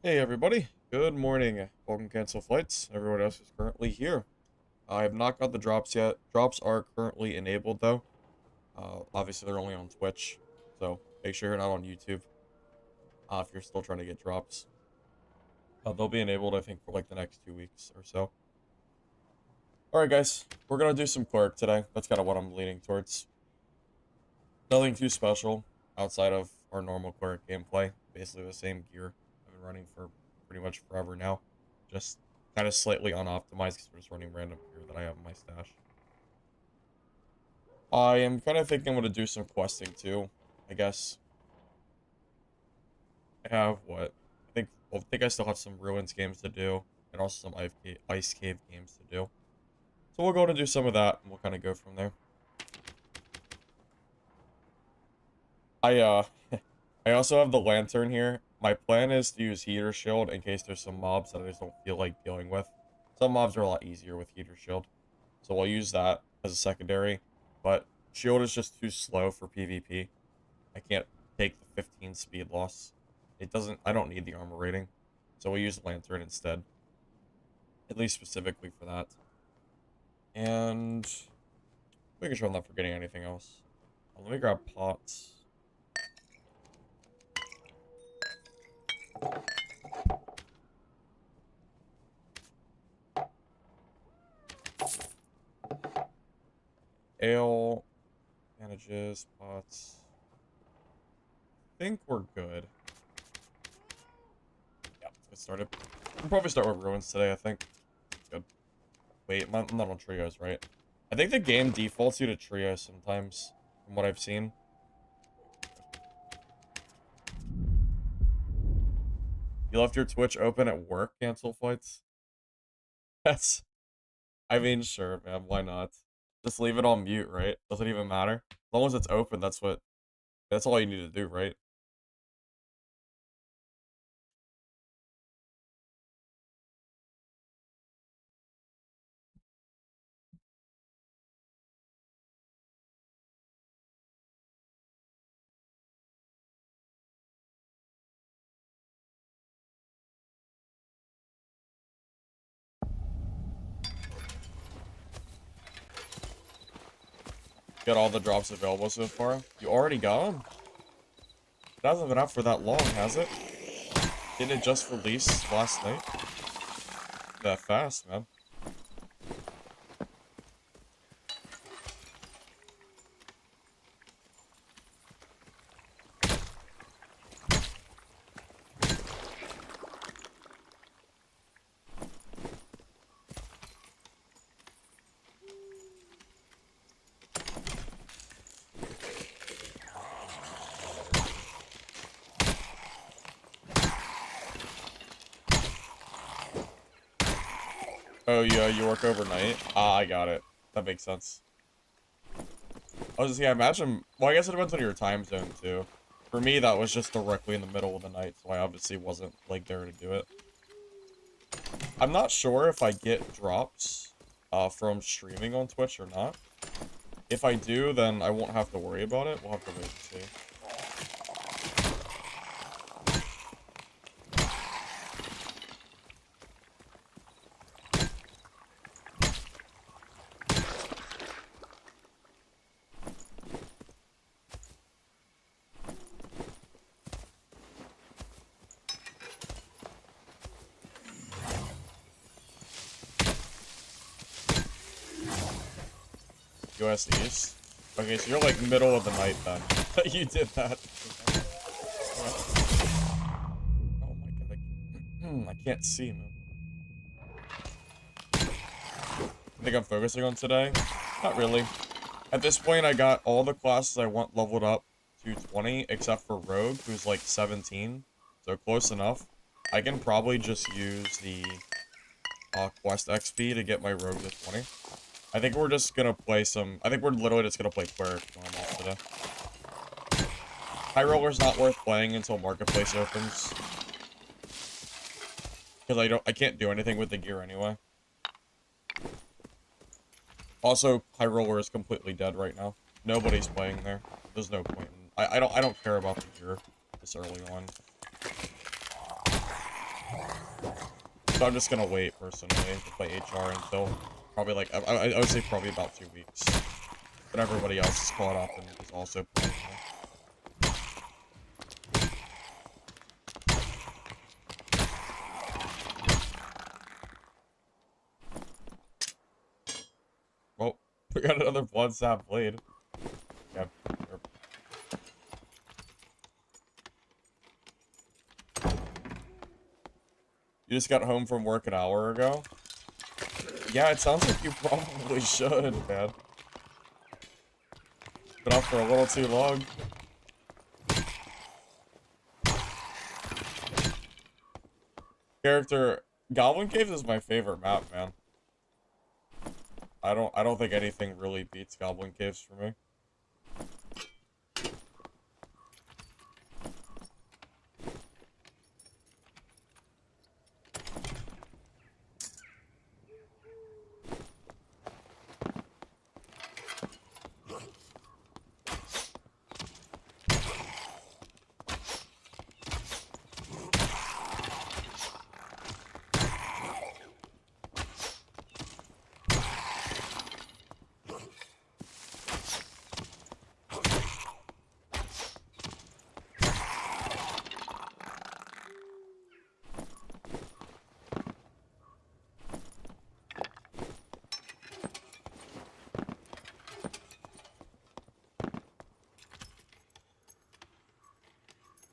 Hey everybody, good morning. Welcome to Cancel Flights. Everyone else is currently here. I have not got the drops yet. Drops are currently enabled though. Obviously they're only on Twitch, so make sure you're not on YouTube if you're still trying to get drops. They'll be enabled I think for like the next 2 weeks or so. Alright guys, we're gonna do some Cleric today. That's kind of what I'm leaning towards. Nothing too special outside of our normal Cleric gameplay. Basically the same gear I've been running for pretty much forever now. Just kind of slightly unoptimized because we're just running random gear that I have in my stash. I am kind of thinking I'm going to do some questing too, I guess. I have what? I think I still have some Ruins games to do, and also some Ice Cave games to do. So we'll go and do some of that, and we'll kind of go from there. I I also have the lantern here. My plan is to use heater shield in case there's some mobs that I just don't feel like dealing with. Some mobs are a lot easier with heater shield, so I'll use that as a secondary. But shield is just too slow for PvP. I can't take the 15 speed loss. I don't need the armor rating, so we'll use lantern instead. At least specifically for that. And making sure I'm not forgetting anything else. Let me grab pots. Ale, bandages, pots. I think we're good. Yeah, let's get started. We'll probably start with Ruins today, I think. Good. Wait, I'm not on trios, right? I think the game defaults you to trios sometimes, from what I've seen. You left your Twitch open at work, cancel flights? That's... I mean, sure, man, why not? Just leave it on mute, right? Doesn't even matter. As long as it's open, that's all you need to do, right? Get all the drops available so far. You already got them? It hasn't been out for that long, has it? Didn't it just release last night? That fast, man. Oh, yeah, you work overnight? Ah, I got it. That makes sense. I was just, yeah, imagine, well, I guess it depends on your time zone, too. For me, that was just directly in the middle of the night, so I obviously wasn't, like, there to do it. I'm not sure if I get drops, from streaming on Twitch or not. If I do, then I won't have to worry about it. We'll have to wait and see. US East? Okay, so you're like middle of the night then. You did that. Oh my god, I can't see, man. I think I'm focusing on today? Not really. At this point, I got all the classes I want leveled up to 20, except for Rogue, who's like 17. So close enough. I can probably just use the quest XP to get my Rogue to 20. I think we're just gonna play some... I think we're literally just gonna play Cleric normal today. High Roller's not worth playing until Marketplace opens. Because I can't do anything with the gear anyway. Also, High Roller is completely dead right now. Nobody's playing there. There's no point in... I don't care about the gear this early on. So I'm just gonna wait personally to play HR until probably like I would say probably about 2 weeks. But everybody else is caught up and is also playing now. Well, we got another blood sap blade. Yep. You just got home from work an hour ago? Yeah, it sounds like you probably should, man. Been up for a little too long. Character, Goblin Caves is my favorite map, man. I don't think anything really beats Goblin Caves for me.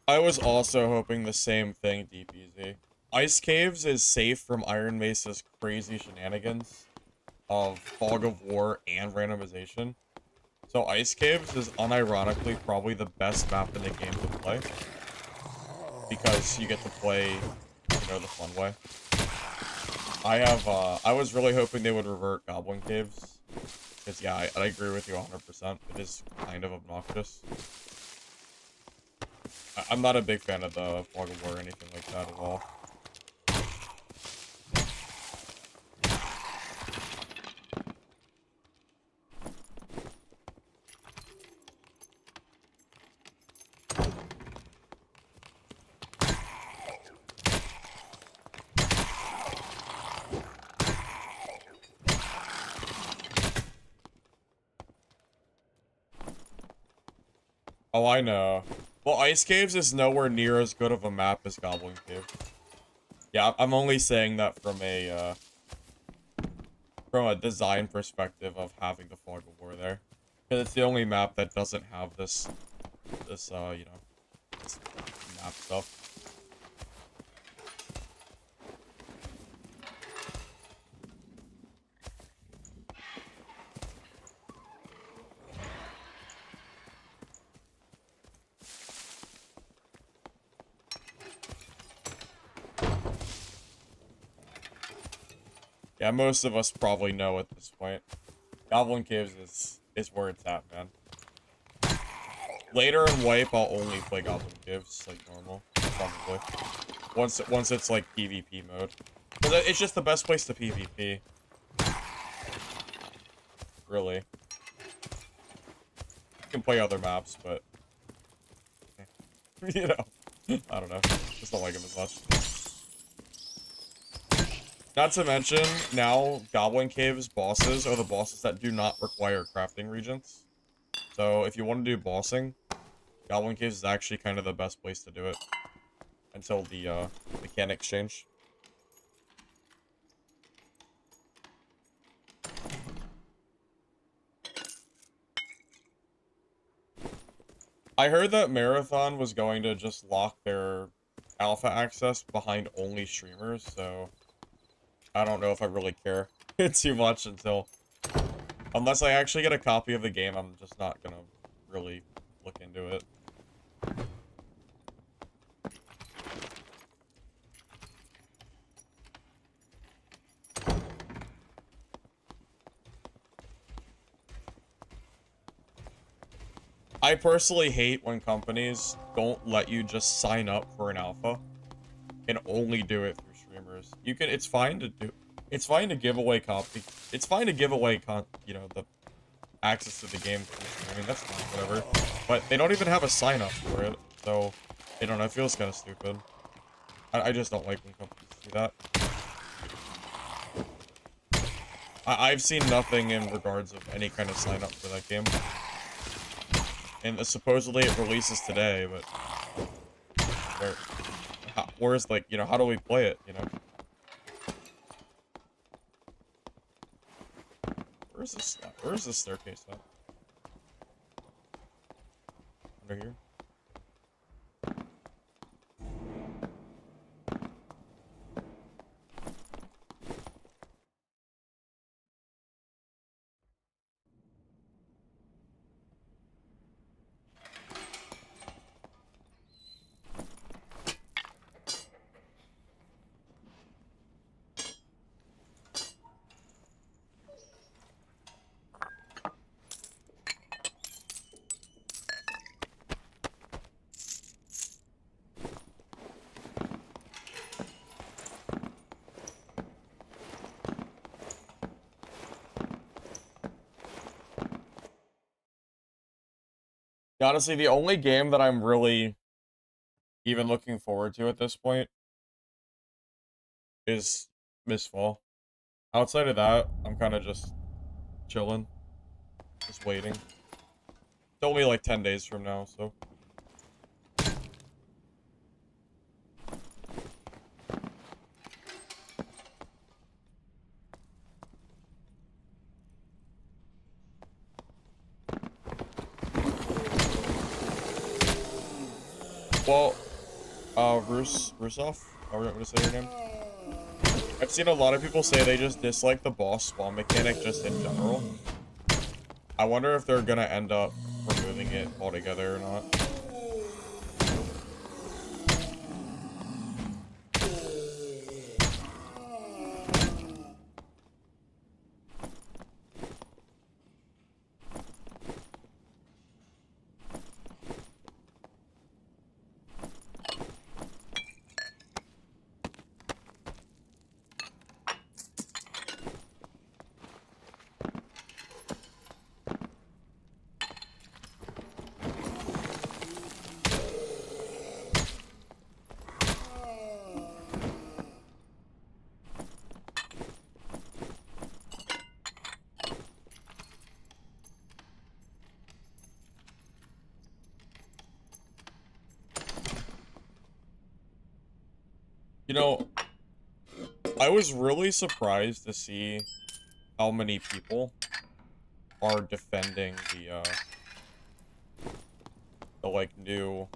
I was also hoping the same thing, DPZ. Ice Caves is safe from Iron Mesa's crazy shenanigans of Fog of War and randomization. So Ice Caves is unironically probably the best map in the game to play. Because you get to play, you know, the fun way. I was really hoping they would revert Goblin Caves. Because, yeah, I agree with you 100%. It is kind of obnoxious. I'm not a big fan of the Fog of War or anything like that at all. Oh, I know. Well, Ice Caves is nowhere near as good of a map as Goblin Cave. Yeah, I'm only saying that from a design perspective of having the Fog of War there. Because it's the only map that doesn't have this, you know, this map stuff. Yeah, most of us probably know at this point. Goblin Caves is where it's at, man. Later in Wipe, I'll only play Goblin Caves, like normal, probably. Once it's like PvP mode. Because it's just the best place to PvP. Really. You can play other maps, but... you know, I don't know. Just don't like them as much. Not to mention, now, Goblin Caves bosses are the bosses that do not require crafting regions. So, if you want to do bossing, Goblin Caves is actually kind of the best place to do it. Until the mechanics change. I heard that Marathon was going to just lock their alpha access behind only streamers, so... I don't know if I really care too much until... Unless I actually get a copy of the game, I'm just not gonna really look into it. I personally hate when companies don't let you just sign up for an alpha and only do it through streamers. You can, it's fine to do, it's fine to give away copy, it's fine to give away you know, the access to the game through streaming, that's fine, whatever. But they don't even have a sign up for it, so, I don't know, it feels kind of stupid. I just don't like when companies do that. I've seen nothing in regards of any kind of sign up for that game. And supposedly it releases today, but where's like, you know, how do we play it, you know? Where's this staircase at? Under here? Honestly, the only game that I'm really even looking forward to at this point is Mistfall. Outside of that, I'm kind of just chilling, just waiting. It's only like 10 days from now, so. Well, Rusov, however you want me to say your name. I've seen a lot of people say they just dislike the boss spawn mechanic just in general. I wonder if they're gonna end up removing it altogether or not. You know, I was really surprised to see how many people are defending the like new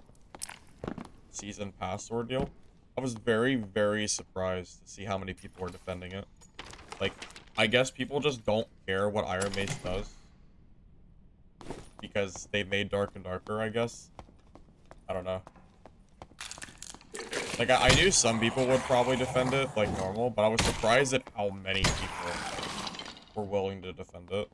season pass ordeal. I was very, very surprised to see how many people are defending it. Like, I guess people just don't care what Iron Mace does. Because they made Dark and Darker, I guess. I don't know. Like, I knew some people would probably defend it, like normal, but I was surprised at how many people were willing to defend it.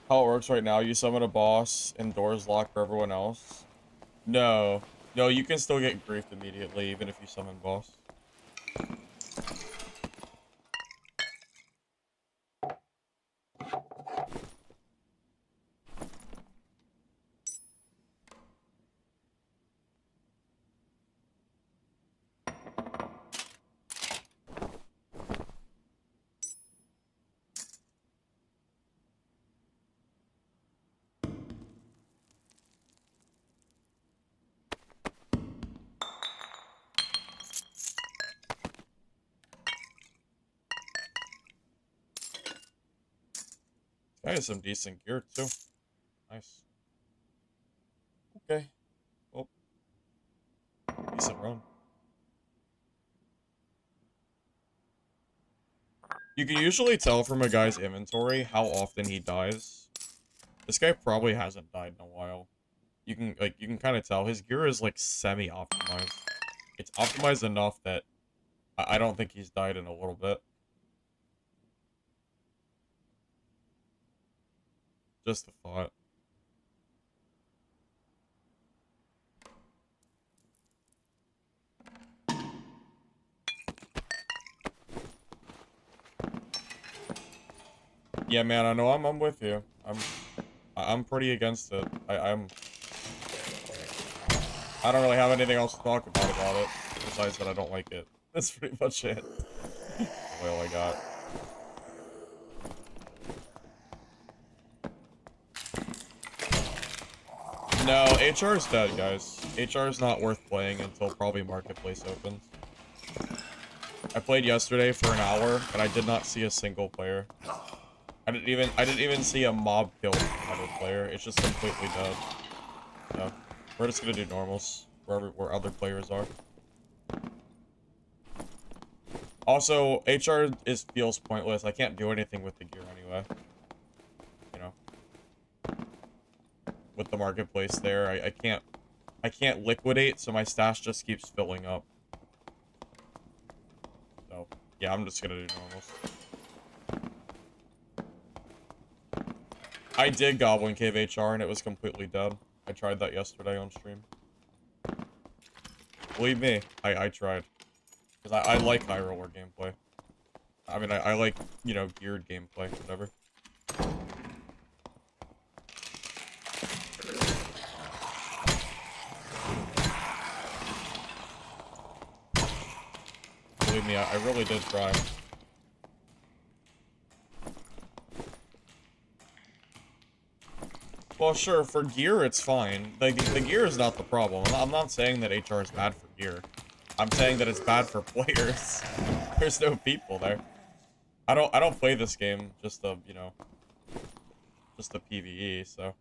How it works right now, you summon a boss and doors lock for everyone else. No. No, you can still get griefed immediately, even if you summon boss. That is some decent gear, too. Nice. Okay. Well, decent run. You can usually tell from a guy's inventory how often he dies. This guy probably hasn't died in a while. You can kind of tell his gear is like semi-optimized. It's optimized enough that I don't think he's died in a little bit. Just a thought. Yeah, man, I know I'm with you. I'm pretty against it. I don't really have anything else to talk about it besides that I don't like it. That's pretty much it. That's all I got. No, HR is dead, guys. HR is not worth playing until probably Marketplace opens. I played yesterday for an hour, and I did not see a single player. I didn't even see a mob kill another player. It's just completely dead. So, we're just gonna do normals where other players are. Also, HR feels pointless. I can't do anything with the gear anyway. You know, with the marketplace there, I can't liquidate, so my stash just keeps filling up. So, yeah, I'm just gonna do normals. I did Goblin Cave HR, and it was completely dead. I tried that yesterday on stream. Believe me, I tried. Because I like high roller gameplay. I mean, I like, you know, geared gameplay, whatever. Believe me, I really did try. Well, sure, for gear, it's fine. The gear is not the problem. I'm not saying that HR is bad for gear. I'm saying that it's bad for players. There's no people there. I don't play this game just to, you know, just to PvE, so.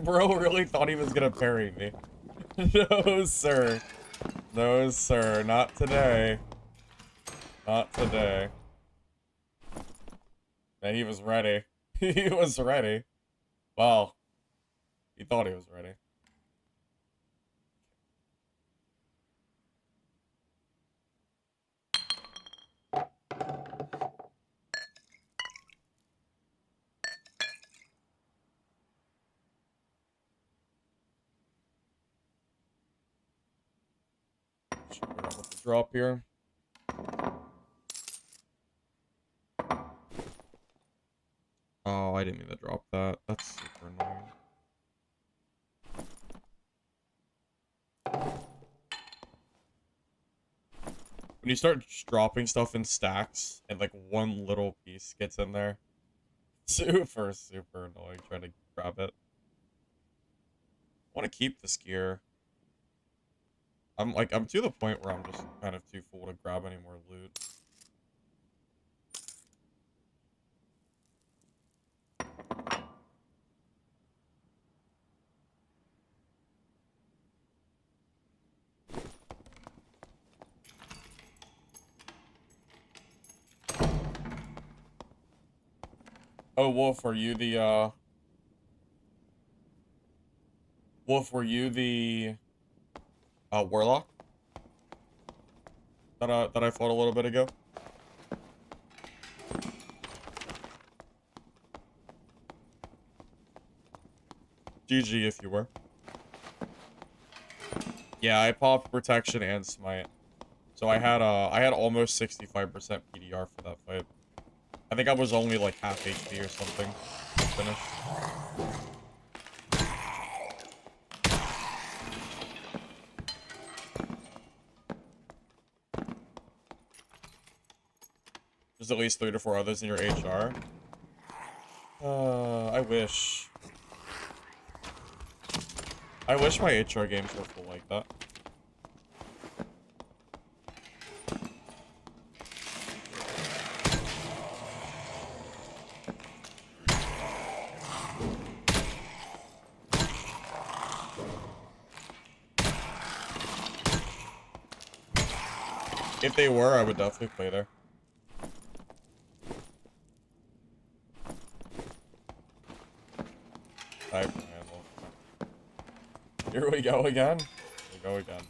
Bro really thought he was gonna parry me. No, sir. No, sir. Not today. Not today. Man, he was ready. He was ready. Well, he thought he was ready. With the drop here. Oh, I didn't mean to drop that. That's super annoying. When you start dropping stuff in stacks and like one little piece gets in there, super annoying trying to grab it. I want to keep this gear. I'm to the point where I'm just kind of too full to grab any more loot. Oh, Wolf, are you the, Wolf, were you the, Warlock? That I fought a little bit ago? GG if you were. Yeah, I popped Protection and Smite. So I had almost 65% PDR for that fight. I think I was only like half HP or something to finish. There's at least 3 to 4 others in your HR. I wish. I wish my HR games were full like that. If they were, I would definitely play there. Type handle. Here we go again. Here we go again.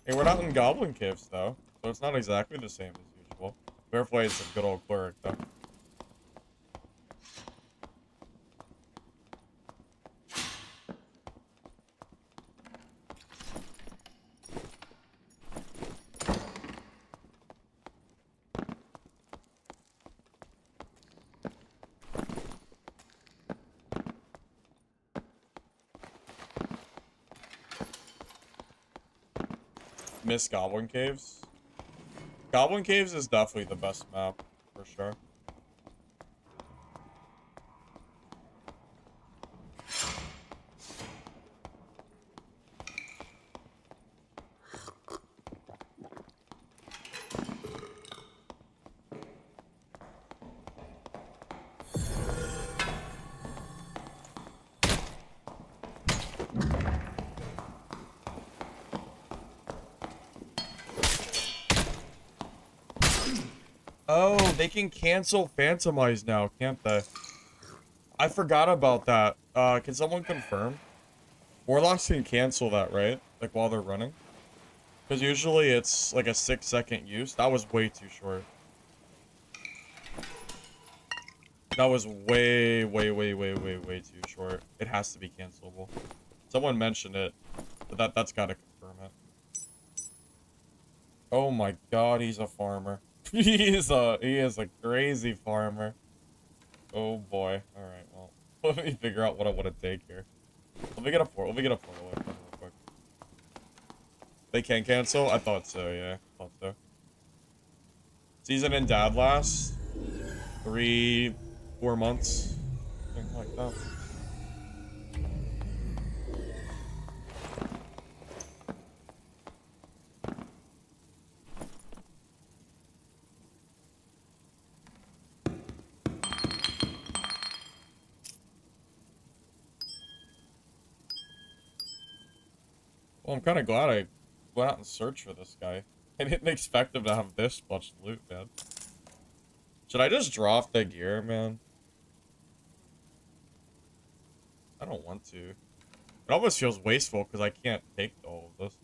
Hey, we're not in Goblin Caves, though, so it's not exactly the same as usual. Fair play is some good old Cleric, though. Miss Goblin Caves. Goblin Caves is definitely the best map, for sure. Oh, they can cancel Phantomize now, can't they? I forgot about that. Can someone confirm? Warlocks can cancel that, right? Like, while they're running? Because usually it's like a 6-second use. That was way too short. That was way too short. It has to be cancelable. Someone mentioned it, but that's gotta confirm it. Oh my god, he's a farmer. he is a crazy farmer. Oh boy. Alright, well. Let me figure out what I want to take here. Let me get a portal real quick. They can cancel? I thought so, yeah. I thought so. Season and dad lasts 3-4 months. Something like that. Well, I'm kind of glad I went out and searched for this guy. I didn't expect him to have this much loot, man. Should I just drop the gear, man? I don't want to. It almost feels wasteful because I can't take all of this.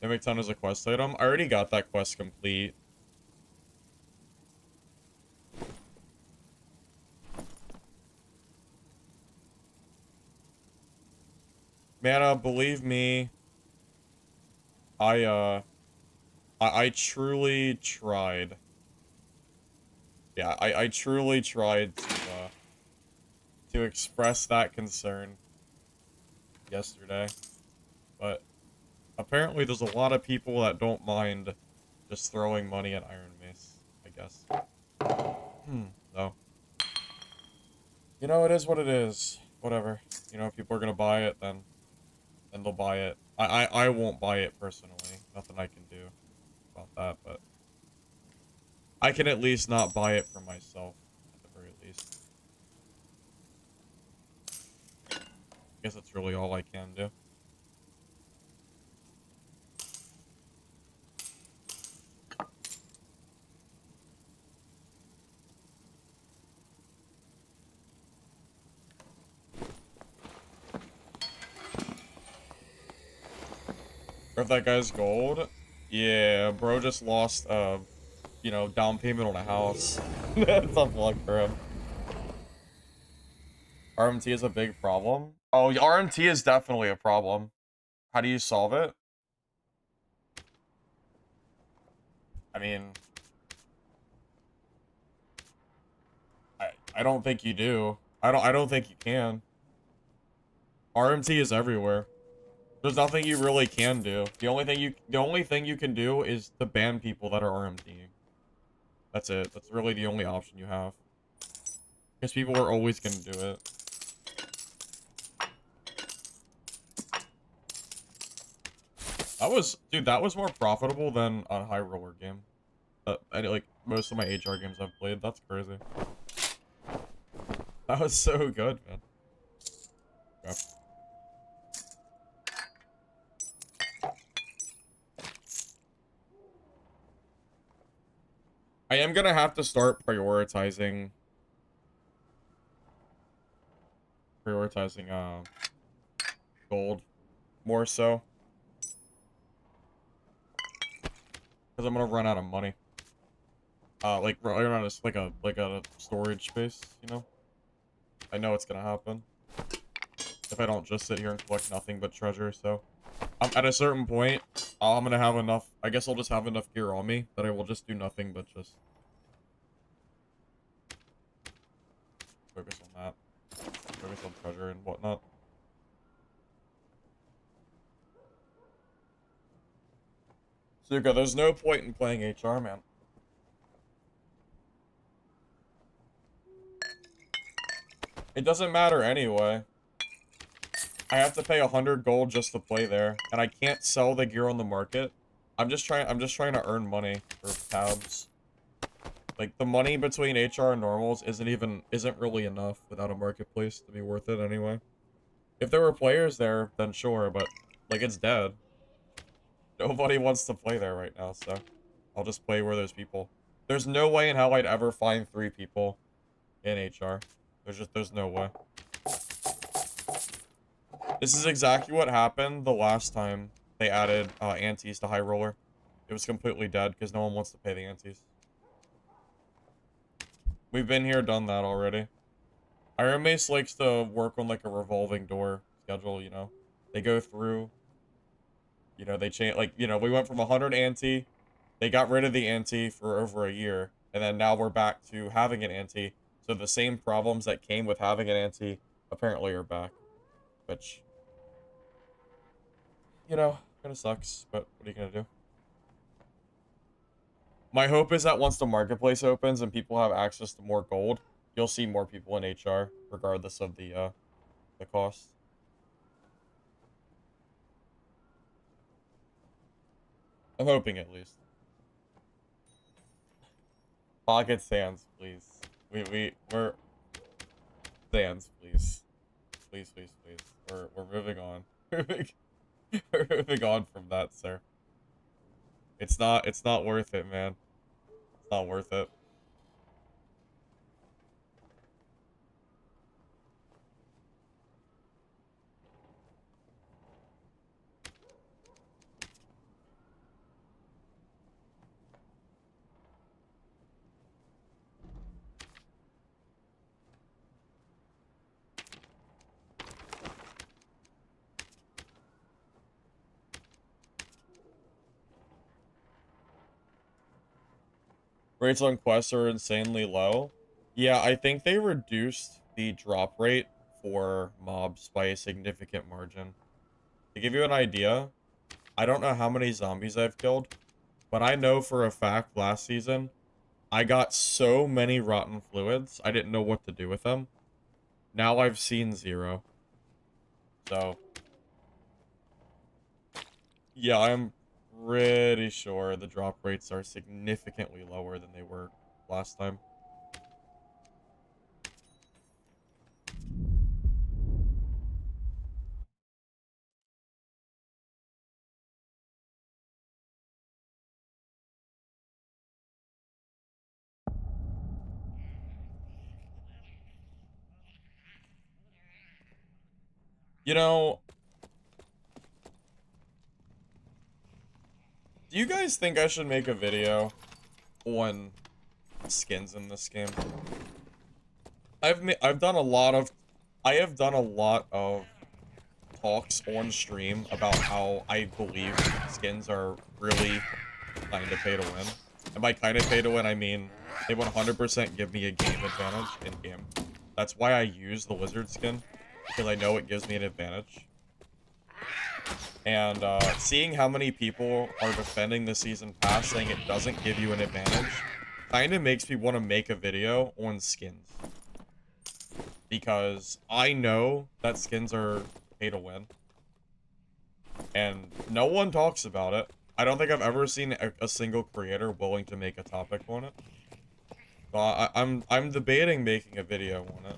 Mimic Ton is a quest item. I already got that quest complete. Man, believe me, I truly tried. Yeah, I truly tried to express that concern yesterday, but apparently there's a lot of people that don't mind just throwing money at Iron Mace, I guess. No. You know, it is what it is. Whatever. You know, if people are gonna buy it, then they'll buy it. I won't buy it personally. Nothing I can do about that, but I can at least not buy it for myself, at the very least. I guess that's really all I can do. Or if that guy's gold, yeah, bro just lost, you know, down payment on a house. That's tough luck for him. RMT is a big problem. Oh, RMT is definitely a problem. How do you solve it? I mean, I don't think you do. I don't think you can. RMT is everywhere. There's nothing you really can do. The only thing you can do is to ban people that are RMTing. That's it. That's really the only option you have. Because people are always gonna do it. Dude, that was more profitable than a high roller game. Like most of my HR games I've played. That's crazy. That was so good, man. Okay. I am gonna have to start prioritizing gold more so, because I'm gonna run out of money. Like run out of like a storage space, you know. I know it's gonna happen if I don't just sit here and collect nothing but treasure. So, at a certain point, I'm gonna have enough. I guess I'll just have enough gear on me that I will just do nothing but just focus on that, focus on treasure and whatnot. Suka, there's no point in playing HR, man. It doesn't matter anyway. I have to pay 100 gold just to play there, and I can't sell the gear on the market. I'm just trying to earn money for tabs. Like, the money between HR and normals isn't really enough without a marketplace to be worth it anyway. If there were players there, then sure, but, like, it's dead. Nobody wants to play there right now, so I'll just play where there's people. There's no way in hell I'd ever find 3 people in HR. There's no way. This is exactly what happened the last time they added antes to High Roller. It was completely dead because no one wants to pay the antes. We've been here, done that already. Iron Mace likes to work on like a revolving door schedule, you know. They go through, you know, they change, like, you know, we went from 100 ante, they got rid of the ante for over a year, and then now we're back to having an ante. So the same problems that came with having an ante apparently are back, which, you know, kind of sucks, but what are you gonna do? My hope is that once the marketplace opens and people have access to more gold, you'll see more people in HR, regardless of the cost. I'm hoping at least. Pocket sands, please. We're sands, please. Please, please, please. We're moving on. We're moving on from that, sir. It's not worth it, man. It's not worth it. Rates on quests are insanely low. Yeah, I think they reduced the drop rate for mobs by a significant margin. To give you an idea, I don't know how many zombies I've killed, but I know for a fact last season, I got so many rotten fluids, I didn't know what to do with them. Now I've seen 0. So, yeah, I'm pretty sure the drop rates are significantly lower than they were last time. You know, do you guys think I should make a video on skins in this game? I've done a lot of I have done a lot of talks on stream about how I believe skins are really kind of pay to win. And by kind of pay to win, I mean they 100% give me a game advantage in game. That's why I use the lizard skin, because I know it gives me an advantage. And seeing how many people are defending the season pass saying it doesn't give you an advantage kind of makes me want to make a video on skins. Because I know that skins are pay to win. And no one talks about it. I don't think I've ever seen a single creator willing to make a topic on it. So I'm debating making a video on it.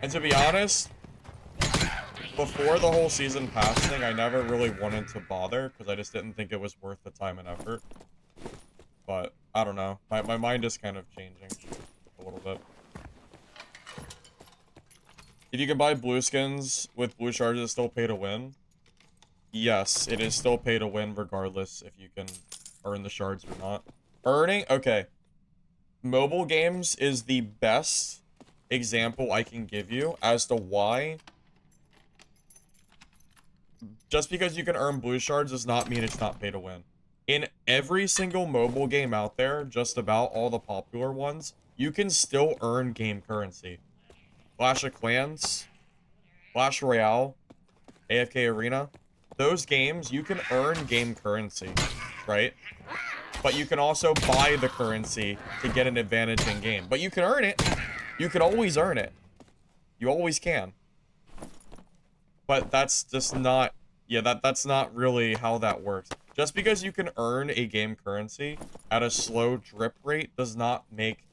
And to be honest, before the whole season pass thing, I never really wanted to bother because I just didn't think it was worth the time and effort. But I don't know. My mind is kind of changing a little bit. If you can buy blue skins with blue shards, it's still pay to win. Yes, it is still pay to win regardless if you can earn the shards or not. Earning, okay. Mobile games is the best example I can give you as to why. Just because you can earn blue shards does not mean it's not pay to win. In every single mobile game out there, just about all the popular ones, you can still earn game currency. Clash of Clans, Clash Royale, AFK Arena, those games, you can earn game currency, right? But you can also buy the currency to get an advantage in game. But you can earn it. You can always earn it. You always can. But that's just not, yeah, that's not really how that works. Just because you can earn a game currency at a slow drip rate does not make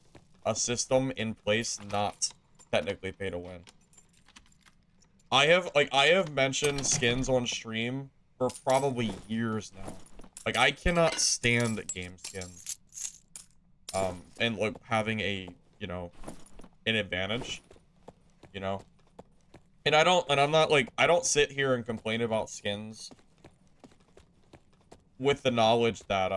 a system in place not technically pay to win. I have mentioned skins on stream for probably years now. Like, I cannot stand game skins. And like having a, you know, an advantage, you know. And I'm not like, I don't sit here and complain about skins with the knowledge that,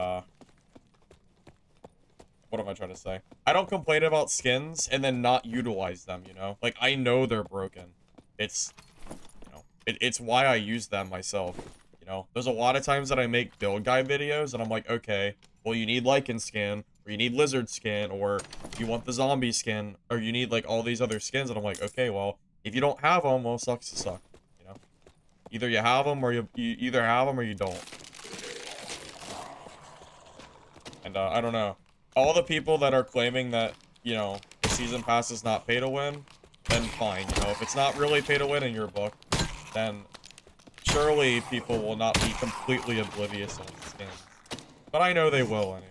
what am I trying to say? I don't complain about skins and then not utilize them, you know? Like, I know they're broken. It's, you know, it's why I use them myself, you know? There's a lot of times that I make build guide videos and I'm like, okay, well, you need lichen skin, or you need lizard skin, or you want the zombie skin, or you need, like, all these other skins, and I'm like, okay, well, if you don't have them, well, sucks to suck, you know? Either you have them, or you either have them, or you don't. And, I don't know. All the people that are claiming that, you know, the season pass is not pay to win, then fine, you know? If it's not really pay to win in your book, then surely people will not be completely oblivious on skins. But I know they will anyway.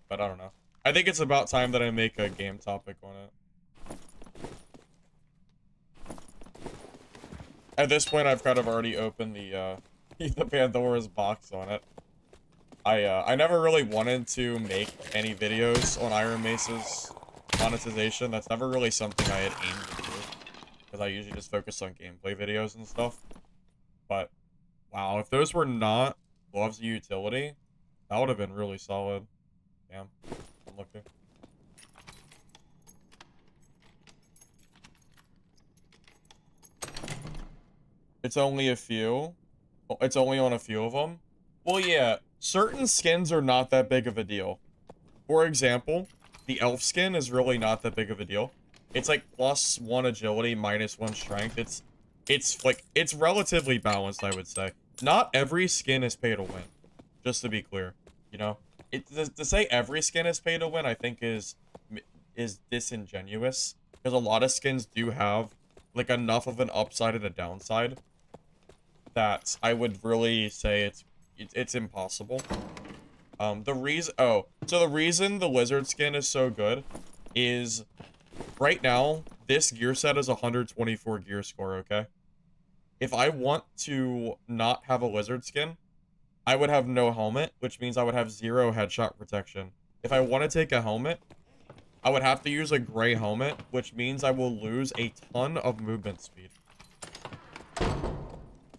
But I don't know. I think it's about time that I make a game topic on it. At this point, I've kind of already opened the Pandora's box on it. I never really wanted to make any videos on Iron Mace's monetization. That's never really something I had aimed to do, because I usually just focus on gameplay videos and stuff. But, wow, if those were not gloves of utility, that would have been really solid. Damn, unlucky. It's only a few. It's only on a few of them. Well, yeah, certain skins are not that big of a deal. For example, the elf skin is really not that big of a deal. It's like +1 agility, -1 strength. It's relatively balanced, I would say. Not every skin is pay to win, just to be clear, you know? To say every skin is pay to win, I think is disingenuous, because a lot of skins do have like enough of an upside and a downside that I would really say it's impossible. So the reason the lizard skin is so good is right now this gear set is 124 gear score, okay? If I want to not have a lizard skin, I would have no helmet, which means I would have 0 headshot protection. If I want to take a helmet, I would have to use a gray helmet, which means I will lose a ton of movement speed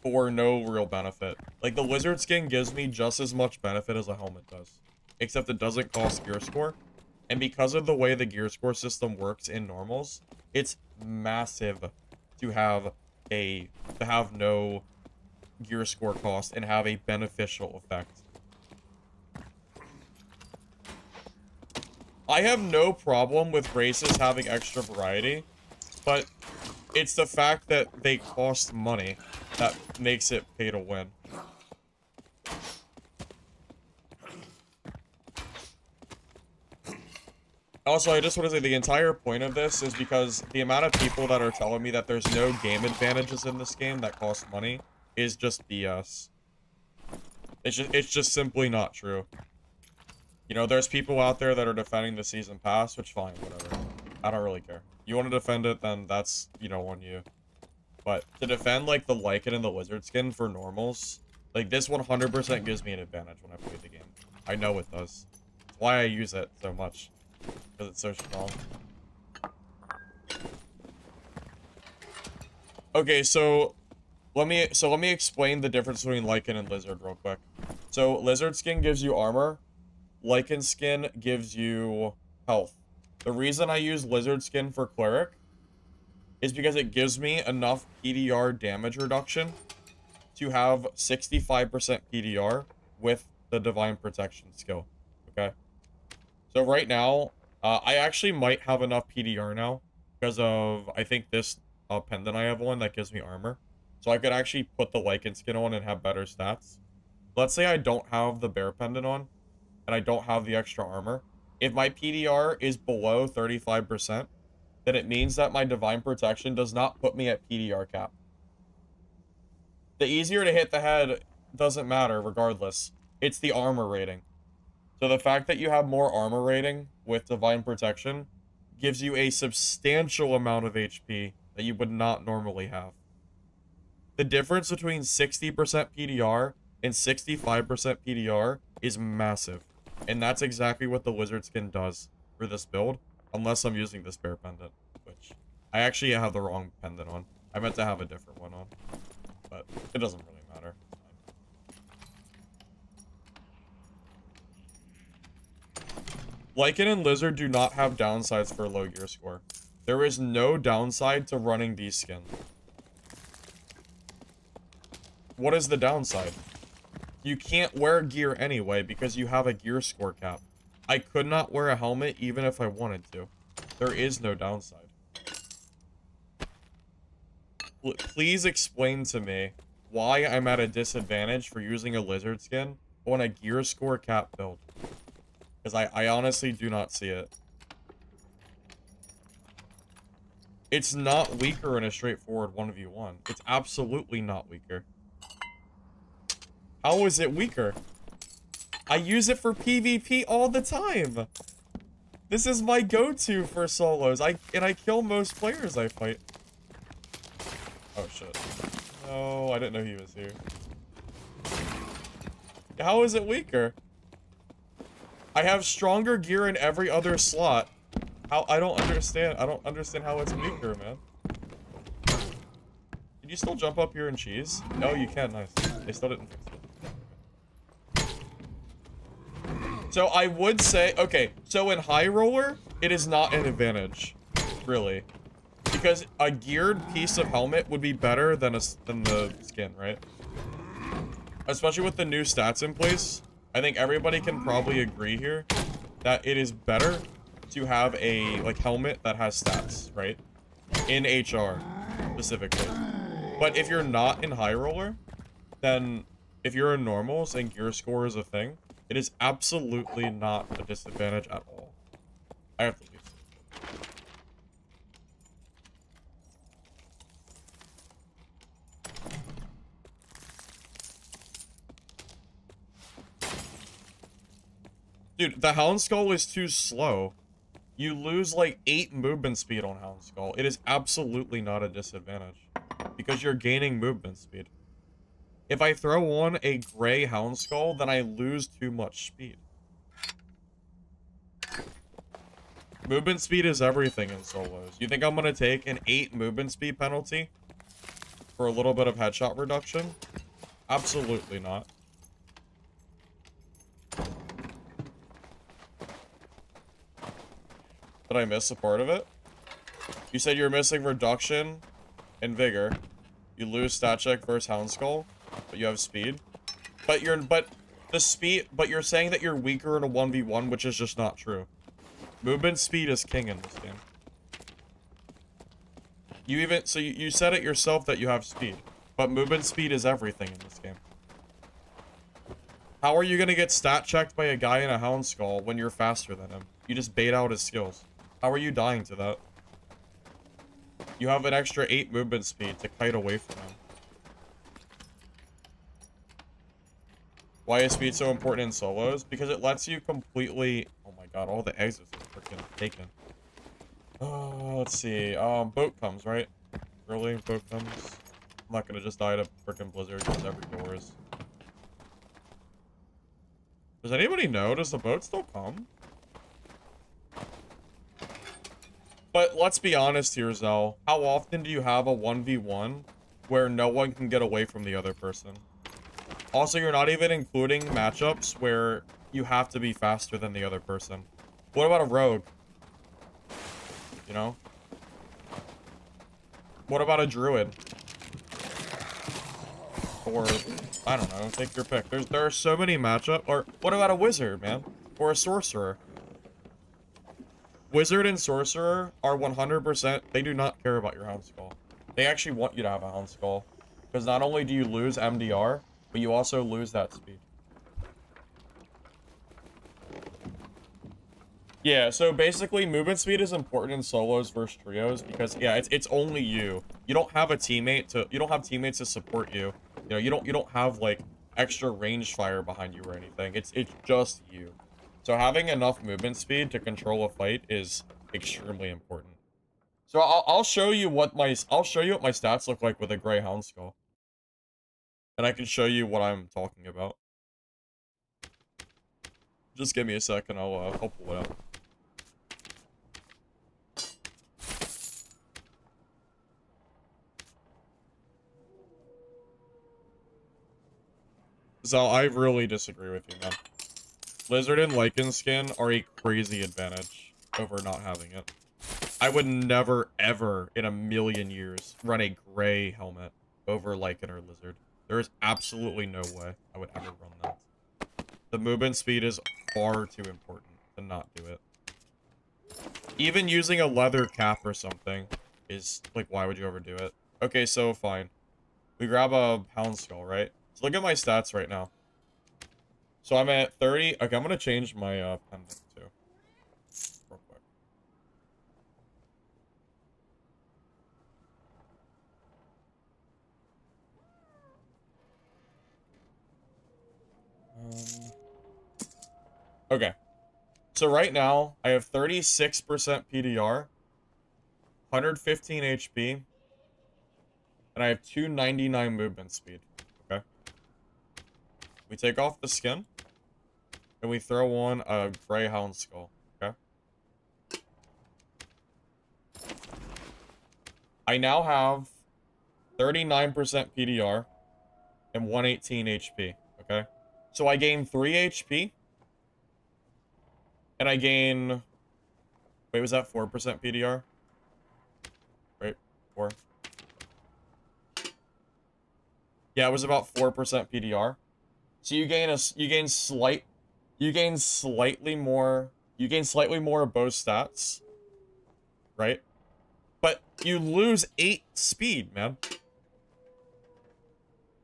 for no real benefit. Like, the lizard skin gives me just as much benefit as a helmet does, except it doesn't cost gear score. And because of the way the gear score system works in normals, it's massive to have no gear score cost and have a beneficial effect. I have no problem with races having extra variety, but it's the fact that they cost money that makes it pay to win. Also, I just want to say the entire point of this is because the amount of people that are telling me that there's no game advantages in this game that cost money is just BS. It's just simply not true. You know, there's people out there that are defending the season pass, which fine, whatever. I don't really care. You want to defend it, then that's, you know, on you. But to defend, like, the Lycan and the Lizard skin for normals, like, this 100% gives me an advantage when I play the game. I know it does. That's why I use it so much. Because it's so strong. Okay, so let me explain the difference between Lycan and Lizard real quick. So Lizard skin gives you armor, Lycan skin gives you health. The reason I use Lizard skin for Cleric is because it gives me enough PDR damage reduction to have 65% PDR with the Divine Protection skill. Okay? So right now, I actually might have enough PDR now because of, I think, this pendant I have on that gives me armor. So I could actually put the Lycan skin on and have better stats. Let's say I don't have the bear pendant on and I don't have the extra armor. If my PDR is below 35%, then it means that my Divine Protection does not put me at PDR cap. The easier to hit the head doesn't matter regardless. It's the armor rating. So the fact that you have more armor rating with Divine Protection gives you a substantial amount of HP that you would not normally have. The difference between 60% PDR and 65% PDR is massive. And that's exactly what the Lizard skin does for this build. Unless I'm using the spare pendant, which I actually have the wrong pendant on. I meant to have a different one on, but it doesn't really matter. Lycan and Lizard do not have downsides for low gear score. There is no downside to running these skins. What is the downside? You can't wear gear anyway because you have a gear score cap. I could not wear a helmet even if I wanted to. There is no downside. Please explain to me why I'm at a disadvantage for using a Lizard skin on a gear score cap build. Because I honestly do not see it. It's not weaker in a straightforward 1v1. It's absolutely not weaker. How is it weaker? I use it for PvP all the time. This is my go-to for solos. I kill most players I fight. Oh shit. No, I didn't know he was here. How is it weaker? I have stronger gear in every other slot. How? I don't understand. I don't understand how it's weaker, man. Can you still jump up here and cheese? Oh, you can. Nice. They still didn't fix it. So I would say, okay, so in High Roller, it is not an advantage, really. Because a geared piece of helmet would be better than the skin, right? Especially with the new stats in place. I think everybody can probably agree here that it is better to have a, like, helmet that has stats, right? In HR, specifically. But if you're not in High Roller, then if you're in Normals and gear score is a thing, it is absolutely not a disadvantage at all. I have to leave. Dude, the Hound Skull is too slow. You lose like 8 movement speed on Hound Skull. It is absolutely not a disadvantage. Because you're gaining movement speed. If I throw on a gray Hound Skull, then I lose too much speed. Movement speed is everything in solos. You think I'm gonna take an 8 movement speed penalty for a little bit of headshot reduction? Absolutely not. Did I miss a part of it? You said you're missing reduction and vigor. You lose stat check versus Hound Skull, but you have speed. But you're saying that you're weaker in a 1v1, which is just not true. Movement speed is king in this game. You said it yourself that you have speed, but movement speed is everything in this game. How are you gonna get stat checked by a guy in a Hound Skull when you're faster than him? You just bait out his skills. How are you dying to that? You have an extra 8 movement speed to kite away from him. Why is speed so important in solos? Because it lets you completely... Oh my god, all the exits are freaking taken. Let's see. Boat comes, right? Really? Boat comes? I'm not gonna just die to freaking blizzard because every door is... Does anybody know? Does the boat still come? But let's be honest here, Zell. How often do you have a 1v1 where no one can get away from the other person? Also, you're not even including matchups where you have to be faster than the other person. What about a rogue? You know? What about a druid? Or, I don't know, take your pick. There are so many matchups. Or, what about a wizard, man? Or a sorcerer? Wizard and sorcerer are 100%, they do not care about your Hound Skull. They actually want you to have a Hound Skull. Because not only do you lose MDR, but you also lose that speed. Yeah, so basically movement speed is important in solos versus trios because yeah, it's only you. You don't have a teammate to you don't have teammates to support you. You know, you don't have like extra range fire behind you or anything. It's just you. So having enough movement speed to control a fight is extremely important. So I'll show you what my stats look like with a Grey Hound Skull. And I can show you what I'm talking about. Just give me a second, I'll pull it out. So I really disagree with you, man. Lizard and Lichen skin are a crazy advantage over not having it. I would never, ever, in a million years, run a gray helmet over Lichen or Lizard. There is absolutely no way I would ever run that. The movement speed is far too important to not do it. Even using a leather cap or something is, like, why would you ever do it? Okay, so fine. We grab a Hound Skull, right? So look at my stats right now. So I'm at 30. Okay, I'm gonna change my pendant too. Real quick. Okay. So right now, I have 36% PDR, 115 HP, and I have 299 movement speed. Okay. We take off the skin, and we throw on a Grey Hound Skull. Okay. I now have 39% PDR and 118 HP. Okay. So I gain 3 HP. And I gain... Wait, was that 4% PDR? Right? 4. Yeah, it was about 4% PDR. So you gain slightly more of both stats. Right? But you lose 8 speed, man.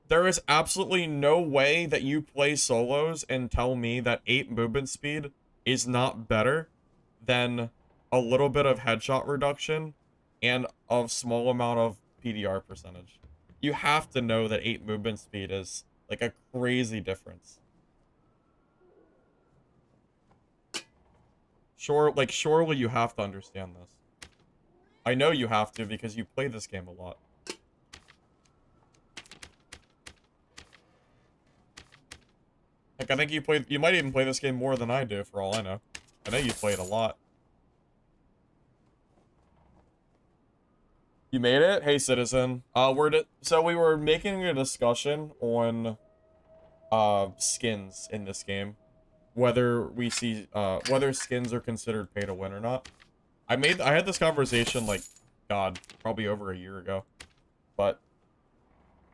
There is absolutely no way that you play solos and tell me that 8 movement speed is not better than a little bit of headshot reduction and a small amount of PDR percentage. You have to know that 8 movement speed is like a crazy difference. Surely you have to understand this. I know you have to because you play this game a lot. Like, I think you might even play this game more than I do, for all I know. I know you play it a lot. You made it? Hey, citizen. So we were making a discussion on, skins in this game. Whether skins are considered pay to win or not. I had this conversation, like, God, probably over a year ago. But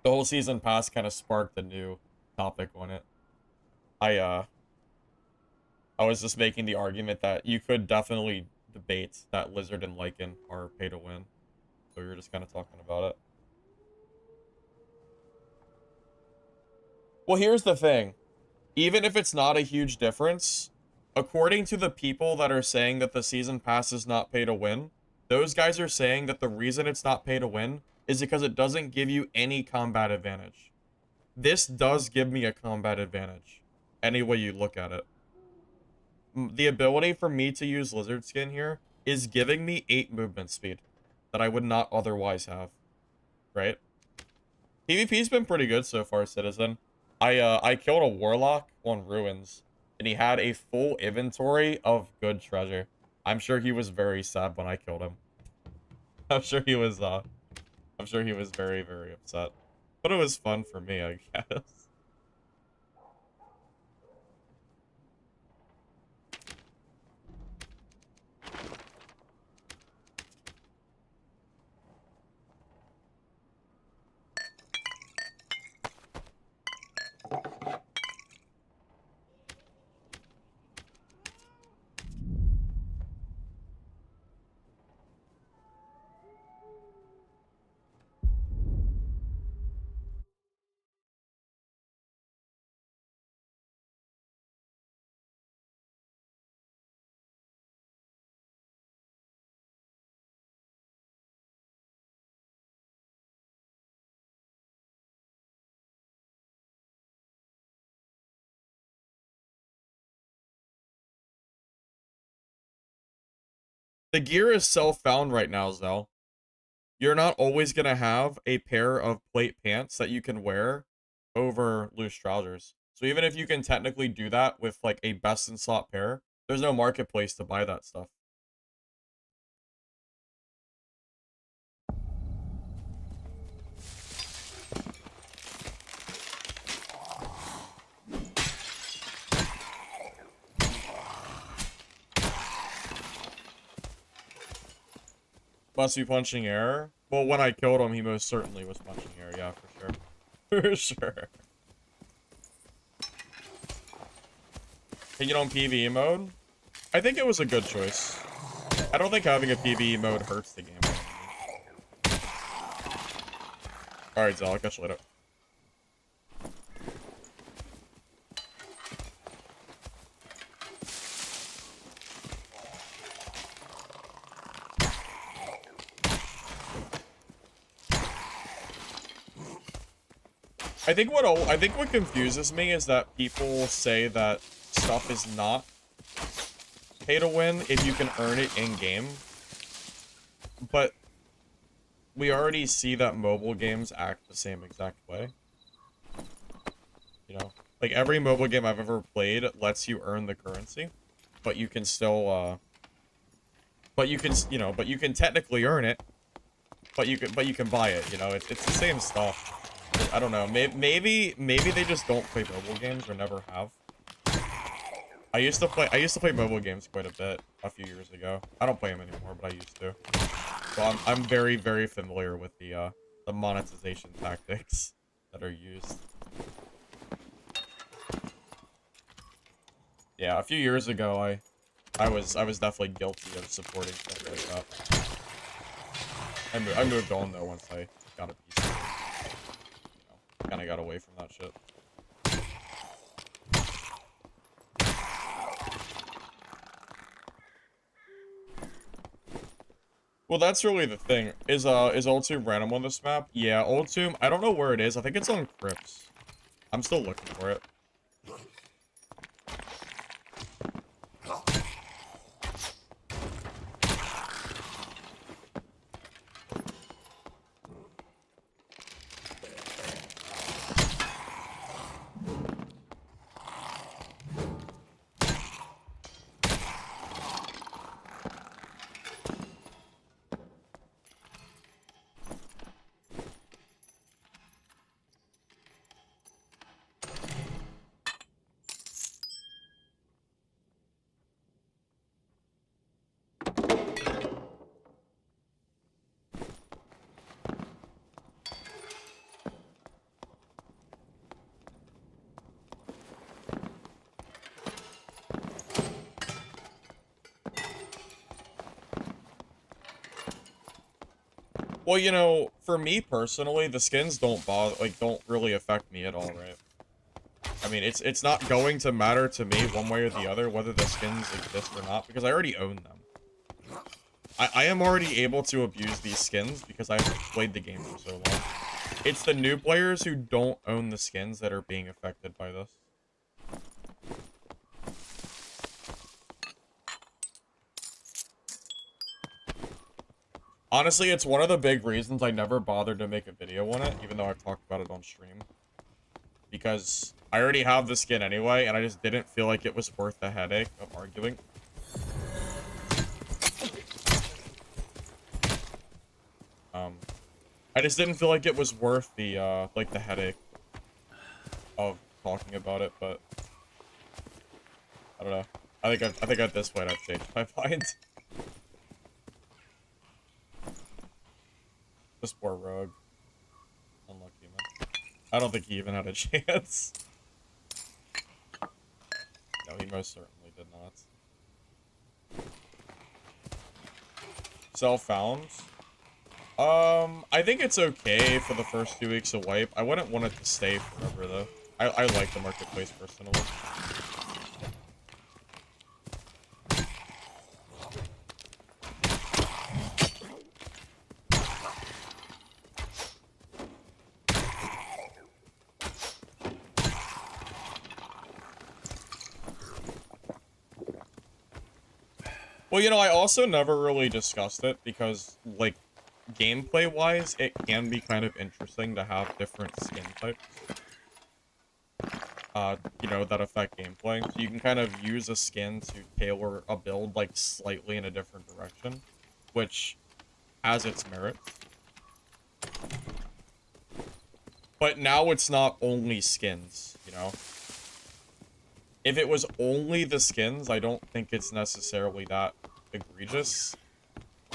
the whole season pass kind of sparked a new topic on it. I was just making the argument that you could definitely debate that Lizard and Lichen are pay to win. So we were just kind of talking about it. Well, here's the thing. Even if it's not a huge difference, according to the people that are saying that the season pass is not pay to win, those guys are saying that the reason it's not pay to win is because it doesn't give you any combat advantage. This does give me a combat advantage. any way you look at it. The ability for me to use lizard skin here is giving me 8 movement speed that I would not otherwise have, right? PvP's been pretty good so far, Citizen. I killed a warlock on ruins, and he had a full inventory of good treasure. I'm sure he was very sad when I killed him. I'm sure he was very, very upset. But it was fun for me, I guess. The gear is self-found right now, Zell. You're not always going to have a pair of plate pants that you can wear over loose trousers. So even if you can technically do that with like a best in slot pair, there's no marketplace to buy that stuff. Must be punching air. Well, when I killed him, he most certainly was punching air. Yeah, for sure. For sure. Taking on PvE mode? I think it was a good choice. I don't think having a PvE mode hurts the game. Alright, Zal, I'll catch you later. I think what confuses me is that people say that stuff is not pay to win if you can earn it in game. But we already see that mobile games act the same exact way. You know, like every mobile game I've ever played lets you earn the currency, but you can still but you can technically earn it, but you can buy it, you know. It's the same stuff. I don't know. Maybe they just don't play mobile games or never have. I used to play mobile games quite a bit a few years ago. I don't play them anymore, but I used to. So I'm very, very familiar with the monetization tactics that are used. Yeah, a few years ago I was definitely guilty of supporting stuff like that. I moved on though once I got a PC. You know, kind of got away from that shit. Well, that's really the thing. Is Old Tomb random on this map? Yeah, Old Tomb, I don't know where it is. I think it's on Crypts. I'm still looking for it. Well, you know, for me personally, the skins don't really affect me at all, right? I mean, it's not going to matter to me one way or the other whether the skins exist or not, because I already own them. I am already able to abuse these skins because I've played the game for so long. It's the new players who don't own the skins that are being affected by this. Honestly, it's one of the big reasons I never bothered to make a video on it, even though I've talked about it on stream. Because I already have the skin anyway, and I just didn't feel like it was worth the headache of arguing. I just didn't feel like it was worth the, like, the headache of talking about it, but I don't know. I think at this point I've changed my mind. This poor rogue. Unlucky, man. I don't think he even had a chance. No, he most certainly did not. Self-found. I think it's okay for the first 2 weeks of wipe. I wouldn't want it to stay forever, though. I like the marketplace personally. Well, you know, I also never really discussed it because, like, gameplay-wise, it can be kind of interesting to have different skin types. You know, that affect gameplay. So you can kind of use a skin to tailor a build, like, slightly in a different direction, which has its merits. But now it's not only skins, you know? If it was only the skins, I don't think it's necessarily that egregious.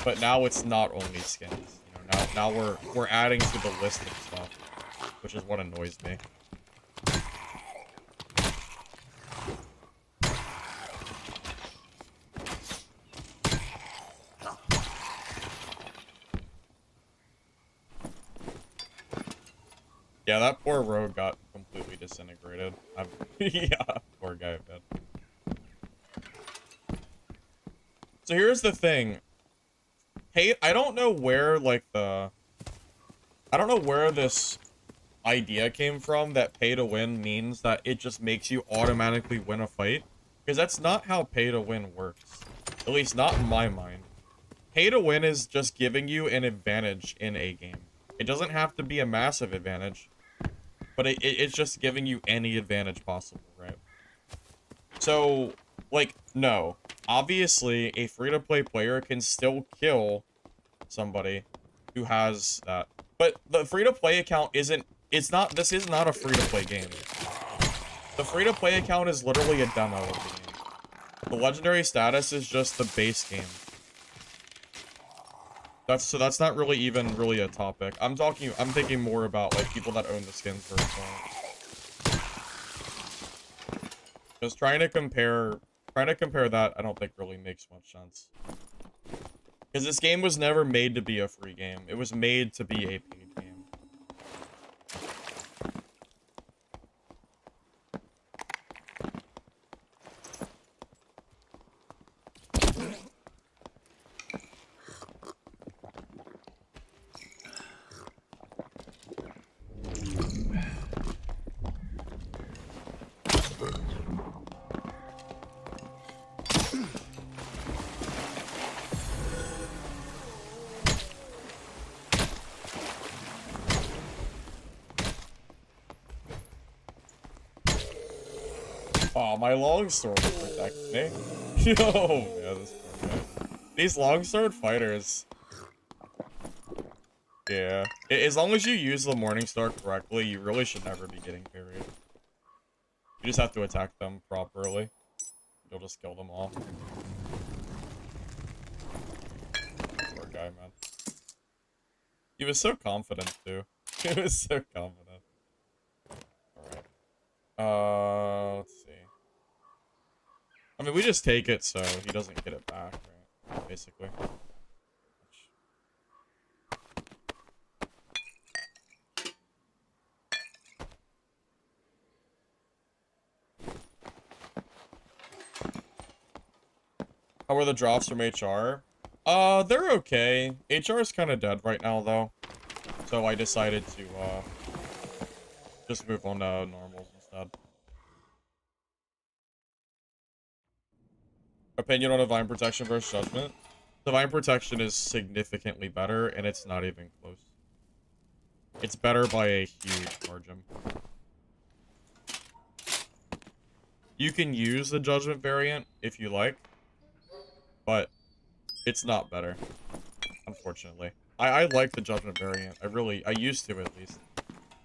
But now it's not only skins. You know, now we're adding to the list of stuff, which is what annoys me. Yeah, that poor rogue got completely disintegrated. Yeah, poor guy, man. So here's the thing. Hey, I don't know where, like, I don't know where this idea came from that pay to win means that it just makes you automatically win a fight. Because that's not how pay to win works. At least not in my mind. Pay to win is just giving you an advantage in a game. It doesn't have to be a massive advantage. But it's just giving you any advantage possible, right? So, like, no. Obviously, a free-to-play player can still kill somebody who has that. But the free-to-play account isn't... This is not a free-to-play game. The free-to-play account is literally a demo of the game. The legendary status is just the base game. So that's not really even a topic. I'm thinking more about, like, people that own the skins first. Because trying to compare that, I don't think really makes much sense. Because this game was never made to be a free game. It was made to be a paid game. Oh, my longsword will protect me. Yo, man, this poor guy. These longsword fighters. Yeah. As long as you use the Morningstar correctly, you really should never be getting parried. You just have to attack them properly. You'll just kill them all. Poor guy, man. He was so confident, too. He was so confident. Alright. Let's see. I mean, we just take it so he doesn't get it back, right? Basically. How are the drops from HR? They're okay. HR is kind of dead right now, though. So I decided to, just move on to normals instead. Opinion on Divine Protection versus Judgment? Divine Protection is significantly better, and it's not even close. It's better by a huge margin. You can use the Judgment variant if you like, but it's not better, unfortunately. I like the Judgment variant. I used to at least.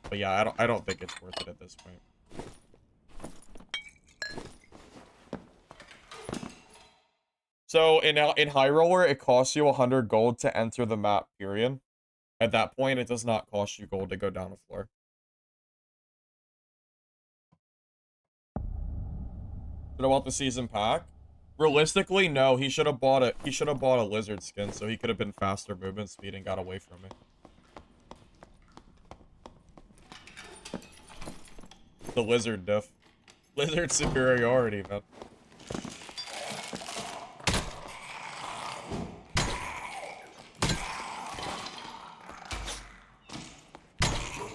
But yeah, I don't think it's worth it at this point. So in High Roller, it costs you 100 gold to enter the map, period. At that point, it does not cost you gold to go down a floor. Should have bought the season pack. Realistically, no. He should have bought it. He should have bought a lizard skin, so he could have been faster movement speed and got away from me. The lizard diff. Lizard superiority, man.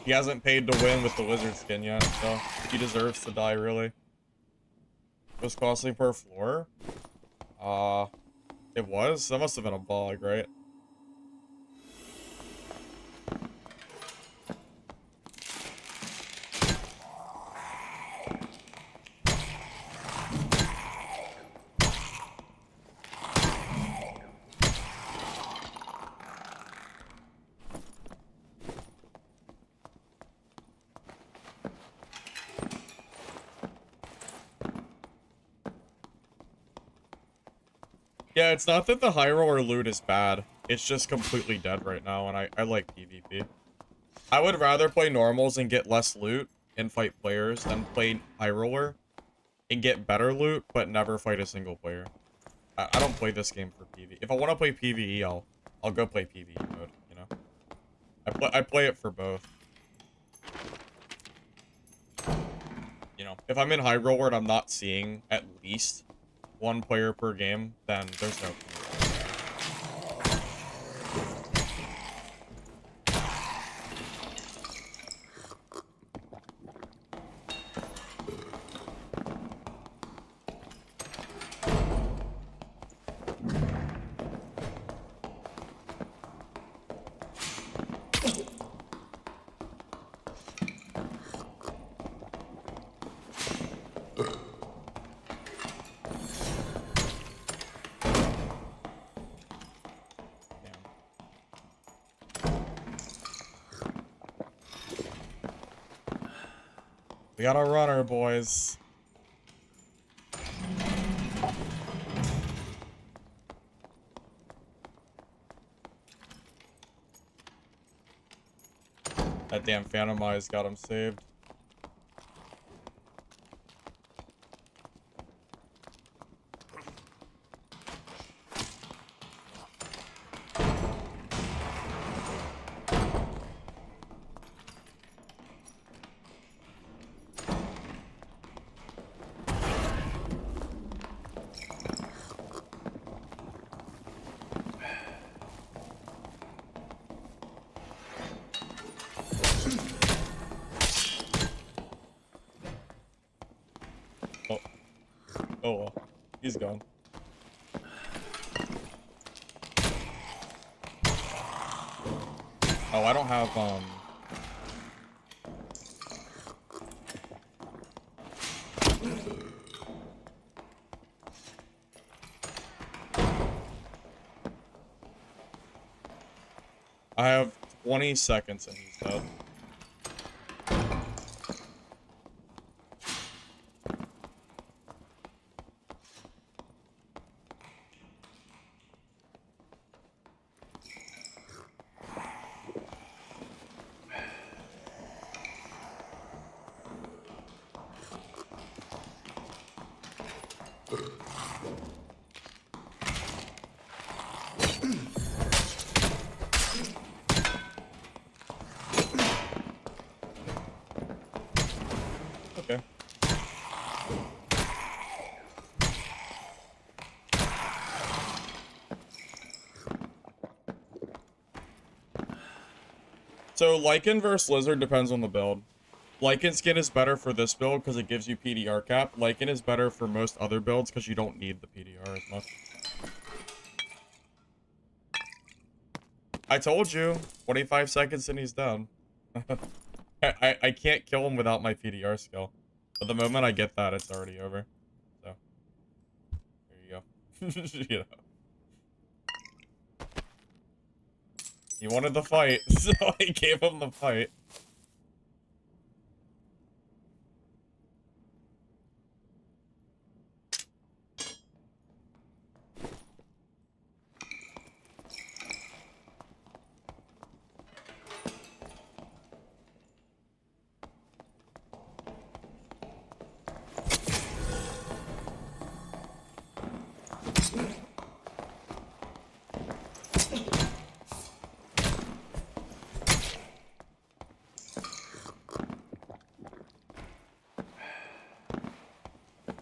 He hasn't paid to win with the lizard skin yet, so he deserves to die, really. Most costly per floor? It was? That must have been a bog, right? Yeah, it's not that the high roller loot is bad. It's just completely dead right now, and I like PvP. I would rather play normals and get less loot and fight players than play high roller and get better loot, but never fight a single player. I don't play this game for PvE. If I want to play PvE, I'll go play PvE mode, you know? I play it for both. You know, if I'm in high roller and I'm not seeing at least one player per game, then there's no point. We got a runner, boys. That damn Phantom Eyes got him saved. Oh well, he's gone. Oh, I don't have, I have 20 seconds and he's dead. Okay. So Lycan versus Lizard depends on the build. Lycan skin is better for this build because it gives you PDR cap. Lycan is better for most other builds because you don't need the PDR as much. I told you. 25 seconds and he's done. I can't kill him without my PDR skill. But the moment I get that, it's already over. So, there you go. You know. He wanted the fight, so I gave him the fight.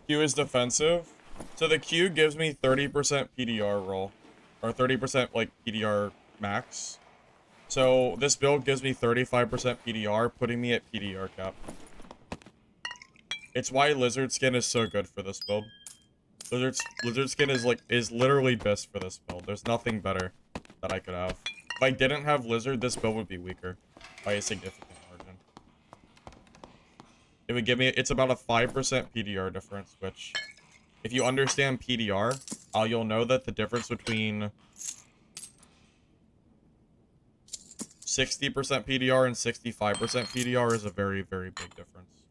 Q is defensive. So the Q gives me 30% PDR roll. Or 30% like PDR max. So this build gives me 35% PDR, putting me at PDR cap. It's why lizard skin is so good for this build. Lizard skin is literally best for this build. There's nothing better that I could have. If I didn't have lizard, this build would be weaker by a significant margin. It would give me, it's about a 5% PDR difference, which, if you understand PDR, you'll know that the difference between 60% PDR and 65% PDR is a very, very big difference.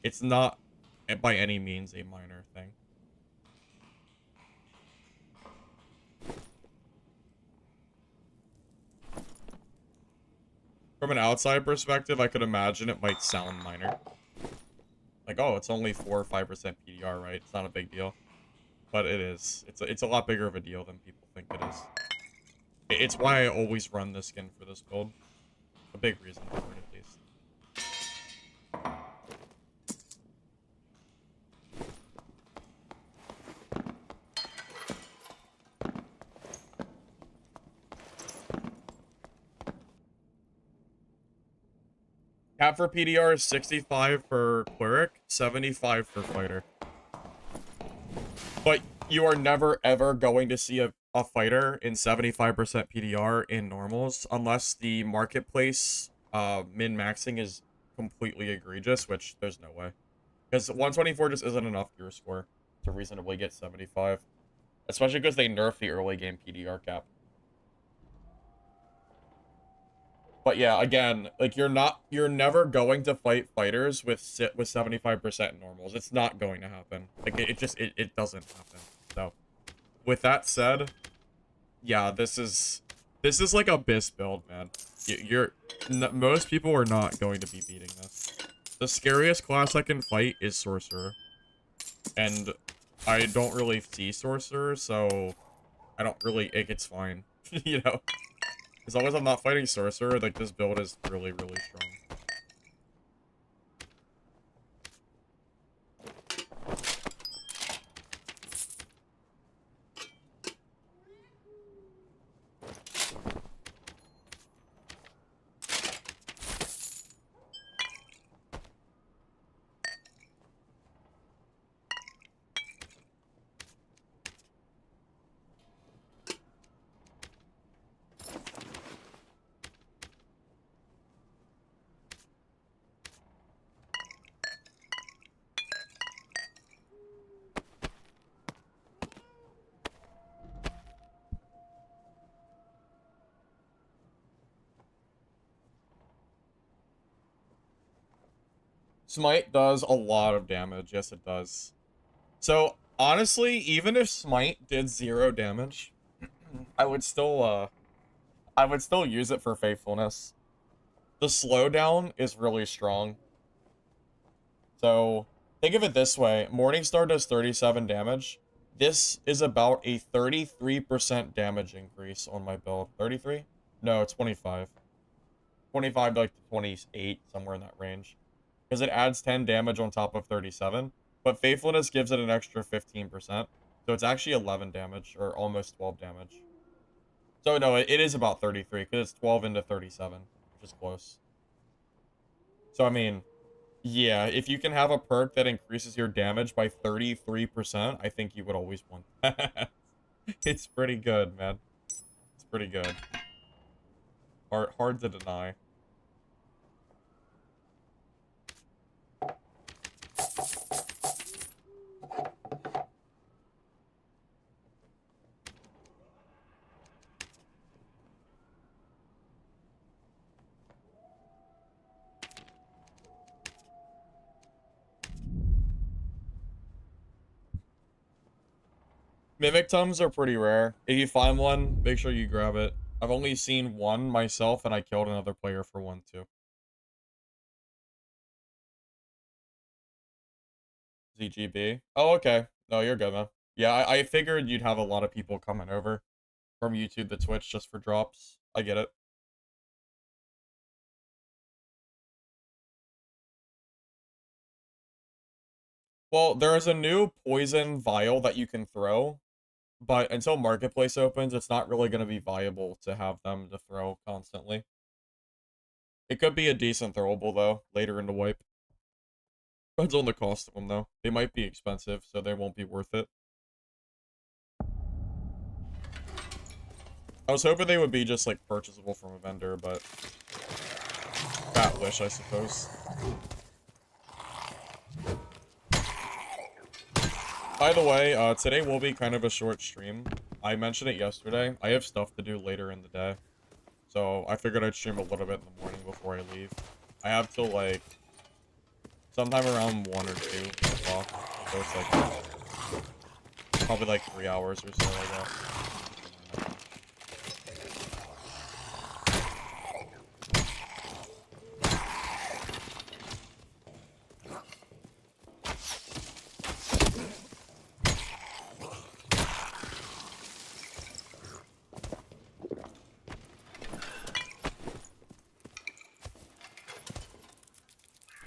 It's not by any means a minor thing. From an outside perspective, I could imagine it might sound minor. Like, oh, it's only 4 or 5% PDR, right? It's not a big deal. But it is. It's a lot bigger of a deal than people think it is. It's why I always run this skin for this build. A big reason for it, at least. Cap for PDR is 65 for Cleric, 75 for Fighter. But you are never, ever going to see a fighter in 75% PDR in normals, unless the marketplace min-maxing is completely egregious, which there's no way. Because 124 just isn't enough gear score to reasonably get 75. Especially because they nerfed the early game PDR cap. But yeah, again, like you're never going to fight fighters with 75% normals. It's not going to happen. Like it doesn't happen. So, with that said, yeah, this is like a BIS build, man. Most people are not going to be beating this. The scariest class I can fight is Sorcerer, and I don't really see Sorcerer, so I don't really. It's fine, you know. As long as I'm not fighting Sorcerer, like, this build is really, really strong. Smite does a lot of damage. Yes, it does. So, honestly, even if Smite did 0 damage, I would still use it for faithfulness. The slowdown is really strong. So, think of it this way. Morningstar does 37 damage. This is about a 33% damage increase on my build. 33? No, 25. 25 to like 28, somewhere in that range. Because it adds 10 damage on top of 37. But Faithfulness gives it an extra 15%. So it's actually 11 damage, or almost 12 damage. So no, it is about 33, because it's 12 into 37, which is close. So I mean, yeah, if you can have a perk that increases your damage by 33%, I think you would always want that. It's pretty good, man. It's pretty good. Hard to deny. Mimic Tums are pretty rare. If you find one, make sure you grab it. I've only seen one myself, and I killed another player for one, too. ZGB. Oh, okay. No, you're good, man. Yeah, I figured you'd have a lot of people coming over from YouTube to Twitch just for drops. I get it. Well, there is a new poison vial that you can throw, but until Marketplace opens, it's not really going to be viable to have them to throw constantly. It could be a decent throwable, though, later in the wipe. Depends on the cost of them, though. They might be expensive, so they won't be worth it. I was hoping they would be just, like, purchasable from a vendor, but... fat wish, I suppose. By the way, today will be kind of a short stream. I mentioned it yesterday. I have stuff to do later in the day. So, I figured I'd stream a little bit in the morning before I leave. I have till, like, sometime around 1 or 2 o'clock. So it's, like, probably, like, 3 hours or so, I guess.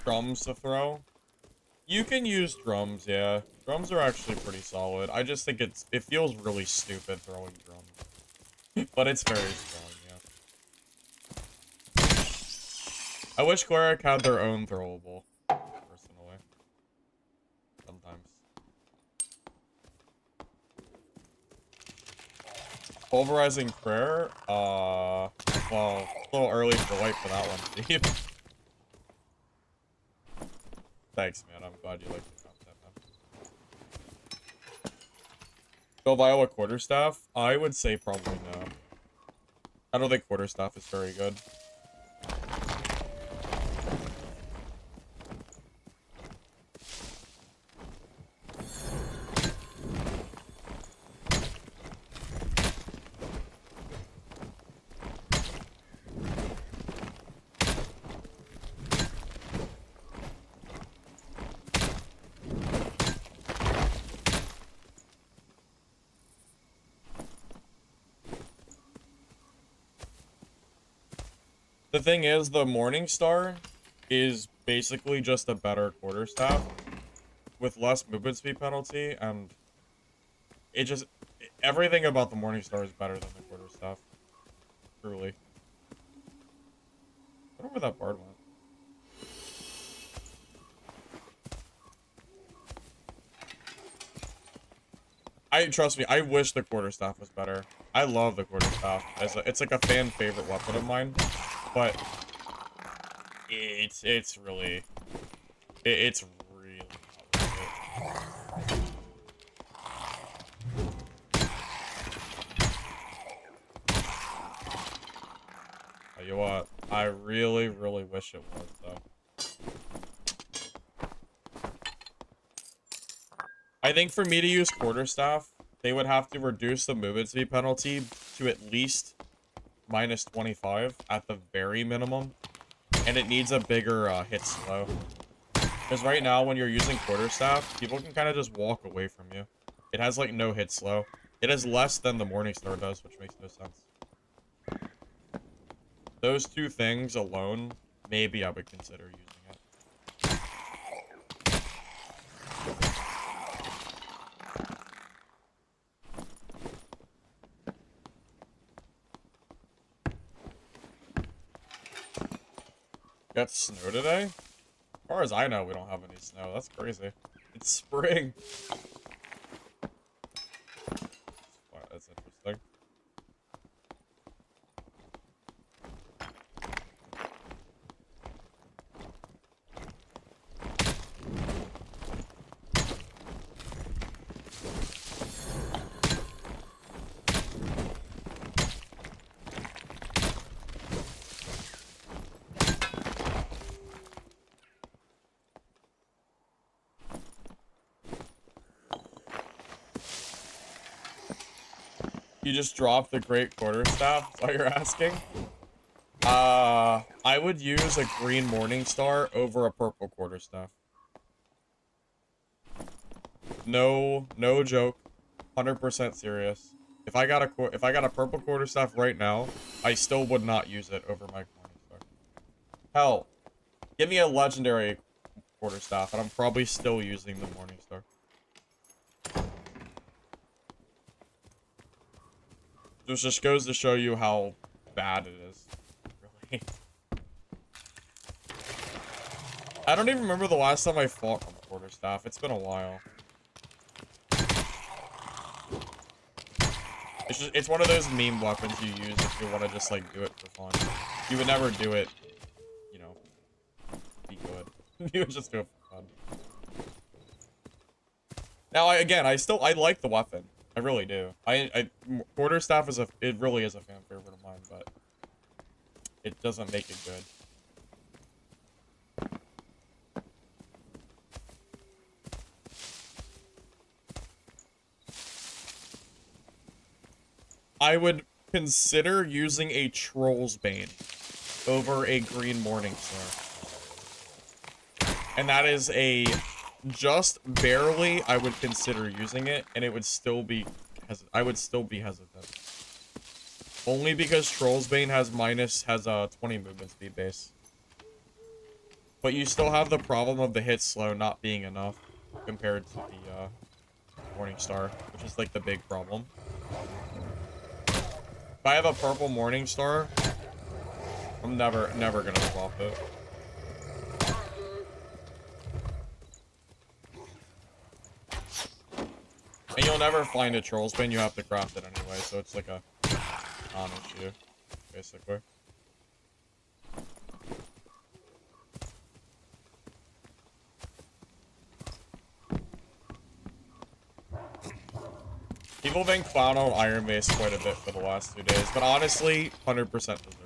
Drums to throw? You can use drums, yeah. Drums are actually pretty solid. I just think it feels really stupid throwing drums. But it's very strong, yeah. I wish Cleric had their own throwable, personally. Sometimes. Pulverizing Prayer? Well, a little early for white for that one, Steve. Thanks, man. I'm glad you like the content, man. Go Viola Quarterstaff? I would say probably no. I don't think Quarterstaff is very good. The thing is, the Morningstar is basically just a better quarterstaff with less movement speed penalty, and it just everything about the Morningstar is better than the quarterstaff. Truly. I don't know where that bard went. Trust me, I wish the quarterstaff was better. I love the quarterstaff. It's like a fan favorite weapon of mine, but it's really not worth it. Tell you what, I really wish it was though. I think for me to use Quarterstaff, they would have to reduce the movement speed penalty to at least minus 25 at the very minimum. And it needs a bigger hit slow. Because right now, when you're using Quarterstaff, people can kind of just walk away from you. It has, like, no hit slow. It has less than the Morningstar does, which makes no sense. Those two things alone, maybe I would consider using it. Got snow today? As far as I know, we don't have any snow. That's crazy. It's spring. Wow, that's interesting. You just dropped the great quarterstaff? That's all you're asking? I would use a green Morningstar over a purple quarterstaff. No joke. 100% serious. If I got a purple quarterstaff right now, I still would not use it over my Morningstar. Hell, give me a legendary quarterstaff, and I'm probably still using the Morningstar. This just goes to show you how bad it is. Really. I don't even remember the last time I fought on quarterstaff. It's been a while. It's one of those meme weapons you use if you want to just like do it for fun. You would never do it, you know, be good. You would just do it for fun. Now, I like the weapon. I really do. Quarterstaff it really is a fan favorite of mine, but it doesn't make it good. I would consider using a Troll's Bane over a Green Morningstar. And that is just barely I would consider using it, and it would still be I would still be hesitant. Only because Troll's Bane has 20 movement speed base. But you still have the problem of the hit slow not being enough compared to the Morningstar, which is like the big problem. If I have a purple Morningstar, I'm never gonna swap it. And you'll never find a Troll's Bane, you have to craft it anyway, so it's like a non-issue, basically. People have been clown on Iron Base quite a bit for the last 2 days, but honestly, 100% deserved.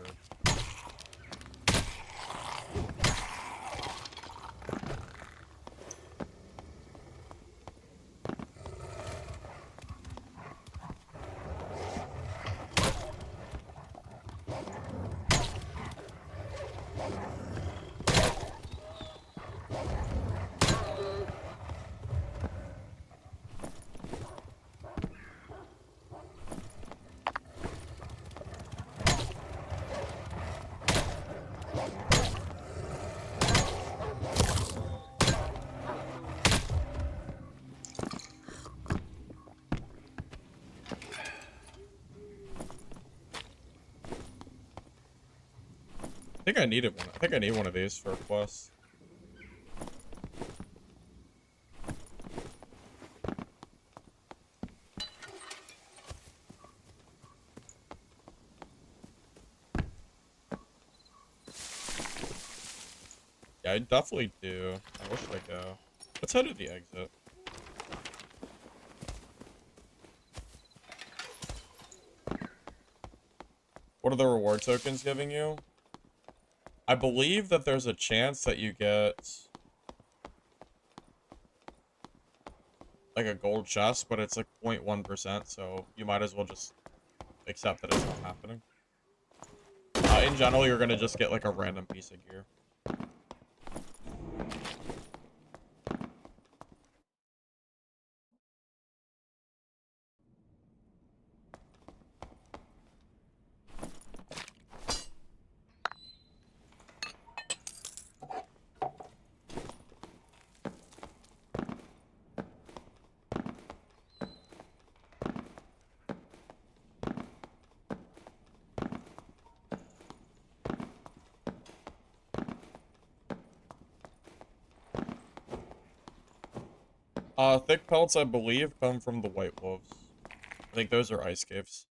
I think I needed one. I think I need one of these for a quest. Yeah, I definitely do. Where should I go? Let's head to the exit. What are the reward tokens giving you? I believe that there's a chance that you get like a gold chest, but it's like 0.1%, so you might as well just accept that it's not happening. In general, you're gonna just get like a random piece of gear. Thick pelts, I believe, come from the White Wolves. I think those are ice caves.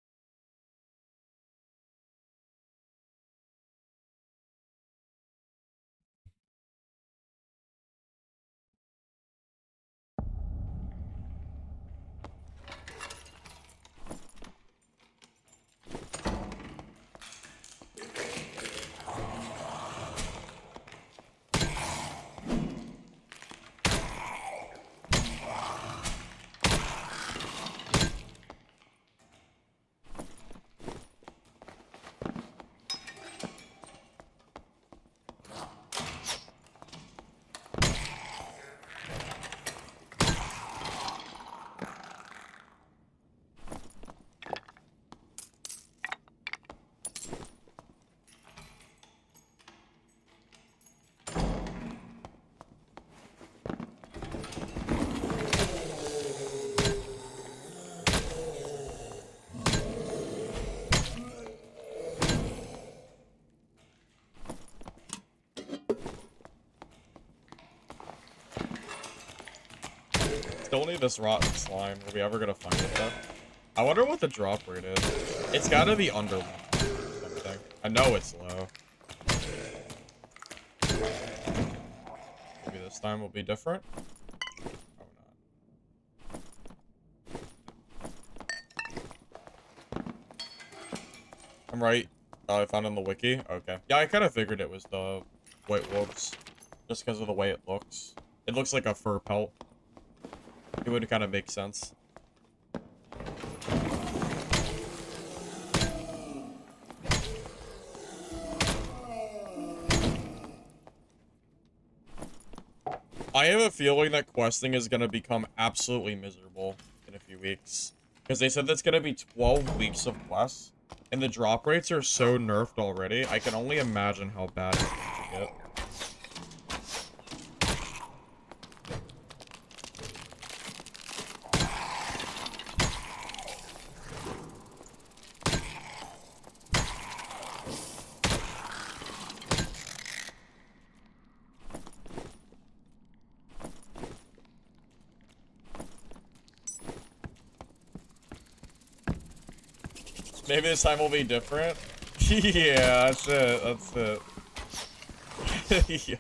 Still need this rotten slime. Are we ever gonna find it though? I wonder what the drop rate is. It's gotta be under 1 something. I know it's low. Maybe this time will be different. Oh, not. I'm right. I found it in the wiki. Okay. Yeah, I kind of figured it was the white wolves, just because of the way it looks. It looks like a fur pelt. It would kind of make sense. I have a feeling that questing is going to become absolutely miserable in a few weeks. Because they said that's going to be 12 weeks of quests. And the drop rates are so nerfed already. I can only imagine how bad it's going to get. Maybe this time will be different. Yeah, that's it. That's it. Yeah.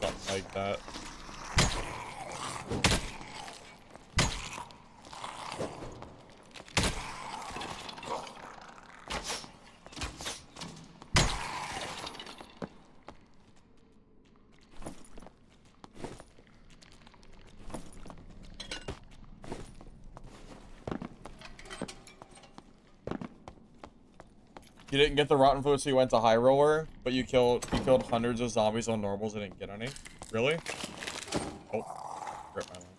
Something like that. You didn't get the rotten food, so you went to high roller, but you killed hundreds of zombies on normals and didn't get any. Really? Oh, rip my lantern.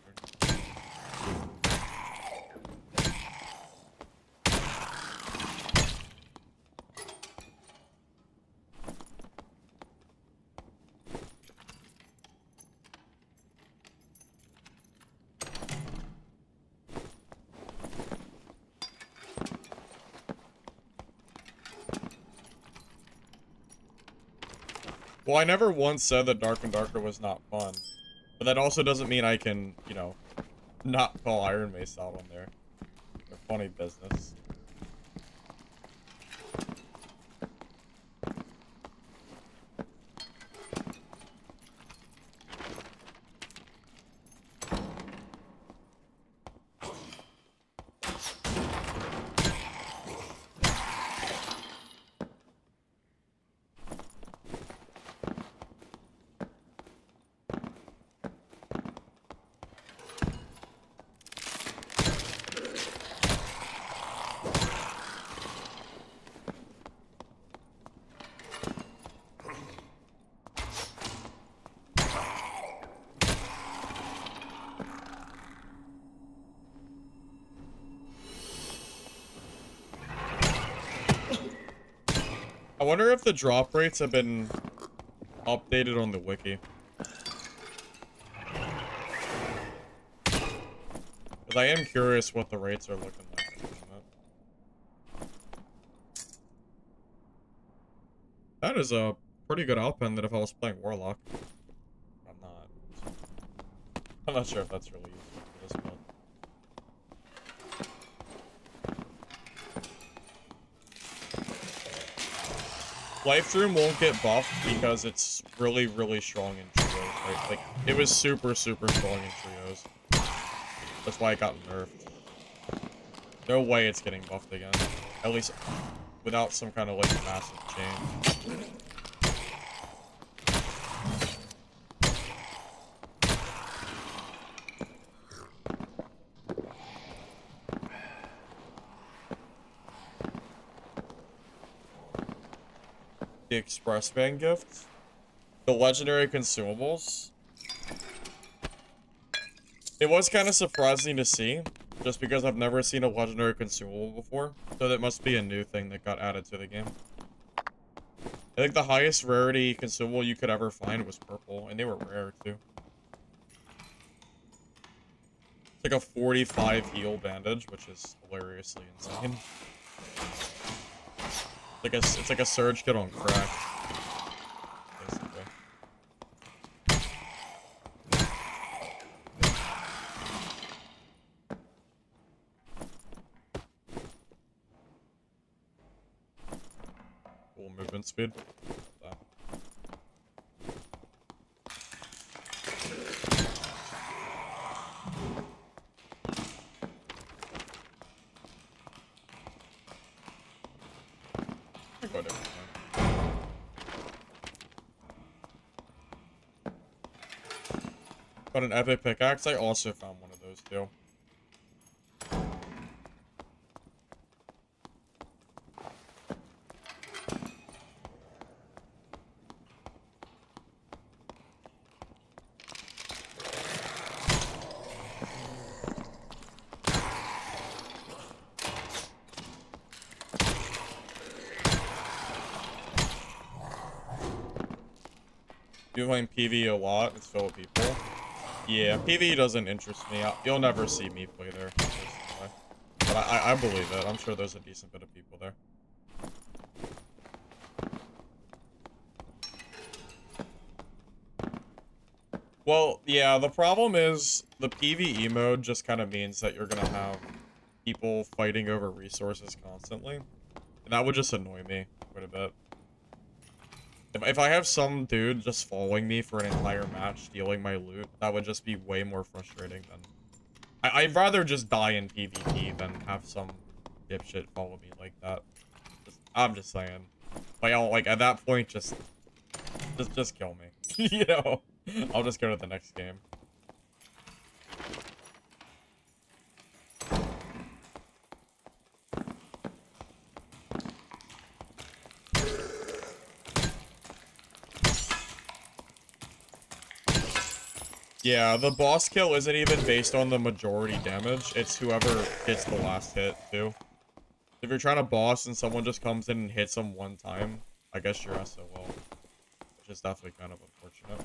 Well, I never once said that Dark and Darker was not fun. But that also doesn't mean I can, you know, not call Iron Mace out on there. They're funny business. I wonder if the drop rates have been updated on the wiki. Because I am curious what the rates are looking like at the moment. That is a pretty good outpin that if I was playing Warlock. I'm not. I'm not sure if that's really useful for this build. Life Dream won't get buffed because it's really, really strong in trios, right? Like, it was super, super strong in trios. That's why it got nerfed. No way it's getting buffed again. At least without some kind of, like, massive change. The Express Band gift. The legendary consumables. It was kind of surprising to see, just because I've never seen a legendary consumable before. So that must be a new thing that got added to the game. I think the highest rarity consumable you could ever find was purple, and they were rare too. It's like a 45 heal bandage, which is hilariously insane. It's like a surge kit on crack, basically. cool movement speed. Go different way. Got an epic pickaxe. I also found one of those too. You playing PvE a lot? It's filled with people. Yeah, PvE doesn't interest me. You'll never see me play there. But I believe it. I'm sure there's a decent bit of people there. Well, yeah, the problem is the PvE mode just kind of means that you're gonna have people fighting over resources constantly. And that would just annoy me quite a bit. If I have some dude just following me for an entire match, stealing my loot, that would just be way more frustrating than... I'd rather just die in PvP than have some dipshit follow me like that. I'm just saying. Like, at that point, just kill me. You know? I'll just go to the next game. Yeah, the boss kill isn't even based on the majority damage. It's whoever gets the last hit, too. If you're trying to boss and someone just comes in and hits them one time, I guess you're SOL. Which is definitely kind of unfortunate.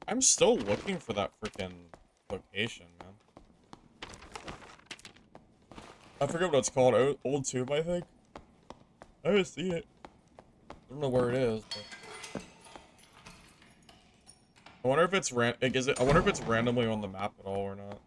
I'm still looking for that freaking location, man. I forget what it's called. Old Tube, I think. I didn't see it. I don't know where it is, but... I wonder if it's I wonder if it's randomly on the map at all or not.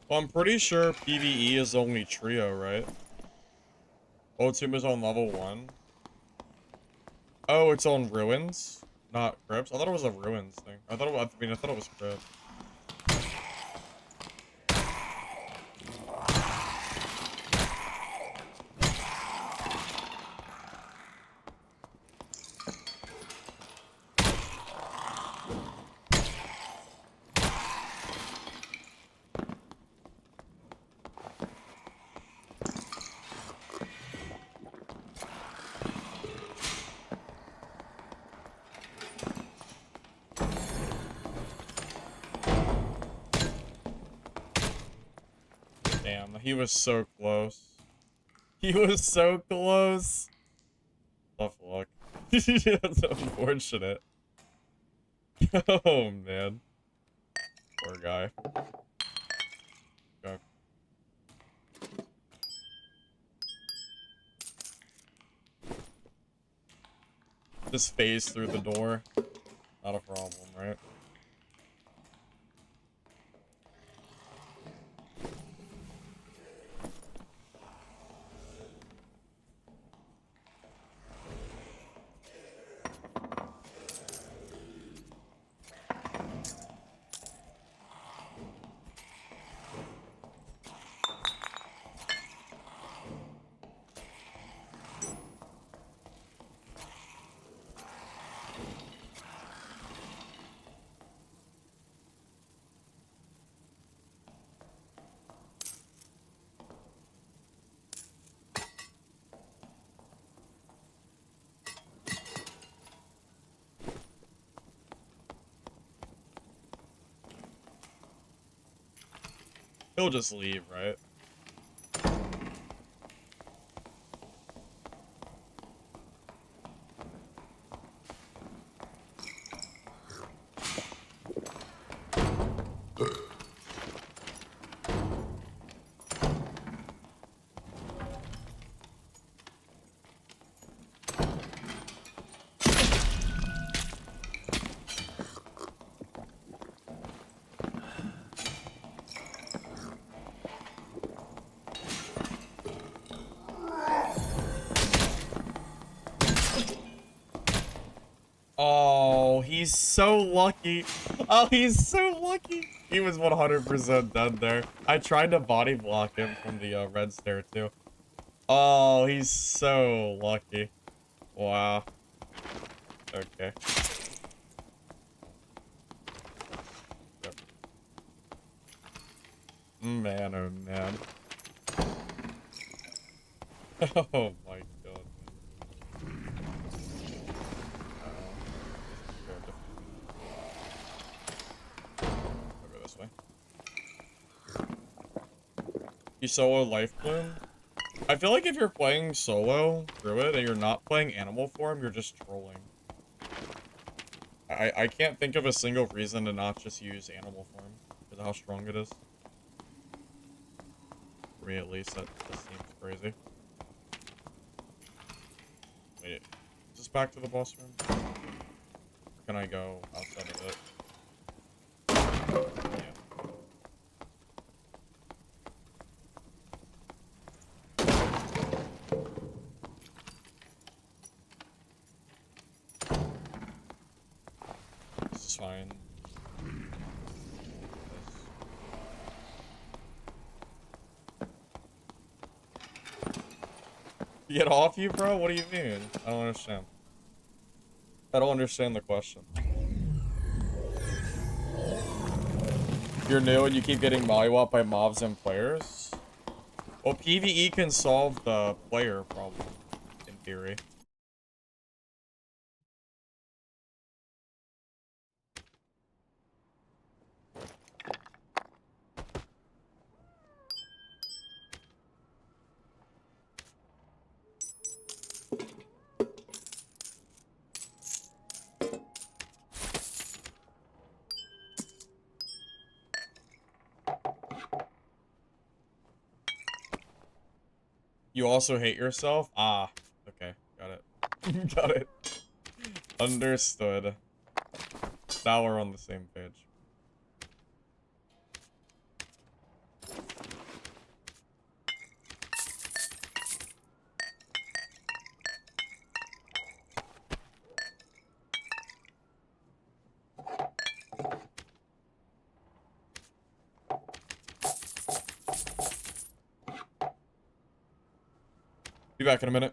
Well, I'm pretty sure PvE is only trio, right? Otsum is on level 1. Oh, it's on ruins, not crypts. I thought it was a ruins thing. I thought it was crypt. Damn, he was so close. He was so close. Tough luck. That's unfortunate. Oh, man. Poor guy. Okay. Just phase through the door. Not a problem, right? He'll just leave, right? Oh, he's so lucky. Oh, he's so lucky. He was 100% dead there. I tried to body block him from the red stair too. Oh, he's so lucky. Wow. Okay. Yep. Man, oh man. Oh my god. I'll go this way. You solo Life Bloom? I feel like if you're playing solo through it and you're not playing animal form, you're just trolling. I can't think of a single reason to not just use animal form because of how strong it is. For me at least, that just seems crazy. Wait, is this back to the boss room? Or can I go outside of it? Yeah. This is fine. Get off you, bro? What do you mean? I don't understand. I don't understand the question. You're new and you keep getting mollywhopped by mobs and players? Well, PvE can solve the player problem, in theory. You also hate yourself? Ah, okay, got it. Got it. Understood. Now we're on the same page. Be back in a minute.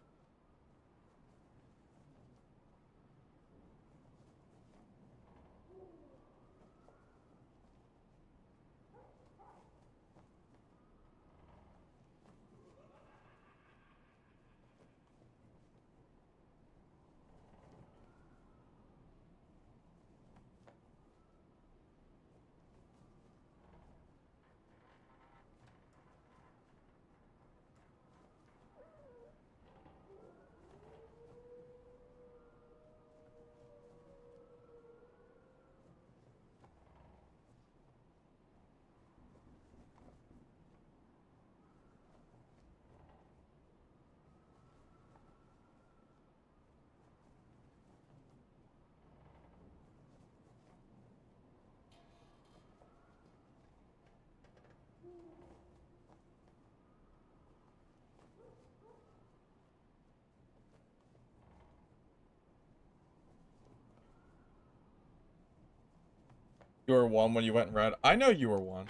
You were one when you went red. I know you were one.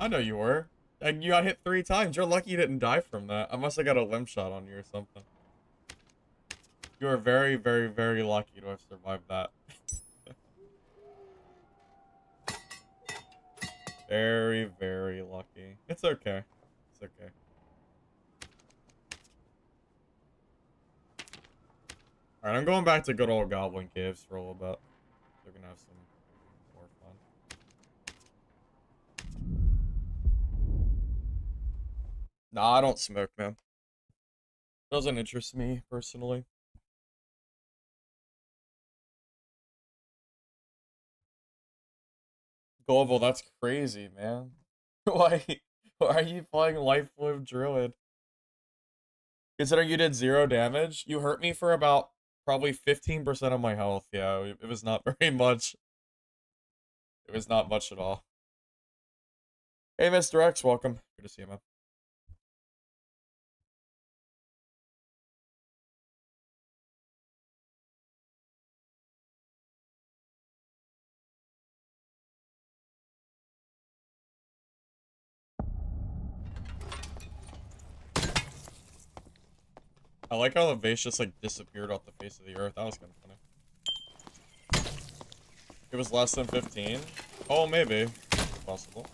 I know you were. Like, you got hit 3 times. You're lucky you didn't die from that. I must have got a limb shot on you or something. You are very, very, very lucky to have survived that. Very, very lucky. It's okay. It's okay. Alright, I'm going back to good old Goblin Caves for a little bit. We're gonna have some more fun. Nah, I don't smoke, man. Doesn't interest me personally. Global, that's crazy, man. Why? Why are you playing Lifelink Druid? Considering you did 0 damage, you hurt me for about probably 15% of my health. Yeah, it was not very much. It was not much at all. Hey, Mr. X, welcome. Good to see you, man. I like how the vase just like disappeared off the face of the earth. That was kind of funny. It was less than 15. Oh, maybe. Possible.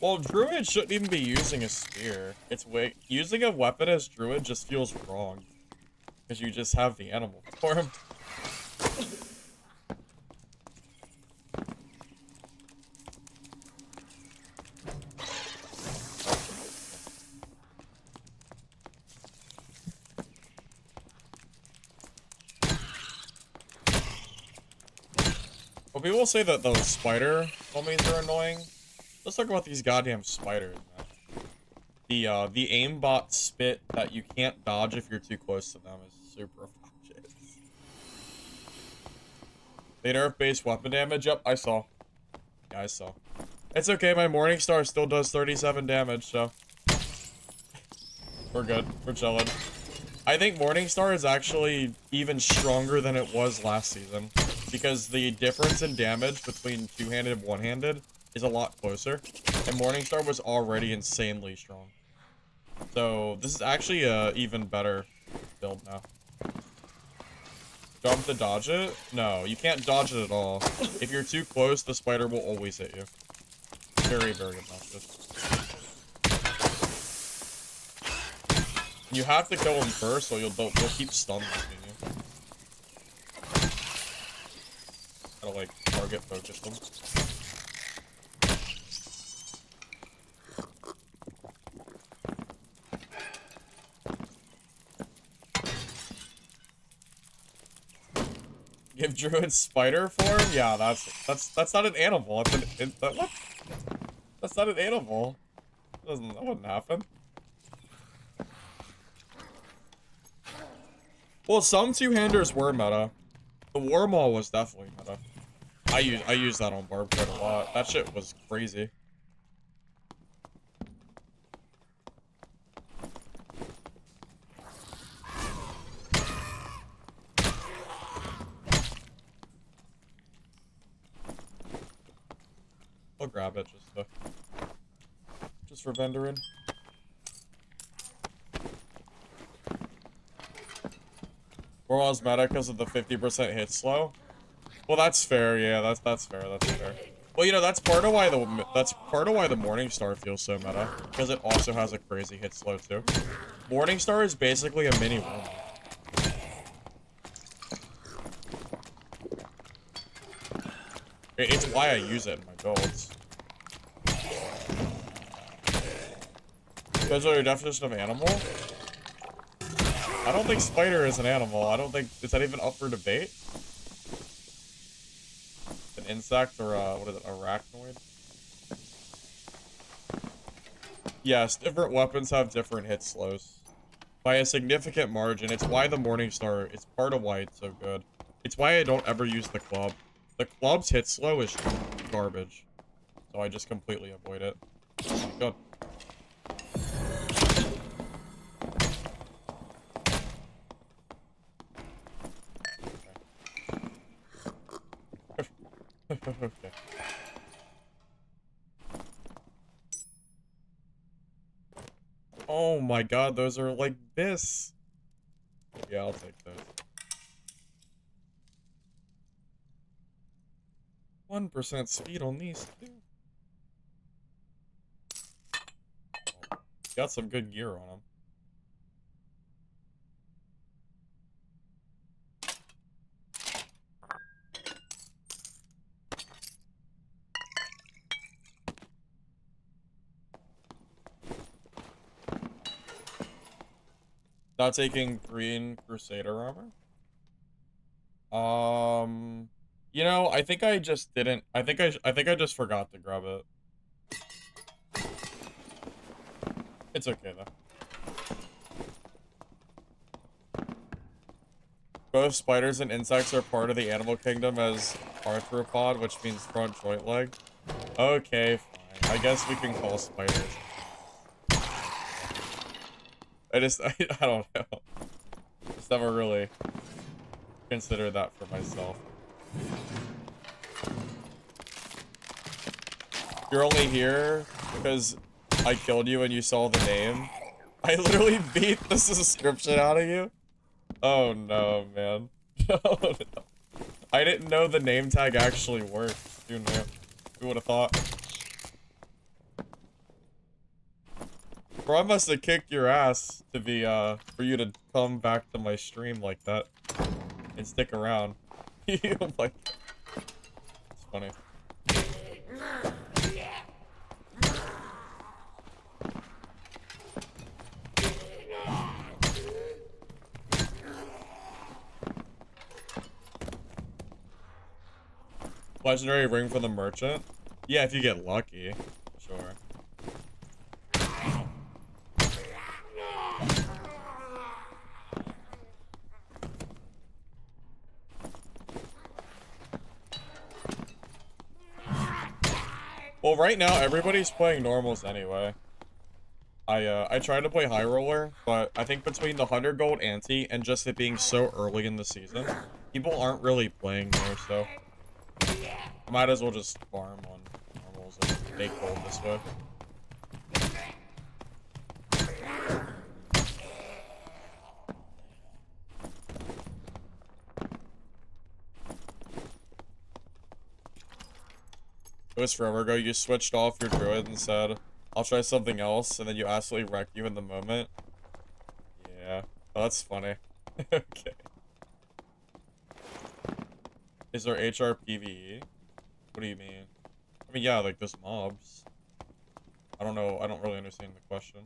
Well, Druid shouldn't even be using a spear. Using a weapon as Druid just feels wrong. Because you just have the animal form. Well, people say that those spider homies are annoying. Let's talk about these goddamn spiders, man. The aimbot spit that you can't dodge if you're too close to them is super obnoxious. They nerf base weapon damage? Yep, I saw. Yeah, I saw. It's okay, my Morningstar still does 37 damage, so... We're good. We're chilling. I think Morningstar is actually even stronger than it was last season. Because the difference in damage between two-handed and one-handed is a lot closer. And Morningstar was already insanely strong. So, this is actually a even better build now. Jump to dodge it? No, you can't dodge it at all. If you're too close, the spider will always hit you. Very, very obnoxious. You have to kill him first, so you'll keep stun locking you. Gotta like target focus them. Give Druid spider form? Yeah, that's not an animal. What? That's not an animal. That wouldn't happen. Well, some two-handers were meta. The Warmaul was definitely meta. I use that on Barb quite a lot. That shit was crazy. I'll grab it just for vendoring. Warmaul's meta because of the 50% hit slow. Well, that's fair. Yeah, that's fair. That's fair. Well, you know, that's part of why the Morningstar feels so meta, because it also has a crazy hit slow too. Morningstar is basically a mini Warmaul. It's why I use it in my builds. Depends on your definition of animal. I don't think spider is an animal. I don't think... Is that even up for debate? An insect or a... What is it? Arachnoid? Yes, different weapons have different hit slows. By a significant margin. It's why the Morningstar... It's part of why it's so good. It's why I don't ever use the club. The club's hit slow is garbage. So I just completely avoid it. Good. Okay. Oh my god, those are like this. Yeah, I'll take those. 1% speed on these too. Oh, got some good gear on them. Not taking green Crusader armor? You know, I think I just didn't. I think I just forgot to grab it. It's okay though. Both spiders and insects are part of the animal kingdom as arthropod, which means front joint leg. Okay, fine. I guess we can call spiders. I don't know. Just never really considered that for myself. You're only here because I killed you and you saw the name. I literally beat the subscription out of you. Oh no, man. No, no. I didn't know the name tag actually worked. Who knew? Who would have thought? Bro, I must have kicked your ass to be, for you to come back to my stream like that. And stick around. Oh my God. It's funny. Legendary ring for the merchant? Yeah, if you get lucky. Sure. Well, right now, everybody's playing normals anyway. I tried to play High Roller, but I think between the 100 gold ante and just it being so early in the season, people aren't really playing there, so I might as well just farm on normals and make gold this way. It was forever ago. You switched off your druid and said, I'll try something else, and then you absolutely wrecked you in the moment. Yeah. Oh, that's funny. Okay. Is there HRPVE? What do you mean? I mean, yeah, like, there's mobs. I don't know. I don't really understand the question.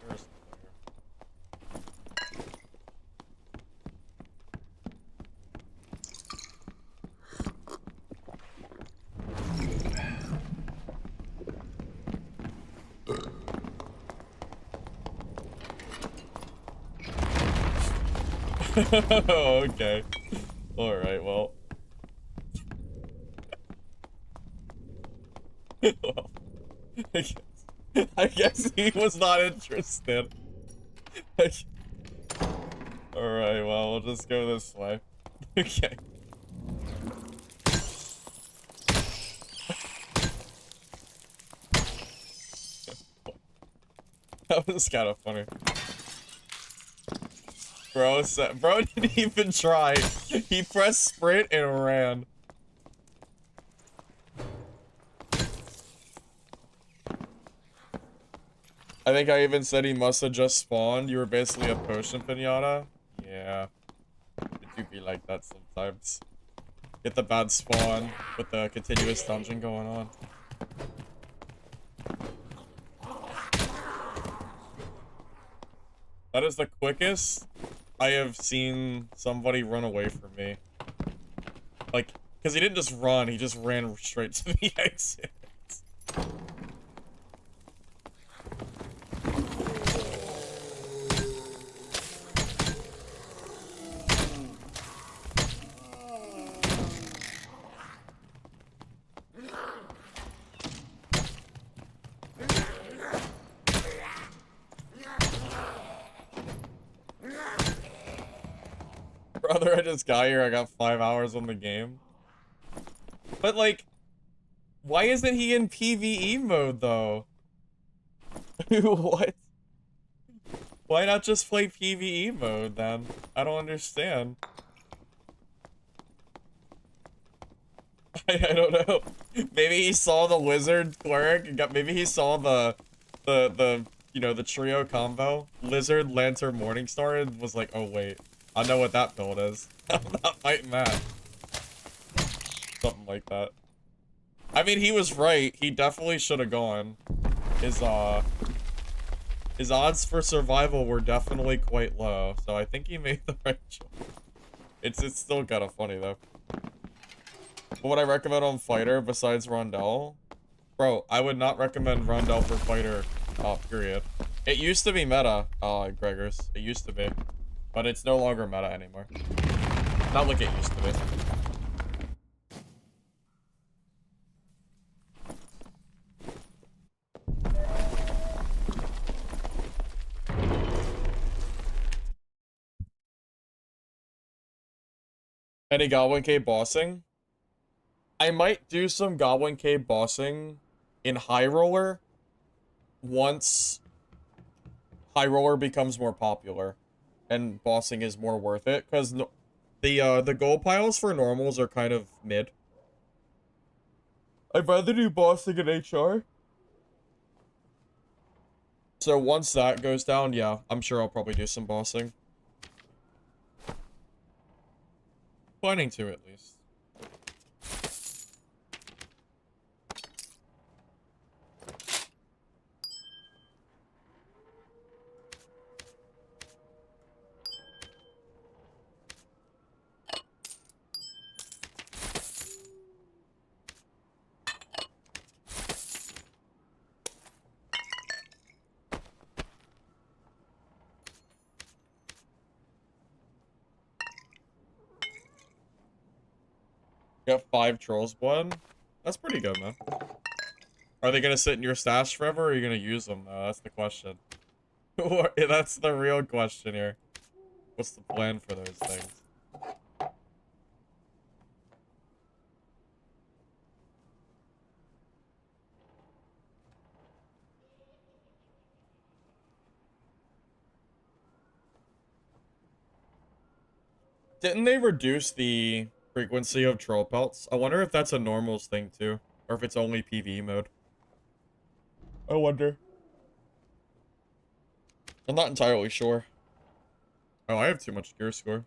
Here's the player. Okay. Alright, well. Well, I guess he was not interested. Alright, well, we'll just go this way. Okay. That was kind of funny. Bro didn't even try. He pressed sprint and ran. I think I even said he must have just spawned. You were basically a potion pinata. Yeah. It do be like that sometimes. Get the bad spawn with the continuous dungeon going on. That is the quickest I have seen somebody run away from me. Like, because he didn't just run, he just ran straight to the exit. Brother, I just got here. I got 5 hours on the game. But, like, why isn't he in PvE mode, though? What? Why not just play PvE mode, then? I don't understand. I don't know. Maybe he saw the Lizard Cleric and maybe he saw the you know, the trio combo. Lizard, Lantern, Morningstar, and was like, oh wait, I know what that build is. I'm not fighting that. Something like that. I mean, he was right. He definitely should have gone. His odds for survival were definitely quite low, so I think he made the right choice. It's still kind of funny though. What would I recommend on fighter besides Rondell? Bro, I would not recommend Rondell for fighter, period. It used to be meta, Gregors. It used to be. But it's no longer meta anymore. Not like it used to be. Any Goblin Cave bossing? I might do some Goblin Cave bossing in High Roller once High Roller becomes more popular and bossing is more worth it, because the gold piles for normals are kind of mid. I'd rather do bossing in HR. So once that goes down, yeah, I'm sure I'll probably do some bossing. Planning to, at least. Got 5 Trolls blood. That's pretty good, man. Are they gonna sit in your stash forever, or are you gonna use them, though? That's the question. That's the real question here. What's the plan for those things? Didn't they reduce the frequency of troll pelts? I wonder if that's a normals thing, too. Or if it's only PvE mode. I wonder. I'm not entirely sure. Oh, I have too much gear score.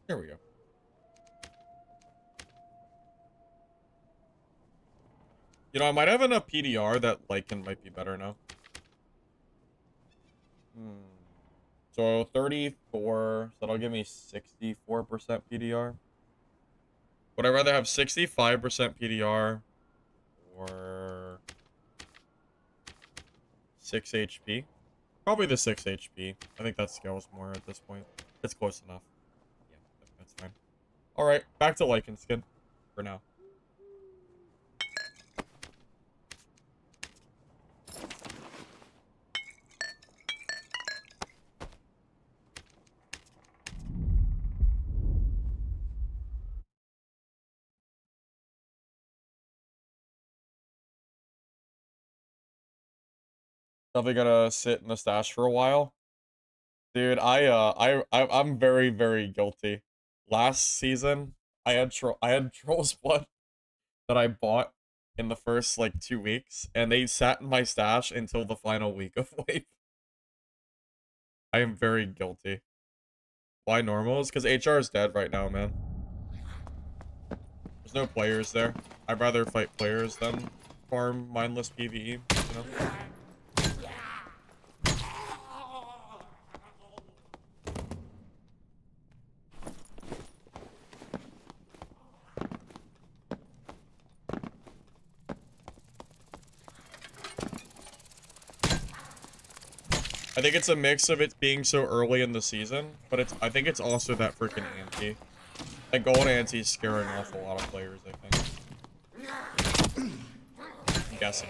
There we go. You know, I might have enough PDR that Lycan might be better now. So 34, so that'll give me 64% PDR. Would I rather have 65% PDR or 6 HP? Probably the 6 HP. I think that scales more at this point. It's close enough. Yeah, that's fine. Alright, back to Lycan skin for now. Definitely gonna sit in the stash for a while. Dude, I'm very, very guilty. Last season, I had Troll's Blood that I bought in the first, like, 2 weeks, and they sat in my stash until the final week of Wave. I am very guilty. Why normals? Because HR is dead right now, man. There's no players there. I'd rather fight players than farm mindless PvE, you know? I think it's a mix of it being so early in the season, but I think it's also that freaking ante. That gold ante is scaring off a lot of players, I think. guessing.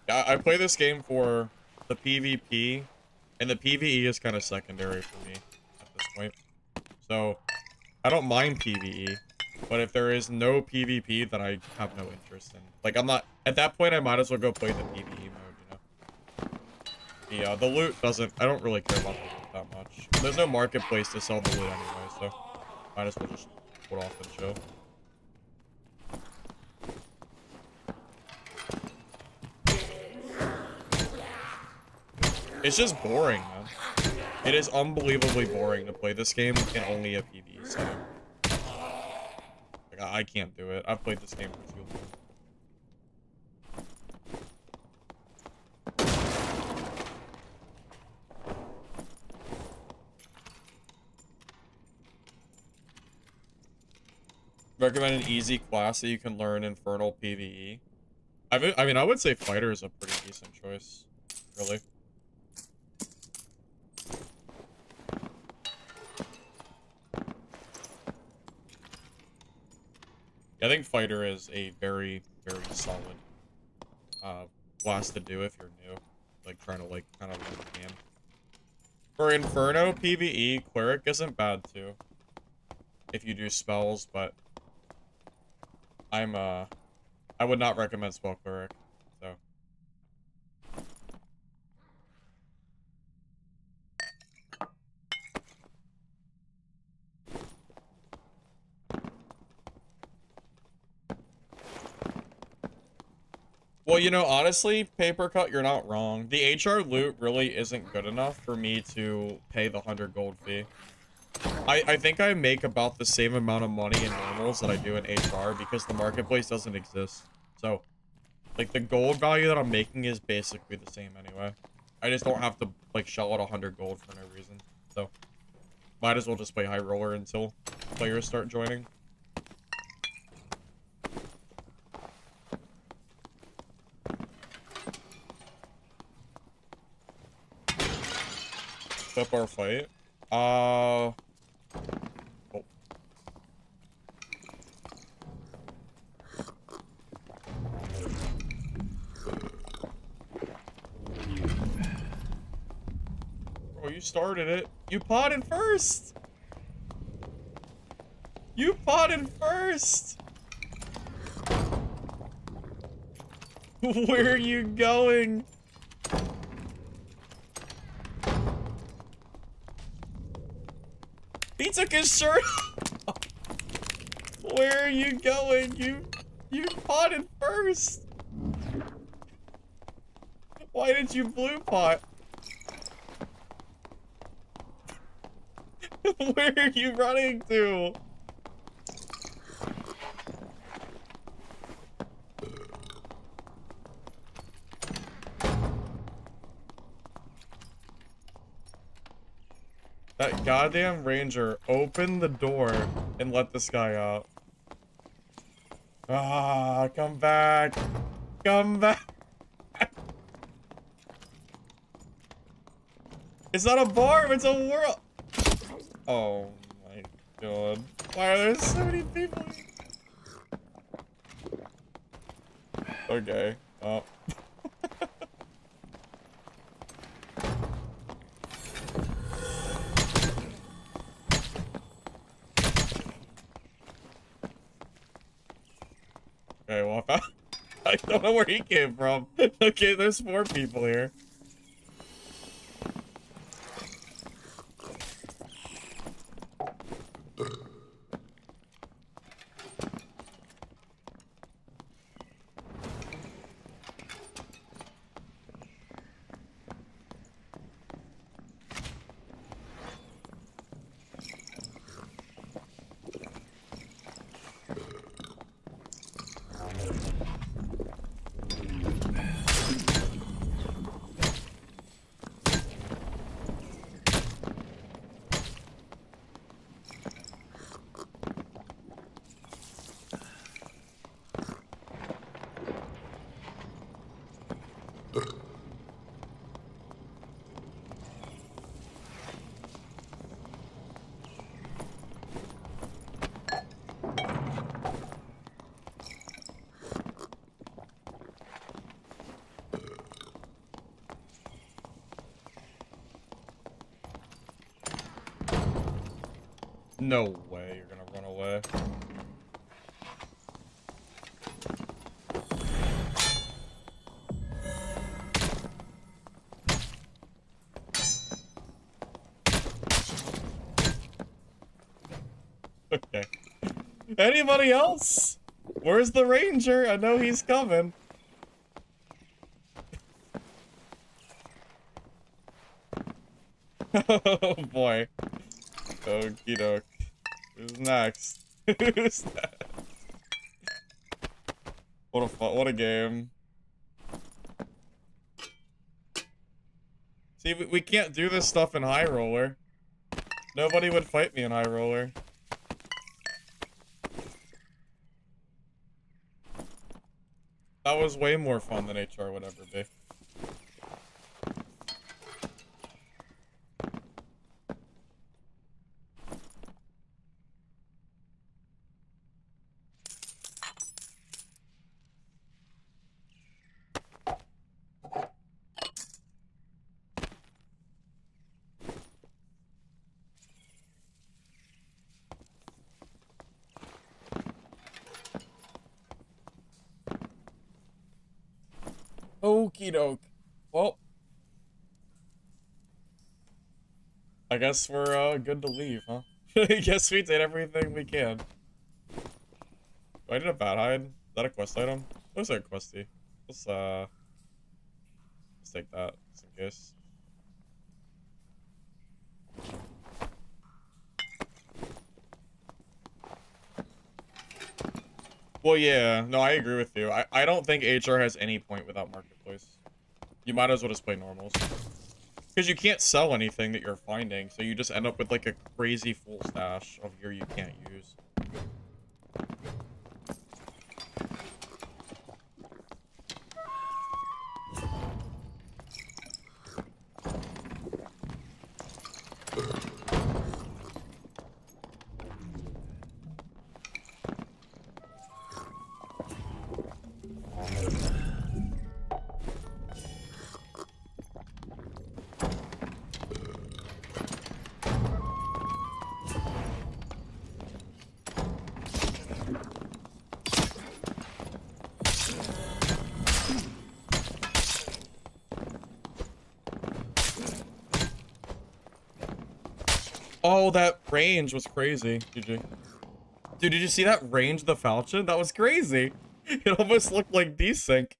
I play this game for the PvP, and the PvE is kind of secondary for me at this point. So, I don't mind PvE, but if there is no PvP, then I have no interest in. Like, I'm not... At that point, I might as well go play the PvE mode, you know? The loot doesn't... I don't really care about the loot that much. There's no marketplace to sell the loot anyway, so... Might as well just put off and chill. It's just boring, man. It is unbelievably boring to play this game in only a PvE setting. Like, I can't do it. I've played this game for too long. Recommend an easy class that you can learn Infernal PvE. I mean, I would say Fighter is a pretty decent choice, really. I think Fighter is a very, very solid class to do if you're new. Like, trying to, like, kind of learn the game. For Inferno PvE, Cleric isn't bad, too. If you do spells, but... I would not recommend Spell Cleric, so... Well, you know, honestly, Paper Cut, you're not wrong. The HR loot really isn't good enough for me to pay the 100 gold fee. I think I make about the same amount of money in normals that I do in HR because the marketplace doesn't exist. So, like, the gold value that I'm making is basically the same anyway. I just don't have to, like, shell out 100 gold for no reason. So, might as well just play High Roller until players start joining. Up our fight. Oh. Bro, you started it. You potted first. You potted first. Where are you going? He took his shirt off. Where are you going? You potted first. Why did you blue pot? Where are you running to? That goddamn ranger, open the door and let this guy out. Ah, come back. Come back. It's not a barb, it's a world. Oh my god. Why are there so many people here? Okay. Oh. Okay, well, I don't know where he came from. Okay, there's 4 people here. No way you're gonna run away. Okay. Anybody else? Where's the ranger? I know he's coming. Oh boy. Okie doke. Who's next? Who's next? What a game. See, we can't do this stuff in High Roller. Nobody would fight me in High Roller. That was way more fun than HR would ever be. Okie doke. Well, I guess we're good to leave, huh? I guess we did everything we can. Oh, I did a bad hide. Is that a quest item? Looks like a questy. Let's take that just in case. Well, yeah. No, I agree with you. I don't think HR has any point without Marketplace. You might as well just play normals. Because you can't sell anything that you're finding, so you just end up with like a crazy full stash of gear you can't use. Oh, that range was crazy. GG. Dude, did you see that range of the falchion? That was crazy. It almost looked like Desync.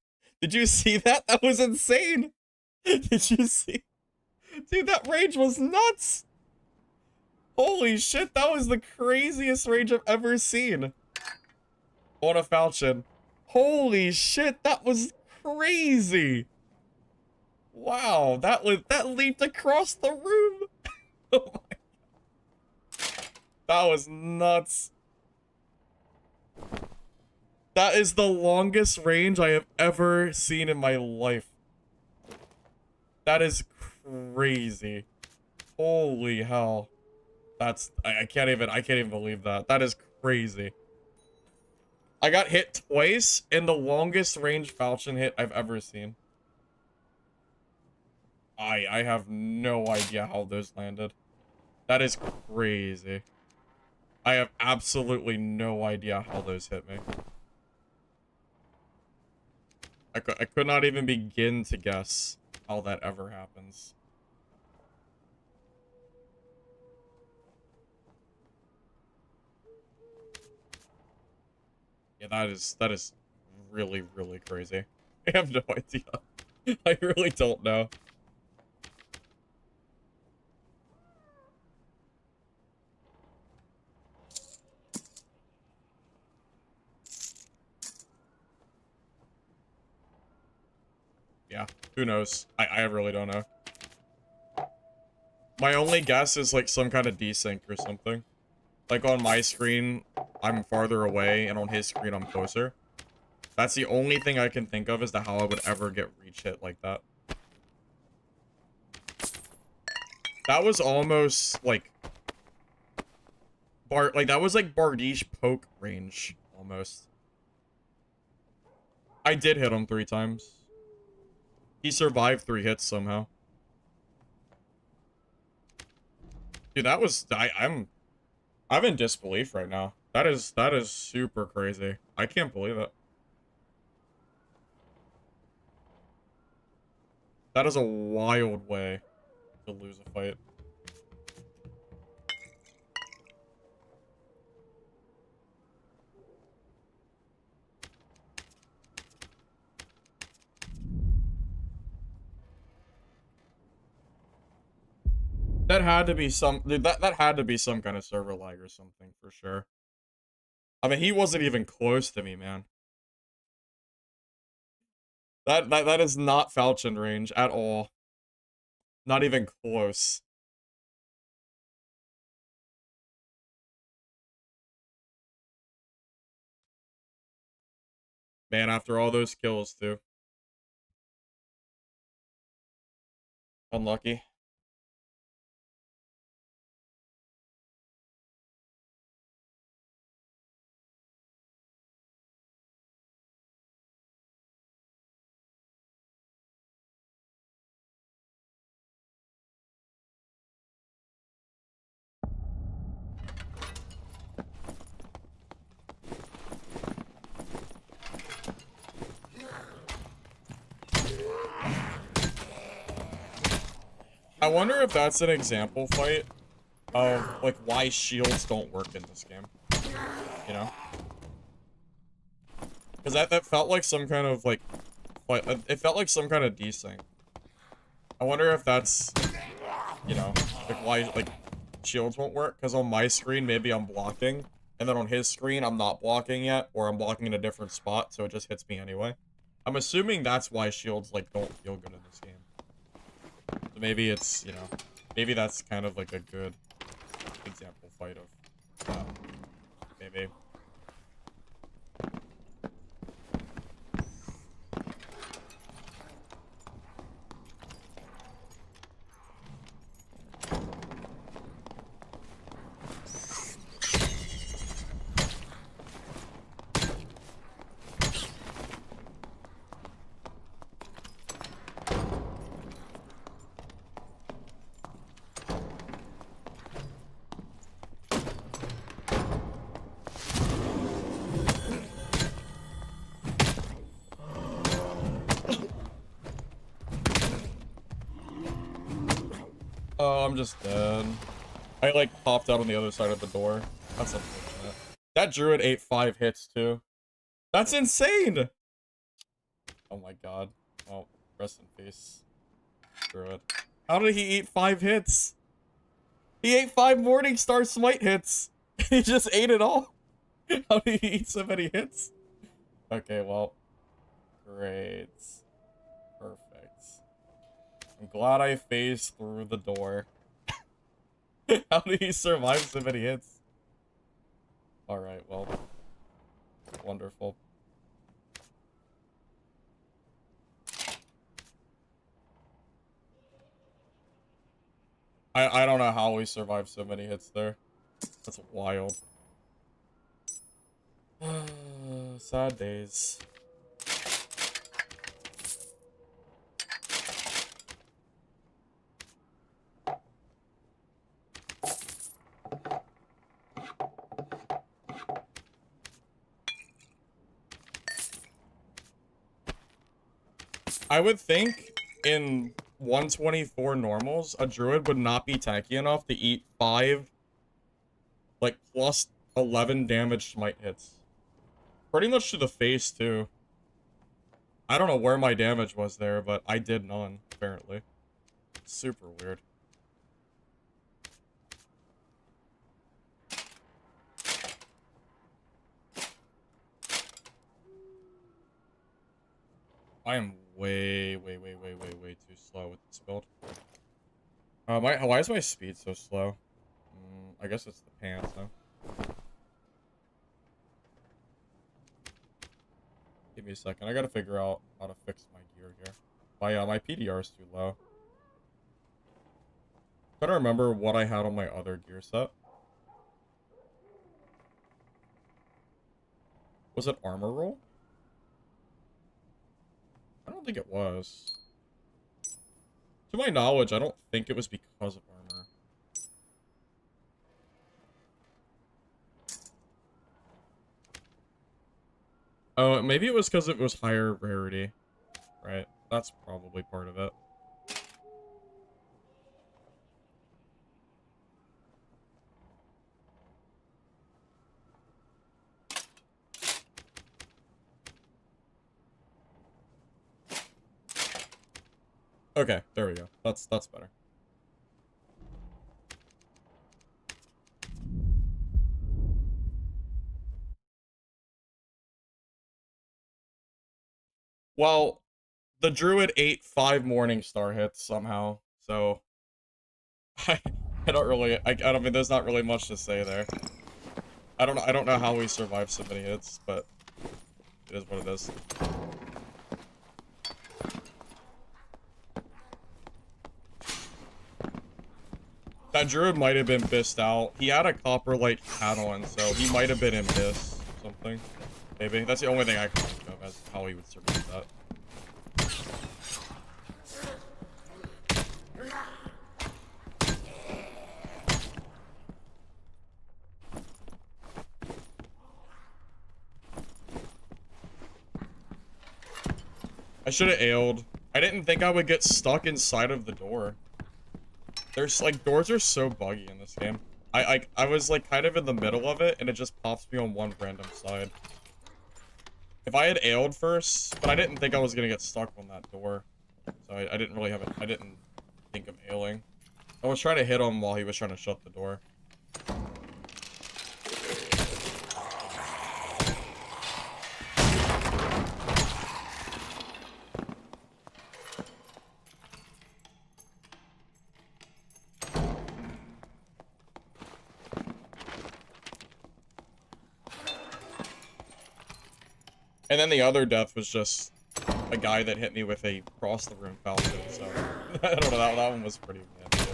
Did you see that? That was insane. Did you see? Dude, that range was nuts. Holy shit, that was the craziest range I've ever seen. On a falchion. Holy shit, that was crazy. Wow, that leaped across the room. Oh my. That was nuts. That is the longest range I have ever seen in my life. That is crazy. Holy hell. I can't even believe that. That is crazy. I got hit twice in the longest range falchion hit I've ever seen. I have no idea how those landed. That is crazy. I have absolutely no idea how those hit me. I could not even begin to guess how that ever happens. Yeah, that is really, really crazy. I have no idea. I really don't know. Yeah, who knows? I really don't know. My only guess is like some kind of desync or something. Like on my screen, I'm farther away, and on his screen, I'm closer. That's the only thing I can think of as to how I would ever get reach hit like that. That was almost like that was like Bardiche poke range almost. I did hit him 3 times. He survived 3 hits somehow. Dude, that was I'm I'm in disbelief right now. That is super crazy. I can't believe it. That is a wild way to lose a fight. That had to be dude, that had to be some kind of server lag or something for sure. I mean, he wasn't even close to me, man. That is not falchion range at all. Not even close. Man, after all those kills too. Unlucky. I wonder if that's an example fight of, like, why shields don't work in this game. You know? Because that felt like some kind of, like, fight. It felt like some kind of desync. I wonder if that's, you know, like, why, like, shields won't work. Because on my screen, maybe I'm blocking. And then on his screen, I'm not blocking yet. Or I'm blocking in a different spot, so it just hits me anyway. I'm assuming that's why shields, like, don't feel good in this game. So maybe it's, you know, maybe that's kind of like a good example fight of, maybe. Oh, I'm just dead. I, like, popped out on the other side of the door. That's unfortunate. That druid ate 5 hits, too. That's insane! Oh my god. Oh, rest in peace, druid. How did he eat 5 hits? He ate 5 Morningstar Smite hits! He just ate it all! How did he eat so many hits? Okay, well. Great. Perfect. I'm glad I phased through the door. How did he survive so many hits? Alright, well. Wonderful. I don't know how we survived so many hits there. That's wild. Sad days. I would think in 124 normals, a druid would not be tanky enough to eat 5, like, plus 11 damage smite hits. Pretty much to the face, too. I don't know where my damage was there, but I did none, apparently. Super weird. I am way too slow with this build. Why is my speed so slow? I guess it's the pants, huh? Give me a second. I gotta figure out how to fix my gear here. My PDR is too low. I don't remember what I had on my other gear set. Was it armor roll? I don't think it was. To my knowledge, I don't think it was because of armor. Oh, maybe it was because it was higher rarity, right? That's probably part of it. Okay, there we go. That's better. Well, the druid ate 5 morning star hits somehow, so I don't really I don't mean there's not really much to say there. I don't know how we survived so many hits, but it is what it is. That druid might have been bissed out. He had a copper light hat on, so he might have been in biss or something. Maybe. That's the only thing I can think of as how he would survive that. I should have ailed. I didn't think I would get stuck inside of the door. There's like doors are so buggy in this game. I was like kind of in the middle of it and it just pops me on one random side. If I had ailed first, but I didn't think I was gonna get stuck on that door. So I didn't really have it. I didn't think of ailing. I was trying to hit him while he was trying to shut the door. And then the other death was just a guy that hit me with a cross the room falcon, so I don't know, that one was pretty bad too.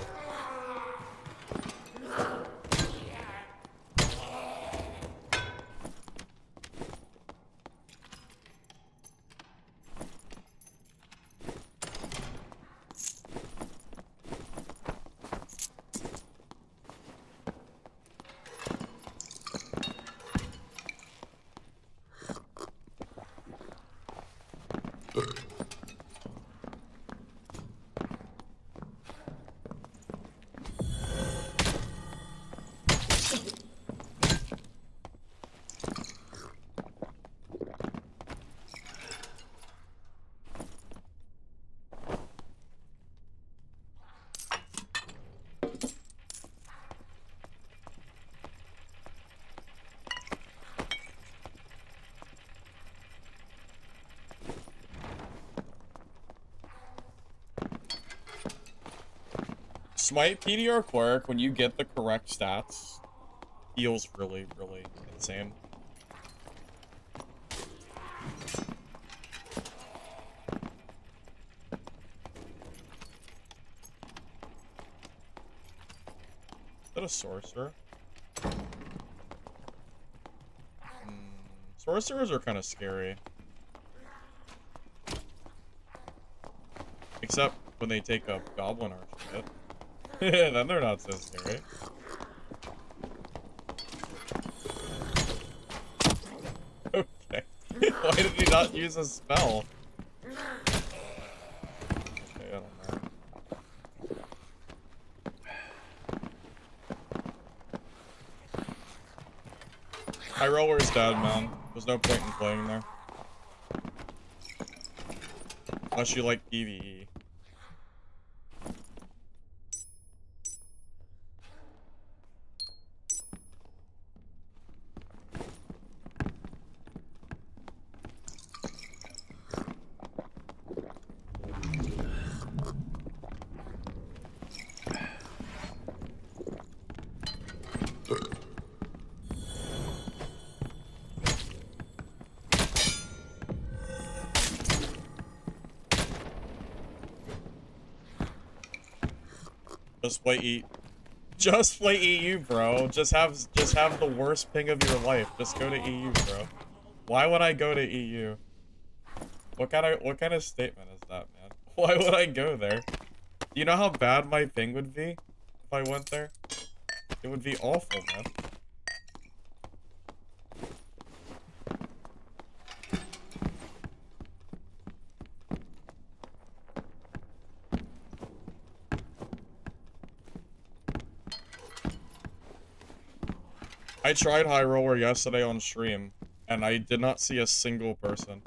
Smite PDR Cleric, when you get the correct stats, feels really, really insane. Is that a sorcerer? Sorcerers are kind of scary. Except when they take up goblin archer. Then they're not so scary. Okay. Why did he not use a spell? Okay, I don't know. High roller's dead, man. There's no point in playing there. Unless you like PvE. Just play EU, bro. Just have the worst ping of your life. Just go to EU, bro. Why would I go to EU? What kind of statement is that, man? Why would I go there? Do you know how bad my ping would be if I went there? It would be awful, man. I tried High Roller yesterday on stream, and I did not see a single person.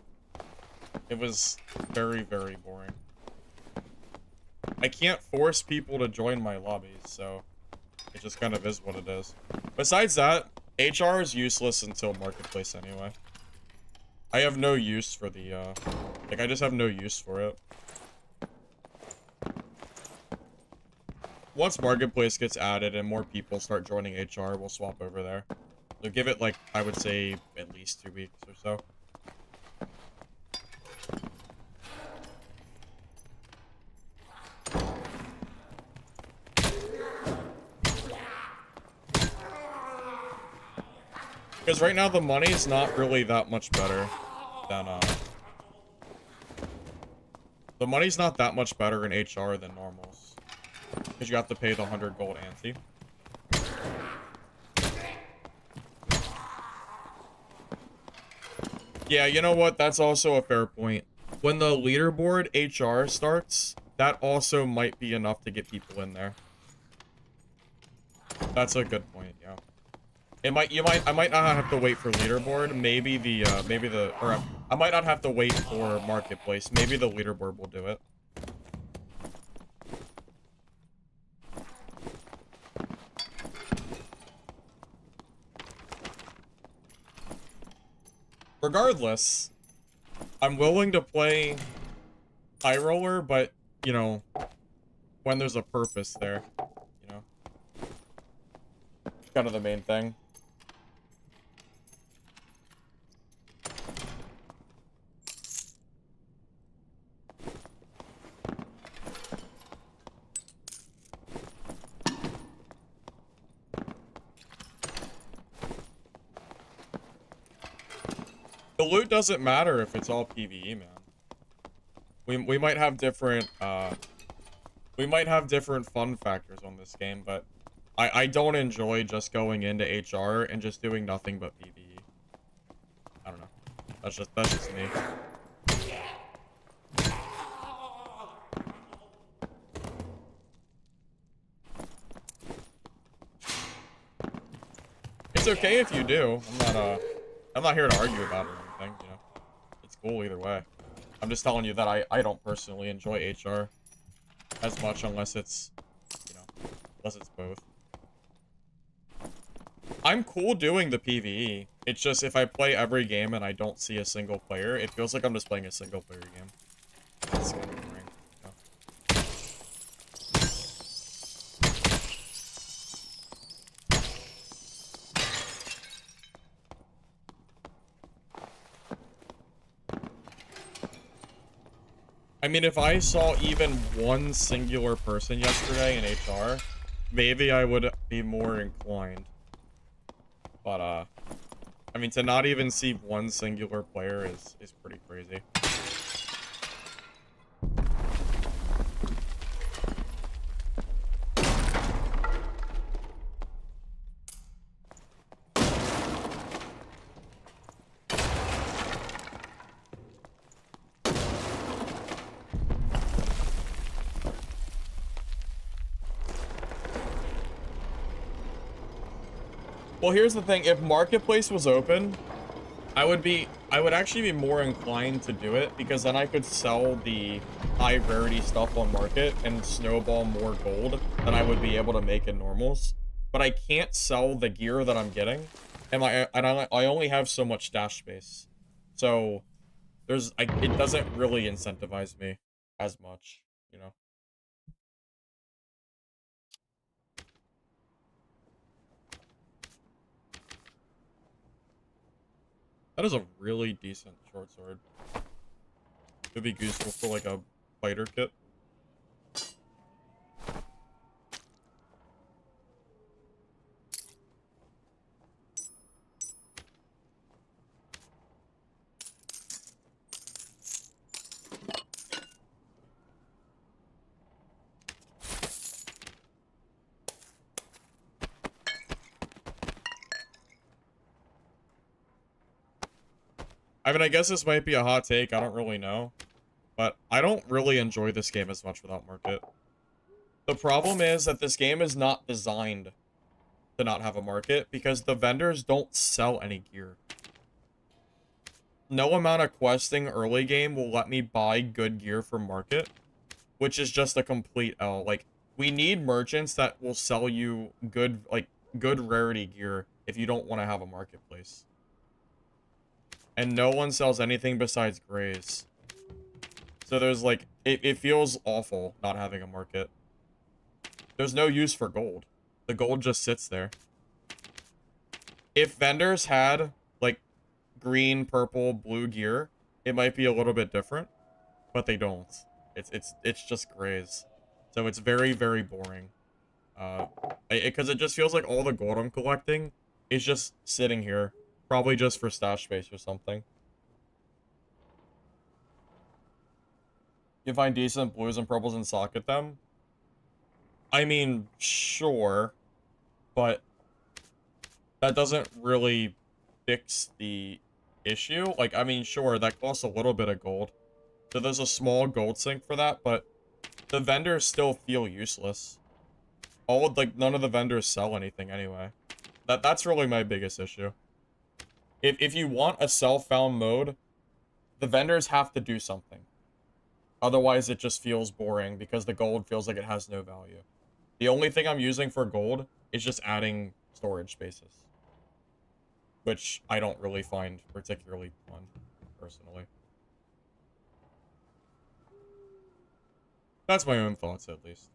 It was very, very boring. I can't force people to join my lobbies, so it just kind of is what it is. Besides that, HR is useless until Marketplace anyway. I have no use for the, like, I just have no use for it. Once Marketplace gets added and more people start joining HR, we'll swap over there. So give it, like, I would say at least 2 weeks or so. Because right now the money's not really that much better than, the money's not that much better in HR than normals. Because you have to pay the 100 gold ante. Yeah, you know what? That's also a fair point. When the leaderboard HR starts, that also might be enough to get people in there. That's a good point, yeah. I might not have to wait for leaderboard. I might not have to wait for Marketplace. Maybe the leaderboard will do it. Regardless, I'm willing to play High Roller, but, you know, when there's a purpose there, you know? Kind of the main thing. The loot doesn't matter if it's all PvE, man. We might have different fun factors on this game, but I don't enjoy just going into HR and just doing nothing but PvE. I don't know. That's just me. It's okay if you do. I'm not here to argue about it or anything, you know. It's cool either way. I'm just telling you that I don't personally enjoy HR as much unless it's, you know, unless it's both. I'm cool doing the PvE. It's just if I play every game and I don't see a single player, it feels like I'm just playing a single player game. That's kind of boring. I mean, if I saw even one singular person yesterday in HR, maybe I would be more inclined. But, I mean, to not even see one singular player is pretty crazy. Well, here's the thing. If Marketplace was open, I would actually be more inclined to do it because then I could sell the high rarity stuff on market and snowball more gold than I would be able to make in normals. But I can't sell the gear that I'm getting, and I only have so much stash space, so it doesn't really incentivize me as much, you know. That is a really decent short sword. Could be useful for like a fighter kit. I mean, I guess this might be a hot take. I don't really know. But I don't really enjoy this game as much without market. The problem is that this game is not designed to not have a market because the vendors don't sell any gear. No amount of questing early game will let me buy good gear from market, which is just a complete L. Like, we need merchants that will sell you good, like, good rarity gear if you don't want to have a marketplace. And no one sells anything besides grays. So there's, like, it feels awful not having a market. There's no use for gold. The gold just sits there. If vendors had, like, green, purple, blue gear, it might be a little bit different, but they don't. It's just grays. So it's very, very boring. Because it just feels like all the gold I'm collecting is just sitting here. Probably just for stash space or something. You find decent blues and purples and socket them? I mean, sure. But that doesn't really fix the issue. Like, I mean, sure, that costs a little bit of gold. So there's a small gold sink for that, but the vendors still feel useless. None of the vendors sell anything anyway. That's really my biggest issue. If you want a self-found mode, the vendors have to do something. Otherwise, it just feels boring because the gold feels like it has no value. The only thing I'm using for gold is just adding storage spaces, which I don't really find particularly fun, personally. That's my own thoughts, at least.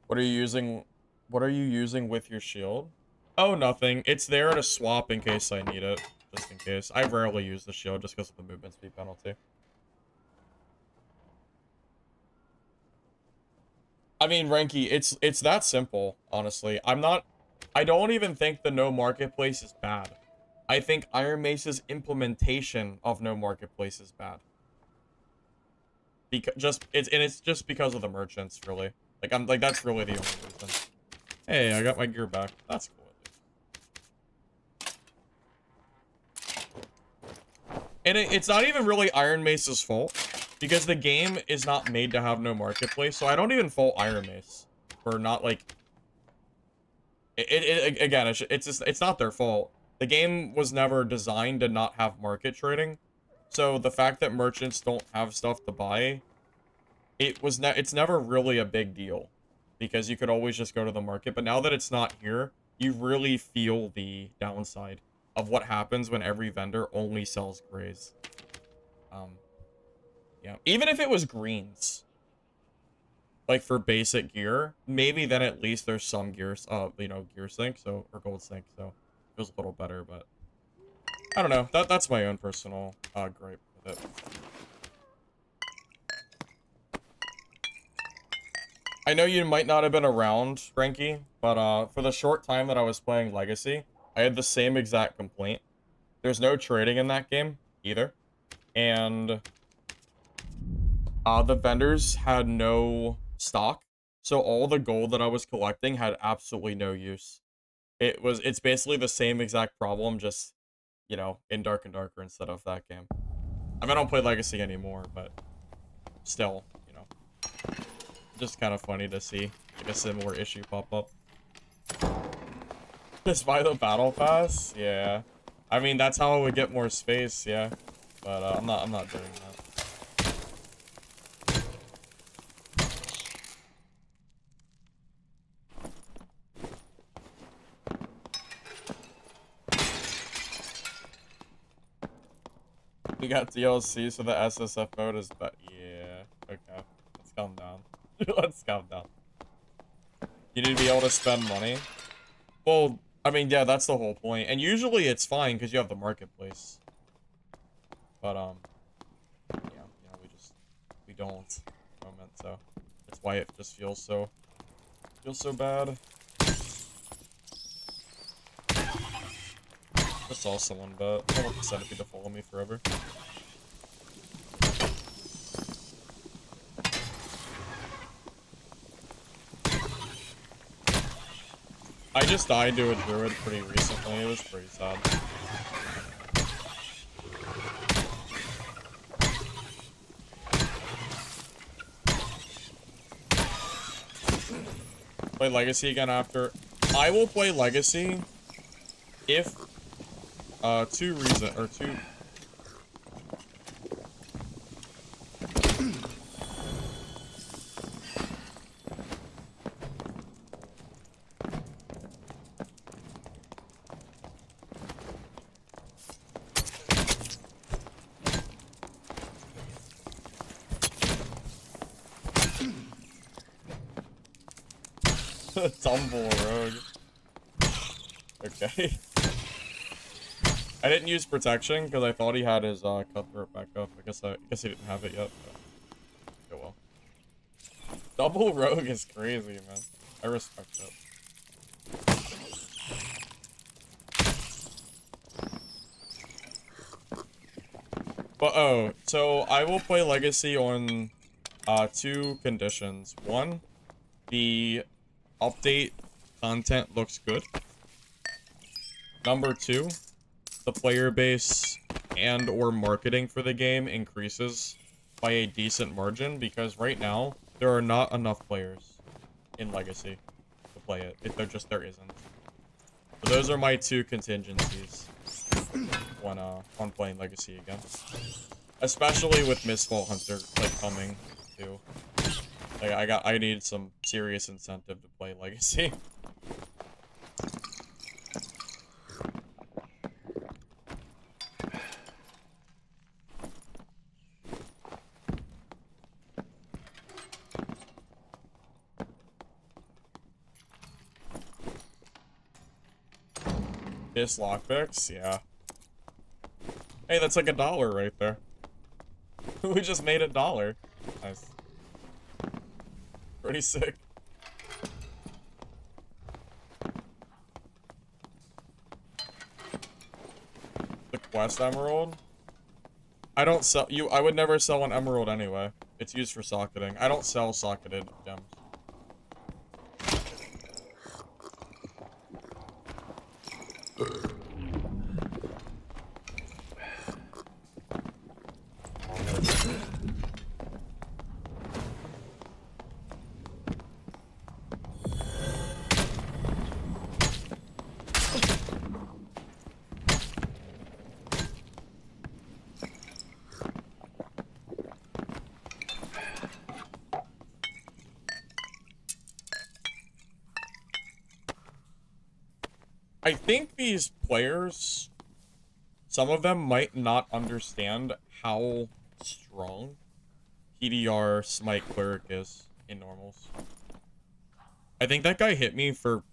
What are you using? What are you using with your shield? Oh, nothing. It's there to swap in case I need it. Just in case. I rarely use the shield just because of the movement speed penalty. I mean, Renki, it's that simple, honestly. I don't even think the no marketplace is bad. I think Iron Mace's implementation of no marketplace is bad. It's just because of the merchants, really. Like, that's really the only reason. Hey, I got my gear back. That's cool. And it's not even really Iron Mace's fault, because the game is not made to have no marketplace, so I don't even fault Iron Mace for not, like... Again, it's not their fault. The game was never designed to not have market trading, so the fact that merchants don't have stuff to buy, it's never really a big deal, because you could always just go to the market, but now that it's not here, you really feel the downside of what happens when every vendor only sells grays. Yeah, even if it was greens, like for basic gear, maybe then at least there's some gears, gear sync, so, or gold sync, so it feels a little better, but I don't know. That's my own personal gripe with it. I know you might not have been around, Frankie, but for the short time that I was playing Legacy, I had the same exact complaint. There's no trading in that game either, and the vendors had no stock, so all the gold that I was collecting had absolutely no use. It's basically the same exact problem, just, you know, in Dark and Darker instead of that game. I mean, I don't play Legacy anymore, but still, you know, just kind of funny to see like a similar issue pop up. Just buy the battle pass? Yeah. I mean, that's how I would get more space, yeah. But I'm not doing that. We got DLC, so the SSF mode is, but yeah. Okay, let's calm down. Let's calm down. You need to be able to spend money. Well, I mean, yeah, that's the whole point. And usually it's fine because you have the marketplace. But yeah, you know, we don't at the moment, so that's why it just feels so bad. I saw someone, but I don't want the centipede to follow me forever. I just died to a druid pretty recently. It was pretty sad. Play Legacy again after. I will play Legacy if two. Tumble rogue. Okay. I didn't use protection because I thought he had his cutthroat back up. I guess he didn't have it yet. But... oh well. Double rogue is crazy, man. I respect it. But oh, so I will play Legacy on two conditions. One, the update content looks good. Number two, the player base and or marketing for the game increases by a decent margin, because right now there are not enough players in Legacy to play it. There isn't. So those are my two contingencies when playing Legacy again. Especially with Mistfall Hunter like coming too. Like I need some serious incentive to play Legacy. This lockpicks, yeah. Hey, that's like $1 right there. We just made $1. Nice. Pretty sick. The quest emerald? I don't sell you. I would never sell an emerald anyway. It's used for socketing. I don't sell socketed gems. I think these players, some of them might not understand how strong PDR Smite Cleric is in normals. I think that guy hit me for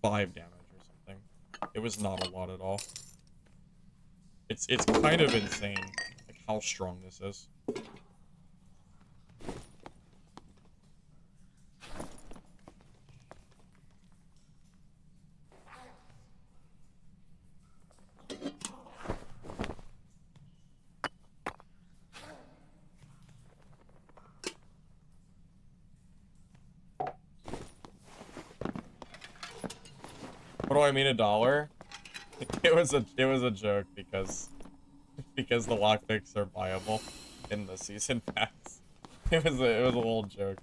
5 damage or something. It was not a lot at all. It's kind of insane, like how strong this is. What do I mean, $1? It was a joke because the lockpicks are viable in the season pass. It was a little joke.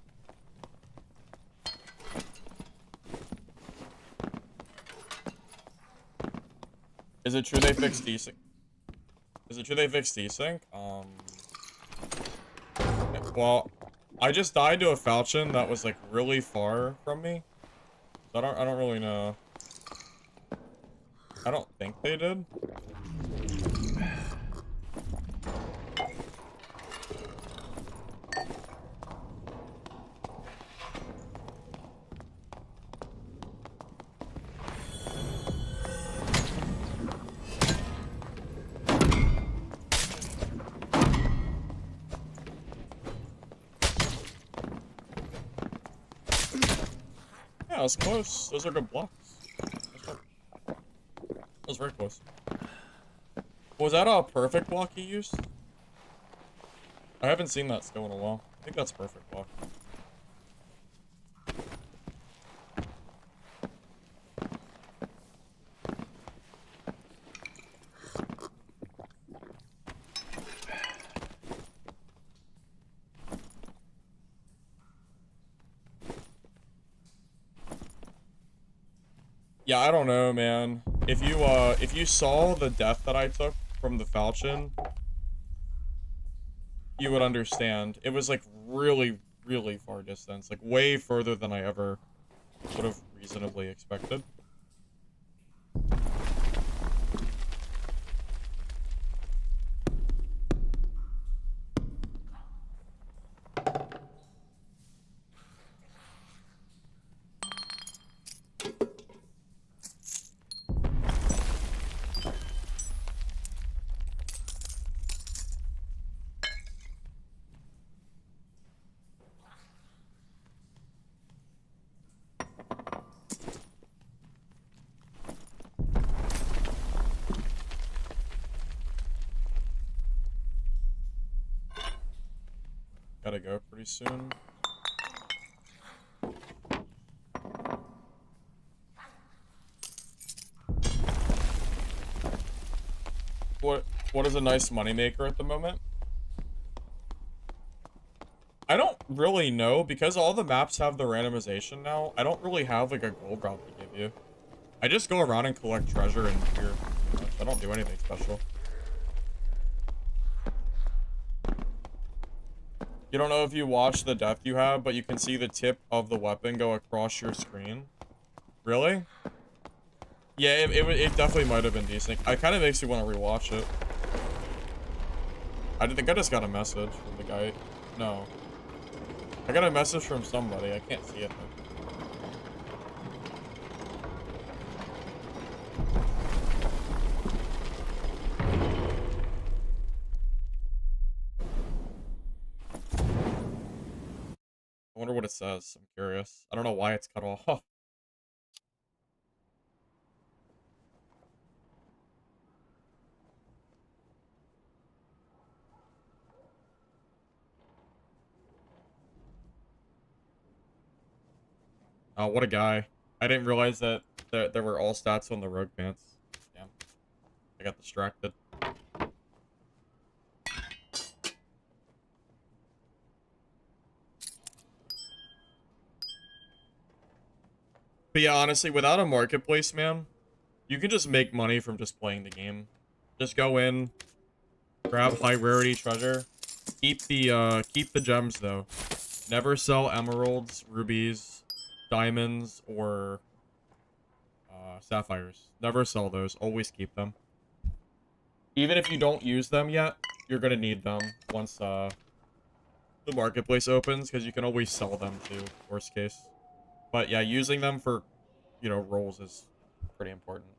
Is it true they fixed desync? Is it true they fixed desync? Well, I just died to a falchion that was like really far from me. So I don't really know. I don't think they did. Yeah, it was close. Those are good blocks. That was very close. Was that a perfect block he used? I haven't seen that skill in a while. I think that's perfect block. Yeah, I don't know, man. If you saw the death that I took from the falchion, you would understand. It was like really, really far distance, like way further than I ever would have reasonably expected. Gotta go pretty soon. What is a nice moneymaker at the moment? I don't really know, because all the maps have the randomization now. I don't really have like a gold route to give you. I just go around and collect treasure and gear. I don't do anything special. You don't know if you watch the death you have, but you can see the tip of the weapon go across your screen. Really? Yeah, it definitely might have been decent. It kind of makes you want to rewatch it. I think I just got a message from the guy. No. I got a message from somebody. I can't see it though. I wonder what it says. I'm curious. I don't know why it's cut off. Oh, what a guy. I didn't realize that there were all stats on the rogue pants. Damn. I got distracted. But yeah, honestly, without a marketplace, man, you can just make money from just playing the game. Just go in, grab high rarity treasure, keep the gems though. Never sell emeralds, rubies, diamonds, or sapphires. Never sell those. Always keep them. Even if you don't use them yet, you're gonna need them once the marketplace opens, because you can always sell them too, worst case. But yeah, using them for, you know, rolls is pretty important.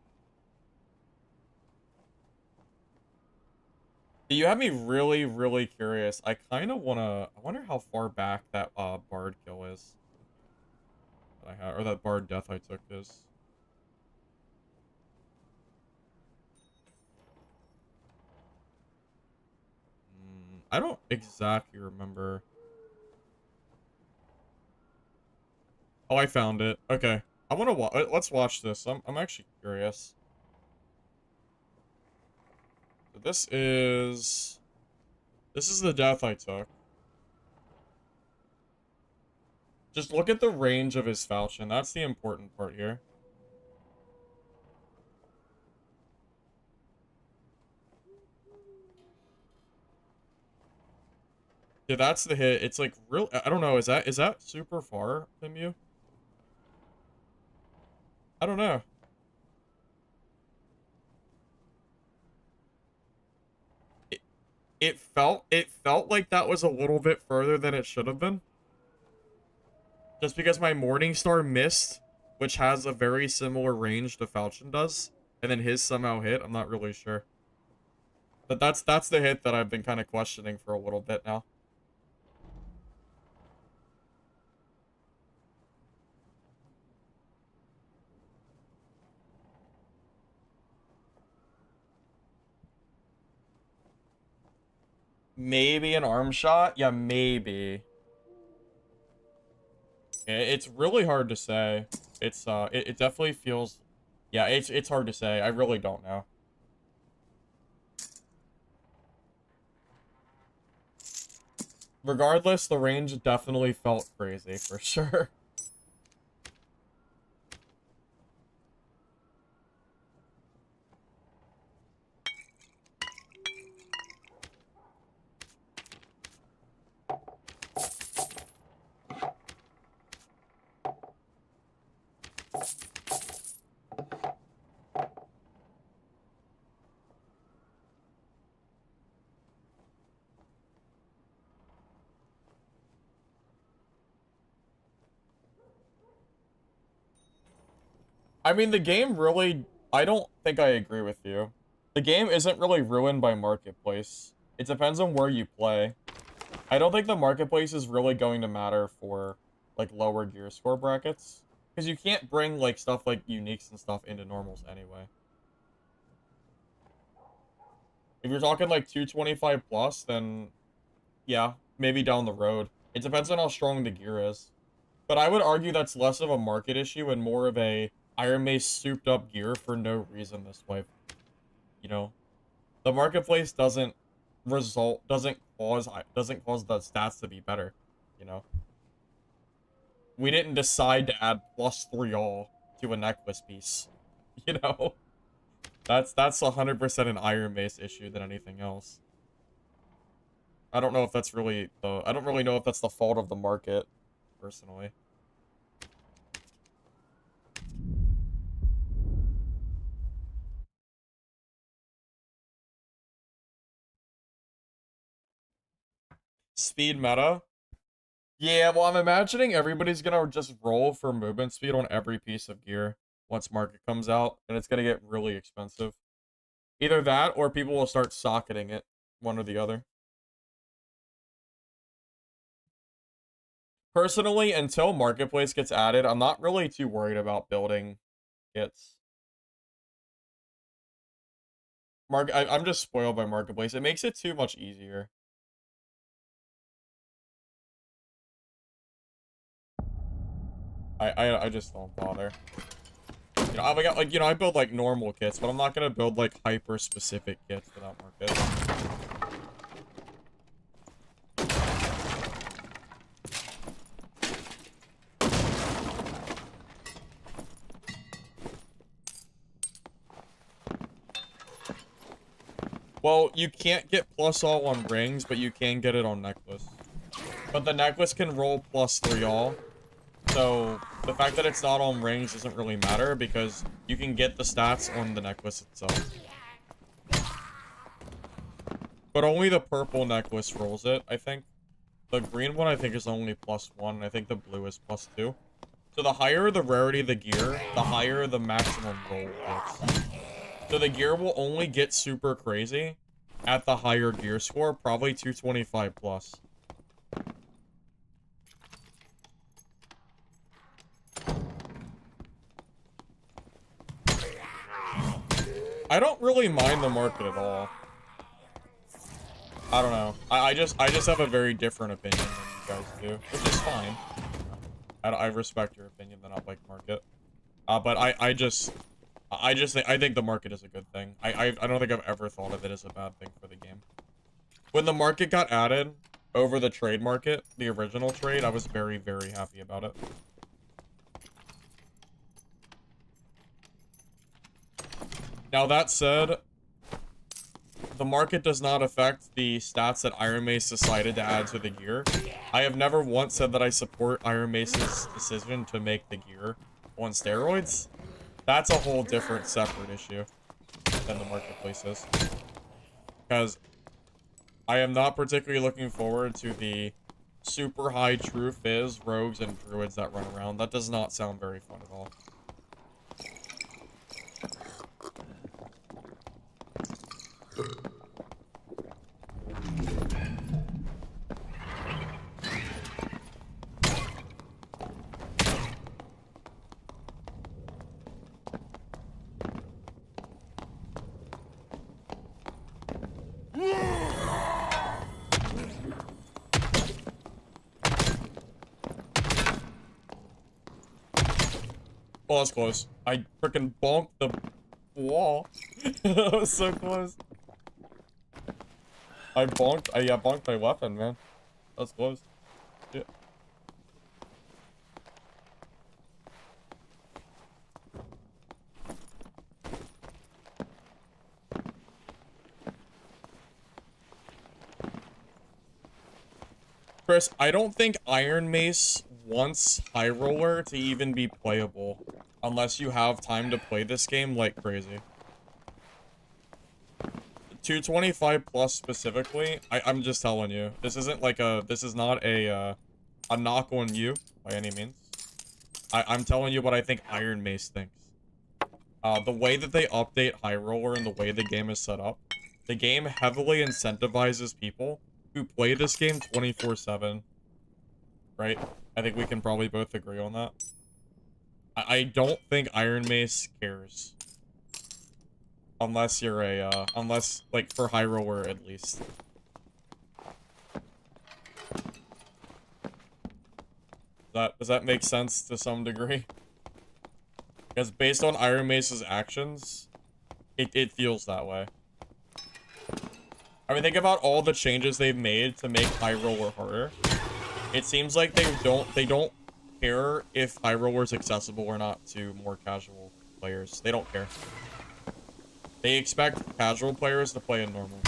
You have me really, really curious. I kind of wanna. I wonder how far back that bard kill is that I had, or that bard death I took is. I don't exactly remember. Oh, I found it. Okay, I want to let's watch this. I'm actually curious. So this is the death I took. Just look at the range of his falchion. That's the important part here. Yeah, that's the hit. It's like real. I don't know. Is that super far from you? I don't know. It, it felt like that was a little bit further than it should have been. Just because my Morning Star missed, which has a very similar range to Falchion does, and then his somehow hit. I'm not really sure. But that's the hit that I've been kind of questioning for a little bit now. Maybe an arm shot? Yeah, maybe. It's really hard to say. It definitely feels, yeah, it's hard to say. I really don't know. Regardless, the range definitely felt crazy for sure. I mean, the game really... I don't think I agree with you. The game isn't really ruined by Marketplace. It depends on where you play. I don't think the Marketplace is really going to matter for, like, lower gear score brackets. Because you can't bring, like, stuff like uniques and stuff into normals anyway. If you're talking, like, 225 plus, then, yeah, maybe down the road. It depends on how strong the gear is. But I would argue that's less of a market issue and more of a Iron Mace souped up gear for no reason this way. You know, the Marketplace doesn't cause the stats to be better, you know. We didn't decide to add +3 all to a necklace piece, you know. That's 100% an Iron Mace issue than anything else. I don't know if that's really the I don't really know if that's the fault of the market, personally. Speed meta? Yeah, well, I'm imagining everybody's gonna just roll for movement speed on every piece of gear once market comes out, and it's gonna get really expensive. Either that, or people will start socketing it, one or the other. Personally, until Marketplace gets added, I'm not really too worried about building kits. I'm just spoiled by Marketplace. It makes it too much easier. I just don't bother. You know, I build like normal kits, but I'm not gonna build like hyper specific kits for that market. Well, you can't get plus all on rings, but you can get it on necklace. But the necklace can roll +3 all. So the fact that it's not on rings doesn't really matter because you can get the stats on the necklace itself. But only the purple necklace rolls it, I think. The green one, I think, is only +1. And I think the blue is +2. So the higher the rarity of the gear, the higher the maximum roll is. So the gear will only get super crazy at the higher gear score, probably 225 plus. I don't really mind the market at all. I don't know. I just have a very different opinion than you guys do, which is fine. I respect your opinion that I like market. But I think the market is a good thing. I don't think I've ever thought of it as a bad thing for the game. When the market got added over the trade market, the original trade, I was very, very happy about it. Now that said, the market does not affect the stats that Iron Mace decided to add to the gear. I have never once said that I support Iron Mace's decision to make the gear on steroids. That's a whole different, separate issue than the marketplace is. Because I am not particularly looking forward to the super high true fizz rogues and druids that run around. That does not sound very fun at all. Oh, that's close. I freaking bonked the wall. That was so close. I bonked my weapon, man. That's close. Shit. Chris, I don't think Iron Mace wants High Roller to even be playable unless you have time to play this game like crazy. 225 plus specifically, I'm just telling you, this isn't like this is not a knock on you by any means. I'm telling you what I think Iron Mace thinks. The way that they update High Roller and the way the game is set up, the game heavily incentivizes people who play this game 24/7, right? I think we can probably both agree on that. I don't think Iron Mace cares. Unless you're a, unless, like, for High Roller at least. Does that make sense to some degree? Because based on Iron Mace's actions, it feels that way. I mean, think about all the changes they've made to make High Roller harder. It seems like they don't care if High Roller is accessible or not to more casual players. They don't care. They expect casual players to play in normal.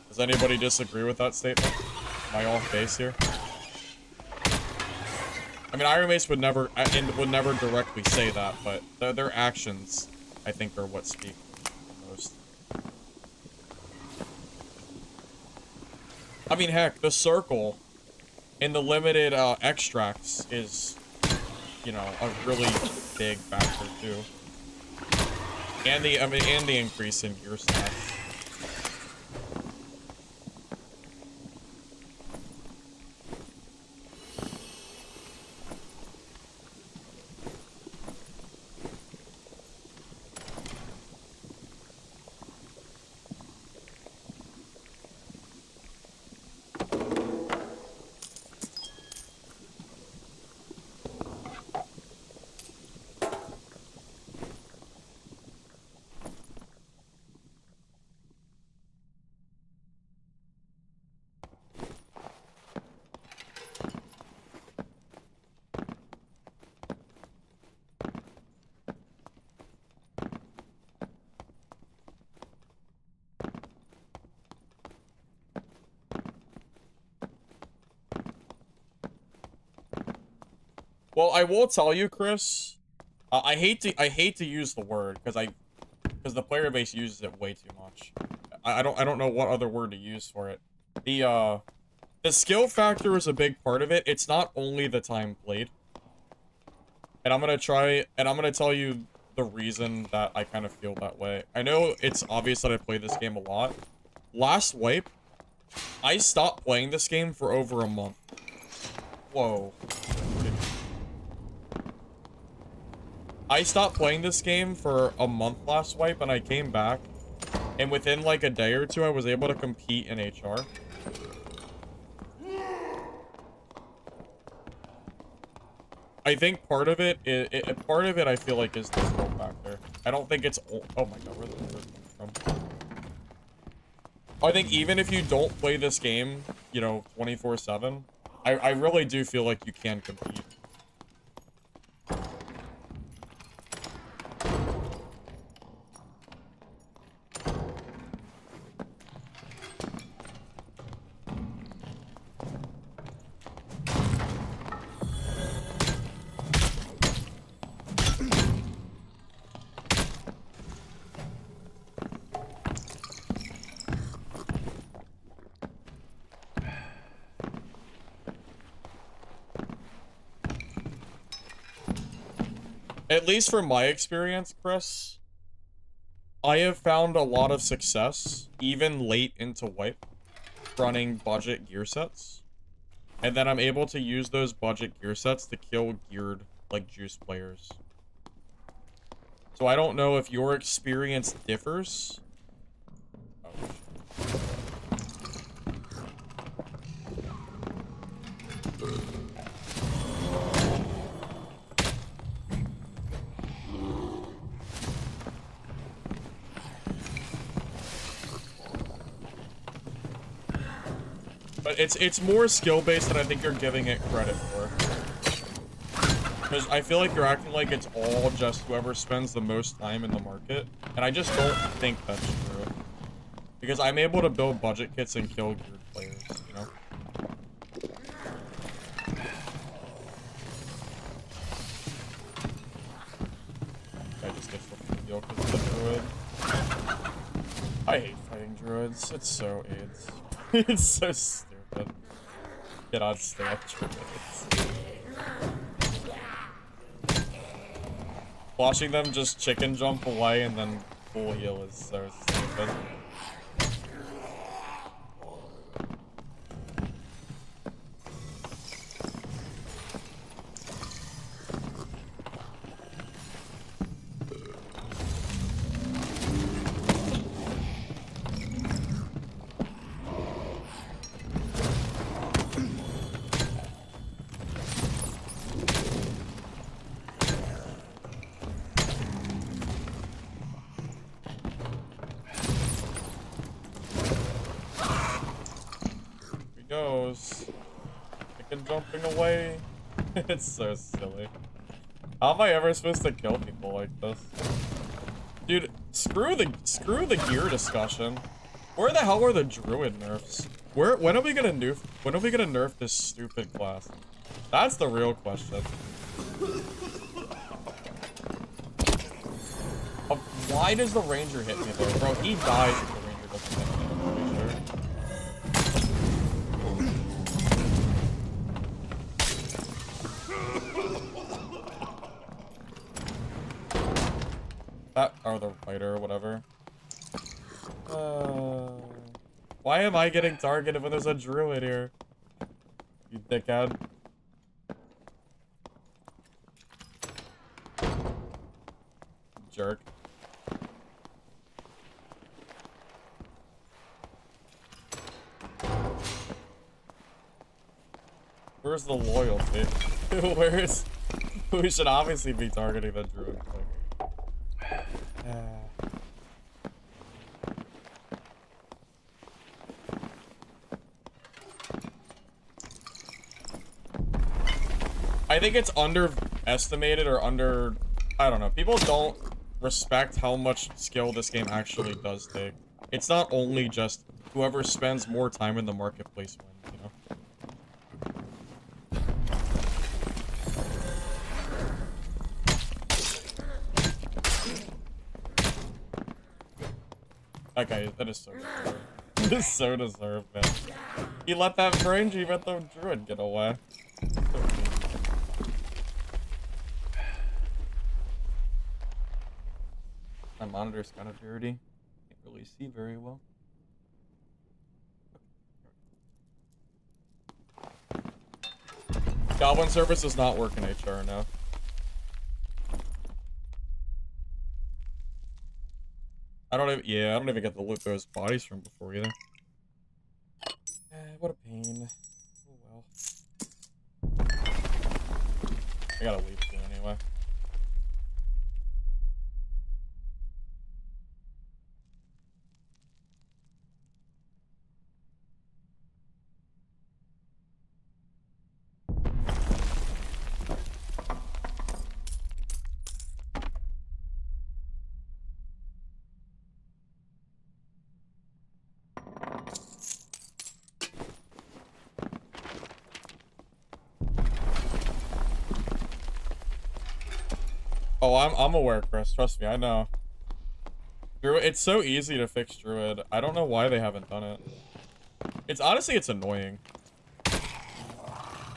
Does anybody disagree with that statement? Am I off base here? I mean, Iron Mace would never directly say that, but their actions, I think, are what speak the most. I mean, heck, the circle in the limited extracts is, you know, a really big factor too. And the increase in gear stats. Well, I will tell you, Chris. I hate to use the word because the player base uses it way too much. I don't know what other word to use for it. The skill factor is a big part of it. It's not only the time played. And I'm gonna tell you the reason that I kind of feel that way. I know it's obvious that I play this game a lot. Last wipe, I stopped playing this game for over a month. Whoa. I stopped playing this game for a month last wipe, and I came back, and within like a day or two, I was able to compete in HR. I think part of it, I feel like is the skill factor. I don't think it's, oh my god, where the fuck is it coming from? I think even if you don't play this game, you know, 24/7, I really do feel like you can compete. At least from my experience, Chris, I have found a lot of success, even late into wipe, running budget gear sets. And then I'm able to use those budget gear sets to kill geared, like, juice players. So I don't know if your experience differs. Oh, but it's more skill-based than I think you're giving it credit for. Because I feel like you're acting like it's all just whoever spends the most time in the market. And I just don't think that's true. Because I'm able to build budget kits and kill geared players, you know? I just get the deal because of the druid. I hate fighting druids. It's so AIDS. It's so stupid. Cannot stand druids. Watching them just chicken jump away and then full heal is so stupid. Goes. Chicken jumping away. It's so silly. How am I ever supposed to kill people like this? Dude, screw the gear discussion. Where the hell are the druid nerfs? When are we gonna nerf this stupid class? That's the real question. Why does the ranger hit me though? Bro, he dies if the ranger doesn't hit me, I'm pretty sure. Or the fighter or whatever. Why am I getting targeted when there's a druid here? You dickhead. Jerk. Where's the loyalty? Who should obviously be targeting the druid? I think it's underestimated or I don't know. People don't respect how much skill this game actually does take. It's not only just whoever spends more time in the marketplace wins, you know? Okay, that is so deserved. That is so deserved, man. He let that range, he let the druid get away. So my monitor's kind of dirty. Can't really see very well. Goblin service does not work in HR now. I don't even get to loot those bodies from before either. What a pain. Oh well. I gotta leave soon anyway. Oh, I'm aware, Chris. Trust me, I know. Druid, it's so easy to fix Druid. I don't know why they haven't done it. It's honestly, it's annoying.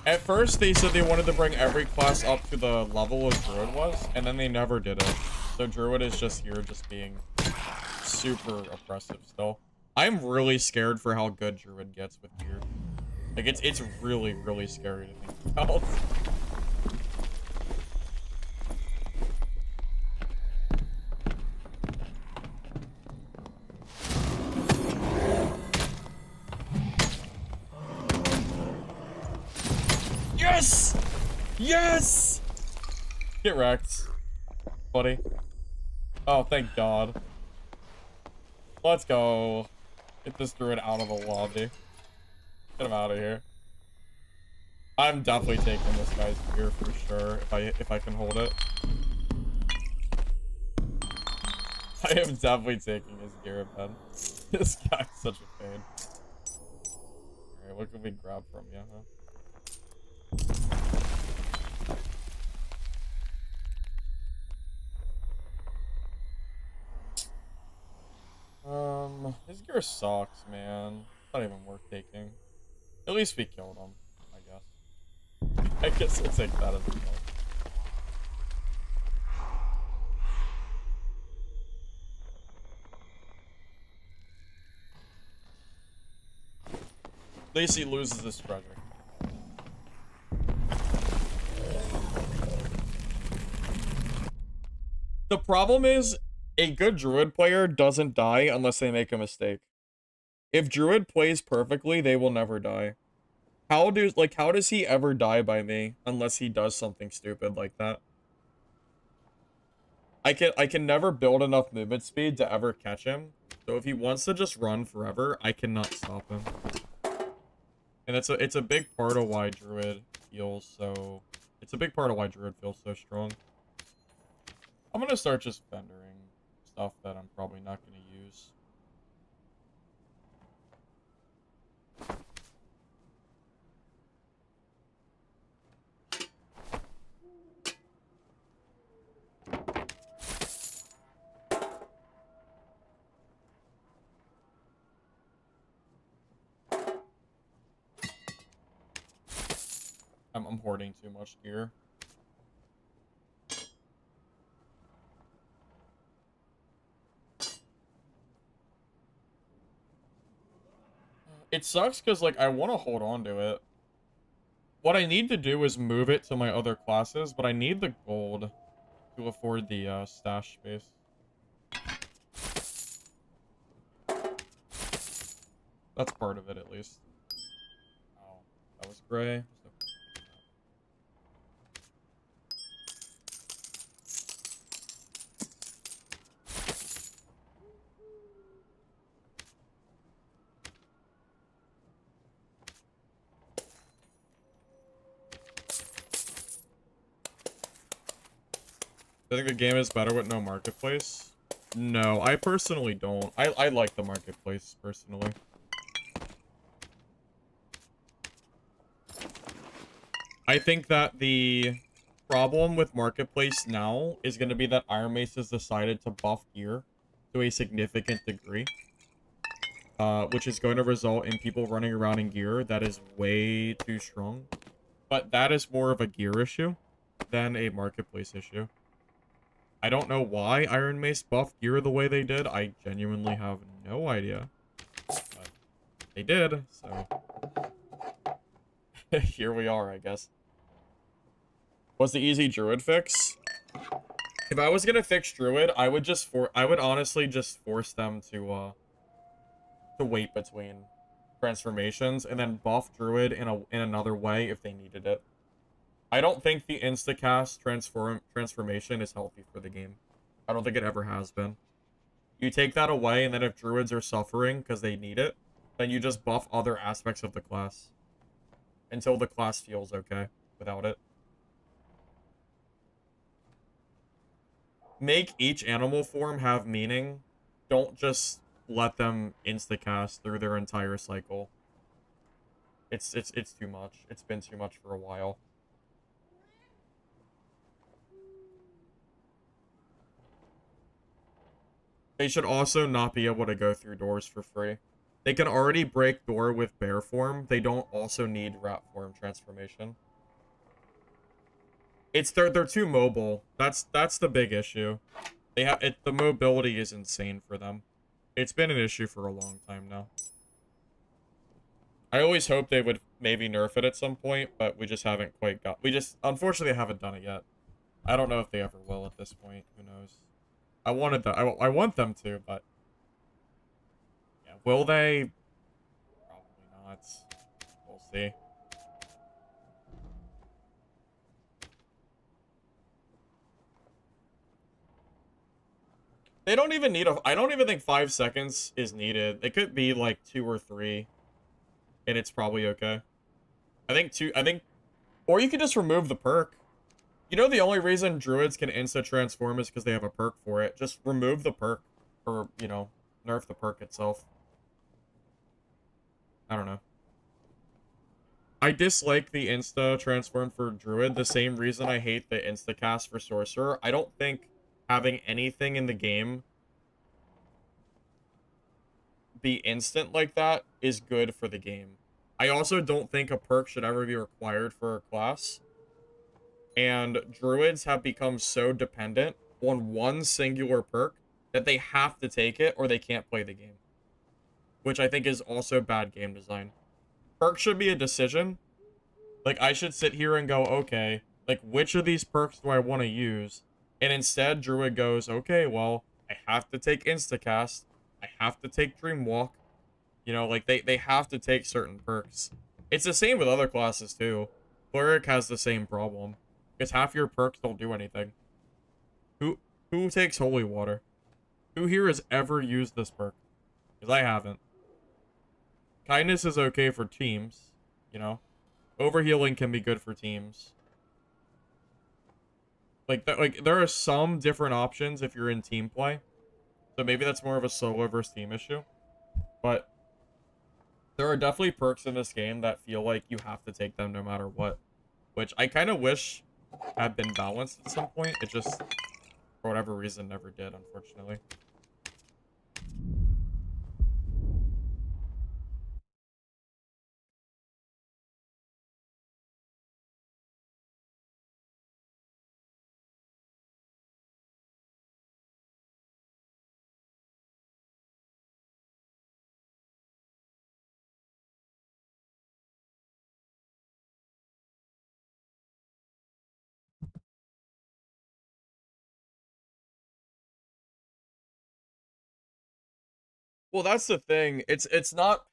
At first, they said they wanted to bring every class up to the level of Druid was, and then they never did it. So Druid is just here, just being super oppressive still. I'm really scared for how good Druid gets with gear. Like, it's really, really scary to think about. Yes! Yes! Get wrecked, buddy. Oh, thank God. Let's go. Get this druid out of the lobby. Get him out of here. I'm definitely taking this guy's gear for sure, if I can hold it. I am definitely taking his gear, man. This guy's such a pain. Alright, what can we grab from you, huh? His gear sucks, man. It's not even worth taking. At least we killed him, I guess. I guess we'll take that as a result. At least he loses this treasure. The problem is, a good druid player doesn't die unless they make a mistake. If druid plays perfectly, they will never die. How does he ever die by me unless he does something stupid like that? I can never build enough movement speed to ever catch him. So if he wants to just run forever, I cannot stop him. And it's a big part of why druid feels so strong. I'm gonna start just vendoring stuff that I'm probably not gonna use. I'm hoarding too much gear. It sucks because, like, I want to hold on to it. What I need to do is move it to my other classes, but I need the gold to afford the stash space. That's part of it, at least. Oh, that was gray. I think the game is better with no marketplace. No, I personally don't. I like the marketplace, personally. I think that the problem with marketplace now is going to be that Iron Mace has decided to buff gear to a significant degree. Which is going to result in people running around in gear that is way too strong. But that is more of a gear issue than a marketplace issue. I don't know why Iron Mace buffed gear the way they did. I genuinely have no idea. But they did, so... here we are, I guess. What's the easy druid fix? If I was gonna fix druid, I would honestly just force them to wait between transformations and then buff druid in another way if they needed it. I don't think the instacast transformation is healthy for the game. I don't think it ever has been. You take that away, and then if druids are suffering because they need it, then you just buff other aspects of the class until the class feels okay without it. Make each animal form have meaning. Don't just let them instacast through their entire cycle. It's too much. It's been too much for a while. They should also not be able to go through doors for free. They can already break door with bear form. They don't also need rat form transformation. They're too mobile. That's the big issue. The mobility is insane for them. It's been an issue for a long time now. I always hoped they would maybe nerf it at some point, but we just haven't quite unfortunately haven't done it yet. I don't know if they ever will at this point. Who knows? I want them to, but yeah, will they? Probably not. We'll see. They don't even need I don't even think 5 seconds is needed. It could be like 2 or 3, and it's probably okay. I think, or you could just remove the perk. You know, the only reason druids can insta-transform is because they have a perk for it. Just remove the perk, or, you know, nerf the perk itself. I don't know. I dislike the insta-transform for druid, the same reason I hate the insta-cast for sorcerer. I don't think having anything in the game be instant like that is good for the game. I also don't think a perk should ever be required for a class. And druids have become so dependent on one singular perk that they have to take it or they can't play the game. Which I think is also bad game design. perks should be a decision. Like, I should sit here and go, okay, like, which of these perks do I want to use? And instead, Druid goes, okay, well, I have to take Instacast. I have to take Dreamwalk. You know, like, they have to take certain perks. It's the same with other classes, too. Cleric has the same problem. Because half your perks don't do anything. Who takes Holy Water? Who here has ever used this perk? Because I haven't. Kindness is okay for teams, you know? Overhealing can be good for teams. Like, there are some different options if you're in team play. So maybe that's more of a solo versus team issue. But there are definitely perks in this game that feel like you have to take them no matter what. Which I kind of wish had been balanced at some point. It just, for whatever reason, never did, unfortunately. Well, that's the thing. It's not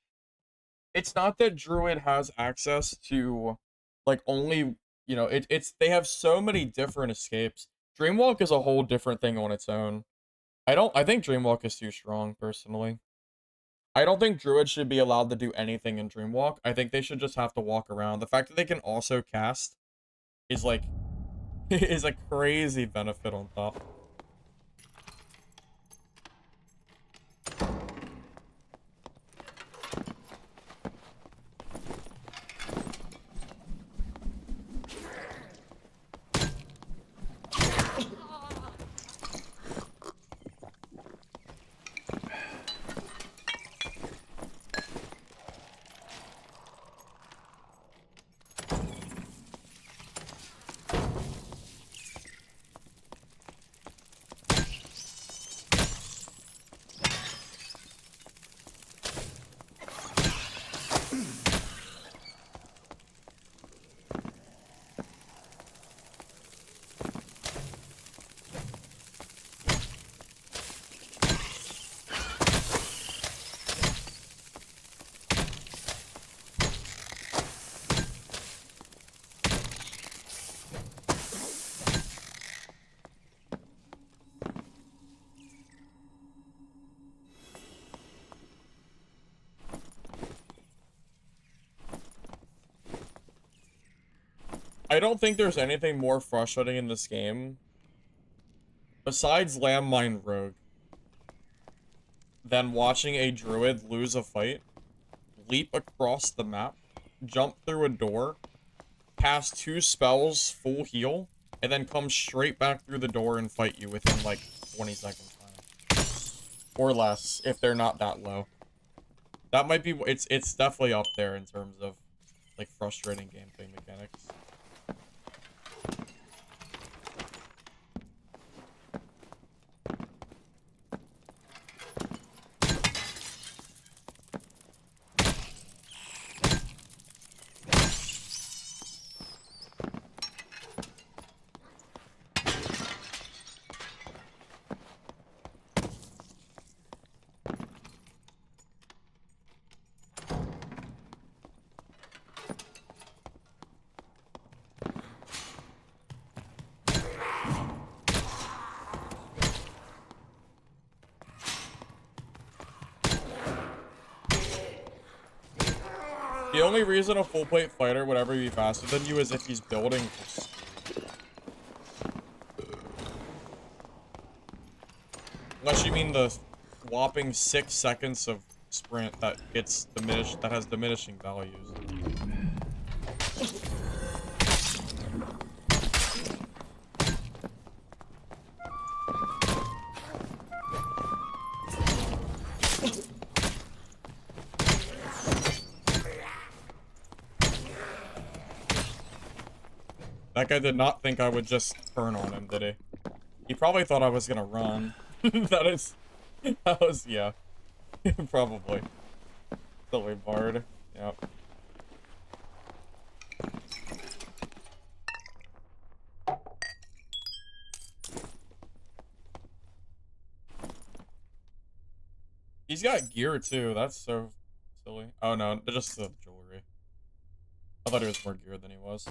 that Druid has access to, like, only, you know, it's they have so many different escapes. Dreamwalk is a whole different thing on its own. I think Dreamwalk is too strong, personally. I don't think Druid should be allowed to do anything in Dreamwalk. I think they should just have to walk around. The fact that they can also cast is, like, is a crazy benefit on top. I don't think there's anything more frustrating in this game, besides Landmine Rogue, than watching a Druid lose a fight, leap across the map, jump through a door, cast 2 spells, full heal, and then come straight back through the door and fight you within, like, 20 seconds time. Or less, if they're not that low. That might be, it's definitely up there in terms of, like, frustrating gameplay mechanics. The only reason a full plate fighter would ever be faster than you is if he's building for speed. Unless you mean the whopping 6 seconds of sprint that gets diminished, that has diminishing values. That guy did not think I would just turn on him, did he? He probably thought I was gonna run. that was, yeah. Probably. Silly bard. Yep. He's got gear too. That's so silly. Oh no, just the jewelry. I thought he was more gear than he was.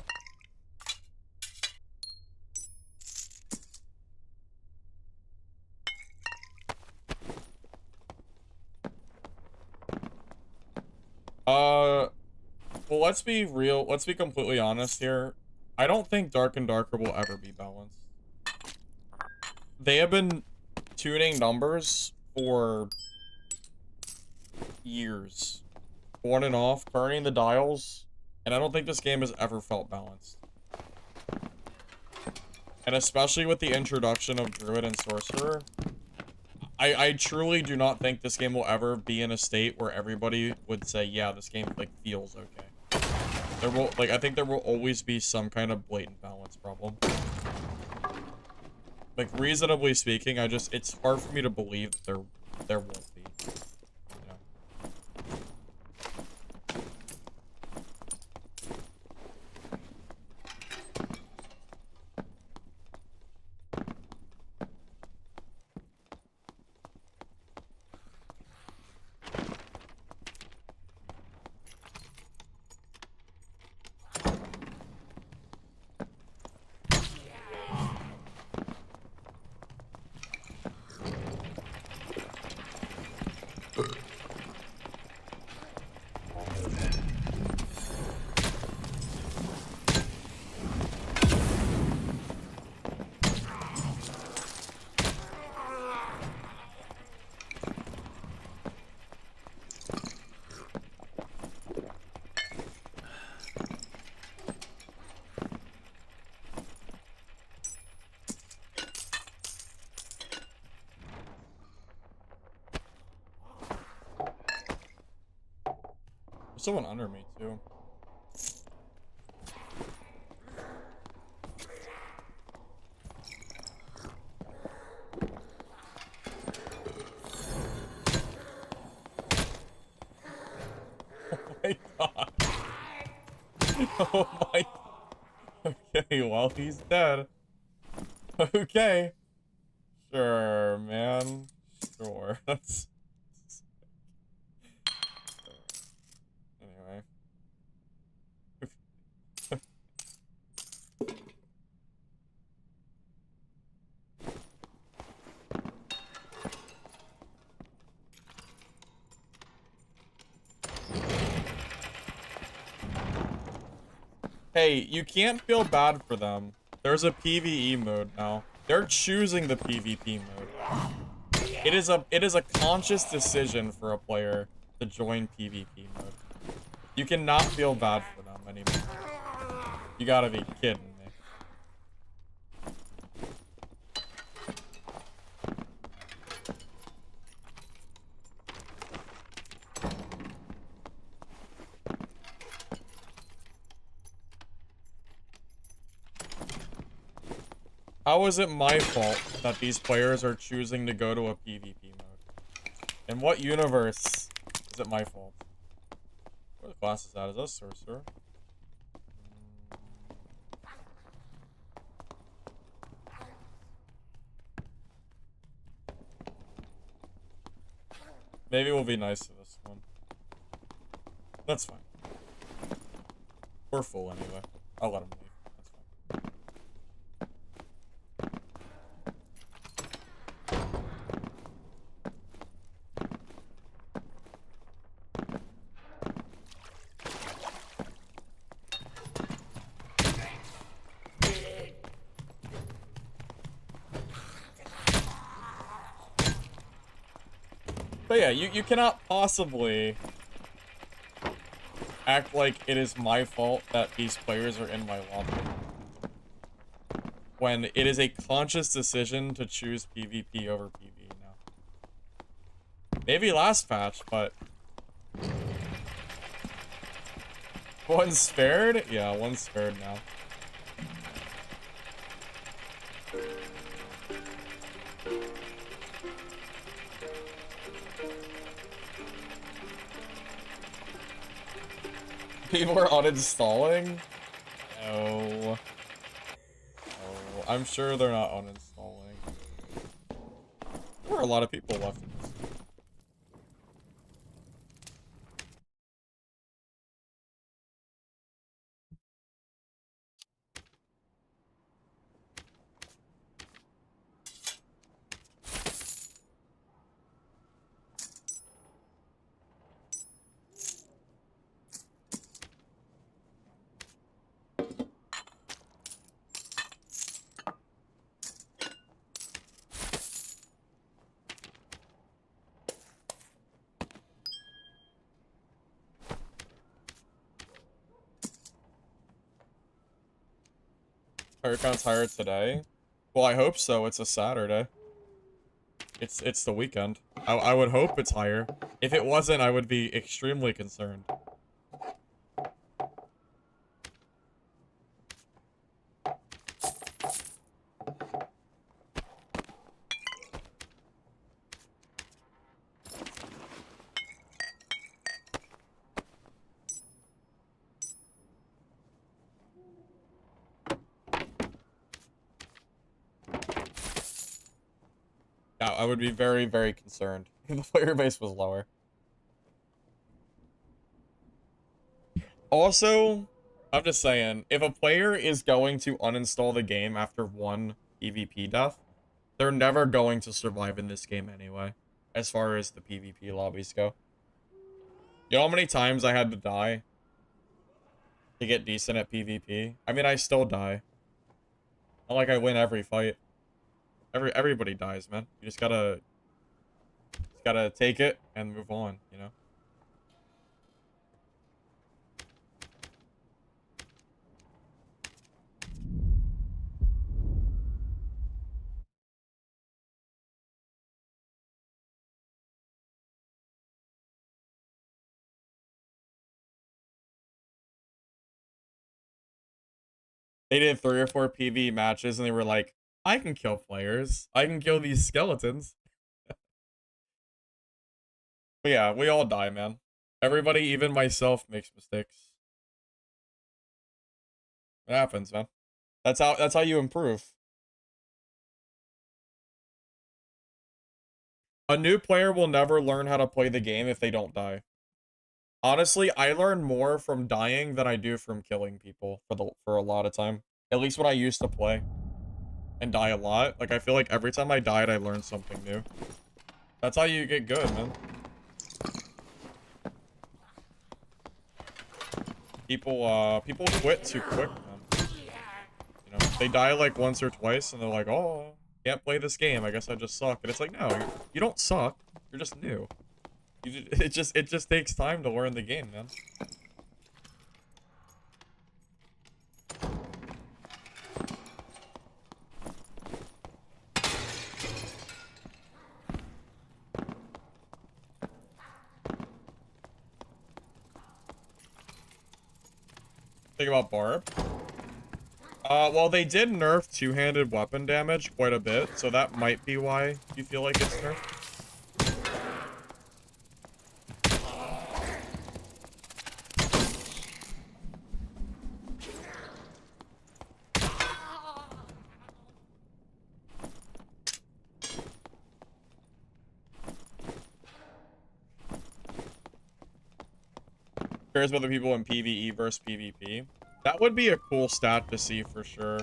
Well, let's be real. Let's be completely honest here. I don't think Dark and Darker will ever be balanced. They have been tuning numbers for years. On and off, turning the dials, and I don't think this game has ever felt balanced. And especially with the introduction of Druid and Sorcerer, I truly do not think this game will ever be in a state where everybody would say, yeah, this game, like, feels okay. There will, like, I think there will always be some kind of blatant balance problem. Like, reasonably speaking, it's hard for me to believe that there won't be. You know? There's someone under me, too. Oh my god. Oh my... Okay, well, he's dead. Okay. Sure, man. Sure. That's... Anyway. Hey, you can't feel bad for them. There's a PvE mode now. They're choosing the PvP mode. It is a conscious decision for a player to join PvP mode. You cannot feel bad for them anymore. You gotta be kidding me. How is it my fault that these players are choosing to go to a PvP mode? In what universe is it my fault? Where the class is at? Is that Sorcerer? Maybe we'll be nice to this one. That's fine. We're full anyway. I'll let him leave. That's fine. But yeah, you cannot possibly act like it is my fault that these players are in my lobby, when it is a conscious decision to choose PvP over PvE now. Maybe last patch, but... One's spared? Yeah, one's spared now. People are uninstalling? No. Oh, I'm sure they're not uninstalling. There are a lot of people left in this. Player count's higher today? Well, I hope so. It's a Saturday. It's the weekend. I would hope it's higher. If it wasn't, I would be extremely concerned. Yeah, I would be very, very concerned if the player base was lower. Also, I'm just saying, if a player is going to uninstall the game after one PvP death, they're never going to survive in this game anyway, as far as the PvP lobbies go. You know how many times I had to die to get decent at PvP? I mean, I still die. Not like I win every fight. Everybody dies, man. You just gotta take it and move on, you know? They did 3 or 4 PvE matches and they were like, I can kill players. I can kill these skeletons. But yeah, we all die, man. Everybody, even myself, makes mistakes. It happens, man. That's how you improve. A new player will never learn how to play the game if they don't die. Honestly, I learn more from dying than I do from killing people for a lot of time. At least when I used to play and die a lot. Like, I feel like every time I died, I learned something new. That's how you get good, man. People quit too quick, man. You know, they die like once or twice, and they're like, "Oh, can't play this game. I guess I just suck." And it's like, no, you don't suck. You're just new. It just takes time to learn the game, man. Think about Barb. Well, they did nerf two-handed weapon damage quite a bit, so that might be why you feel like it's nerfed. Cares about the people in PvE versus PvP. That would be a cool stat to see for sure.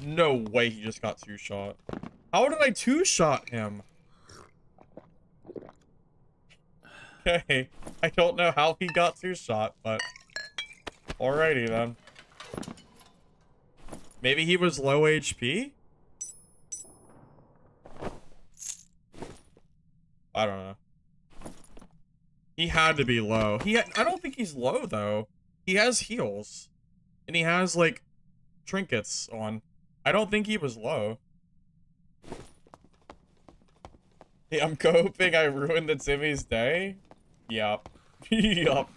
No way he just got two-shot. How did I two-shot him? Okay, I don't know how he got two-shot, but alrighty then. Maybe he was low HP? I don't know. He had to be low. I don't think he's low, though. He has heals. And he has, like, trinkets on. I don't think he was low. Hey, I'm hoping I ruined the Timmy's day. Yup. Yup.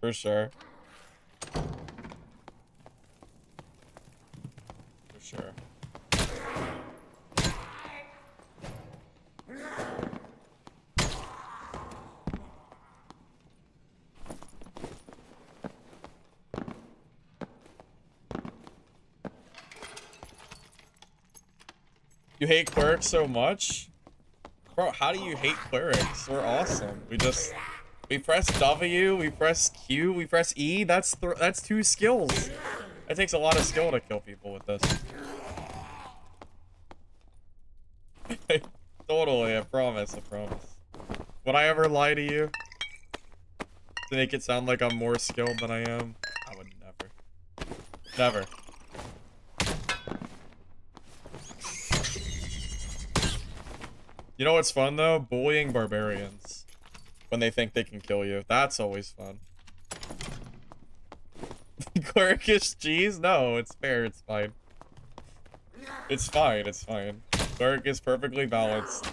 For sure. For sure. You hate clerics so much? Bro, how do you hate clerics? We're awesome. We press W, we press Q, we press E. That's 2 skills. It takes a lot of skill to kill people with this. Totally, I promise, I promise. Would I ever lie to you? To make it sound like I'm more skilled than I am? I would never. Never. You know what's fun though? Bullying barbarians when they think they can kill you. That's always fun. Cleric is cheese? No, it's fair. It's fine. It's fine. It's fine. Cleric is perfectly balanced.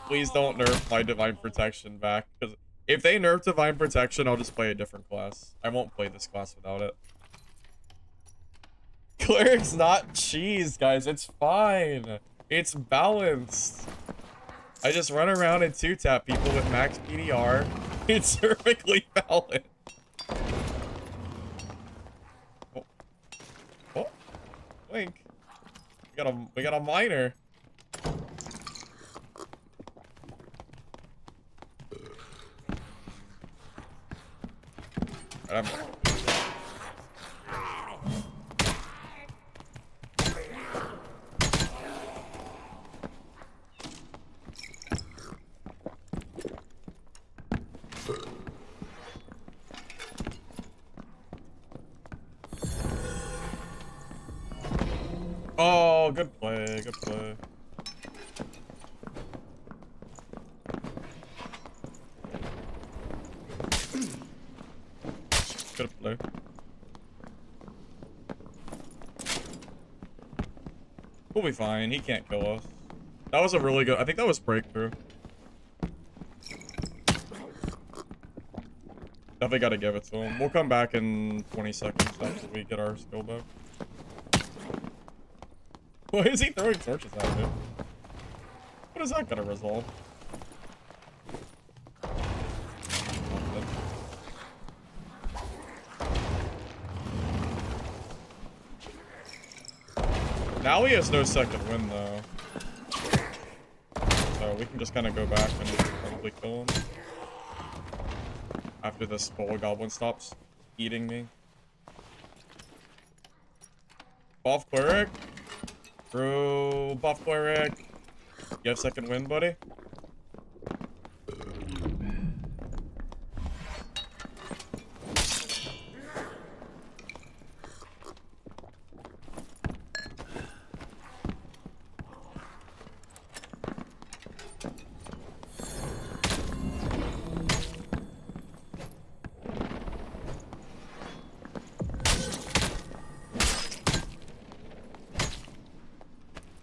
Please don't nerf my divine protection back, because if they nerf divine protection, I'll just play a different class. I won't play this class without it. Cleric's not cheese, guys. It's fine. It's balanced. I just run around and two-tap people with max PDR. It's perfectly balanced. Oh. Oh. Link. We got a miner. Oh, good play, good play. Good play. We'll be fine. He can't kill us. That was a really good... I think that was breakthrough. Definitely gotta give it to him. We'll come back in 20 seconds after we get our skill back. Why is he throwing torches at me? What is that gonna resolve? Now he has no second win though. So we can just kind of go back and probably kill him. After this bull goblin stops eating me. Buff Cleric. Bro, buff Cleric. You have second win, buddy?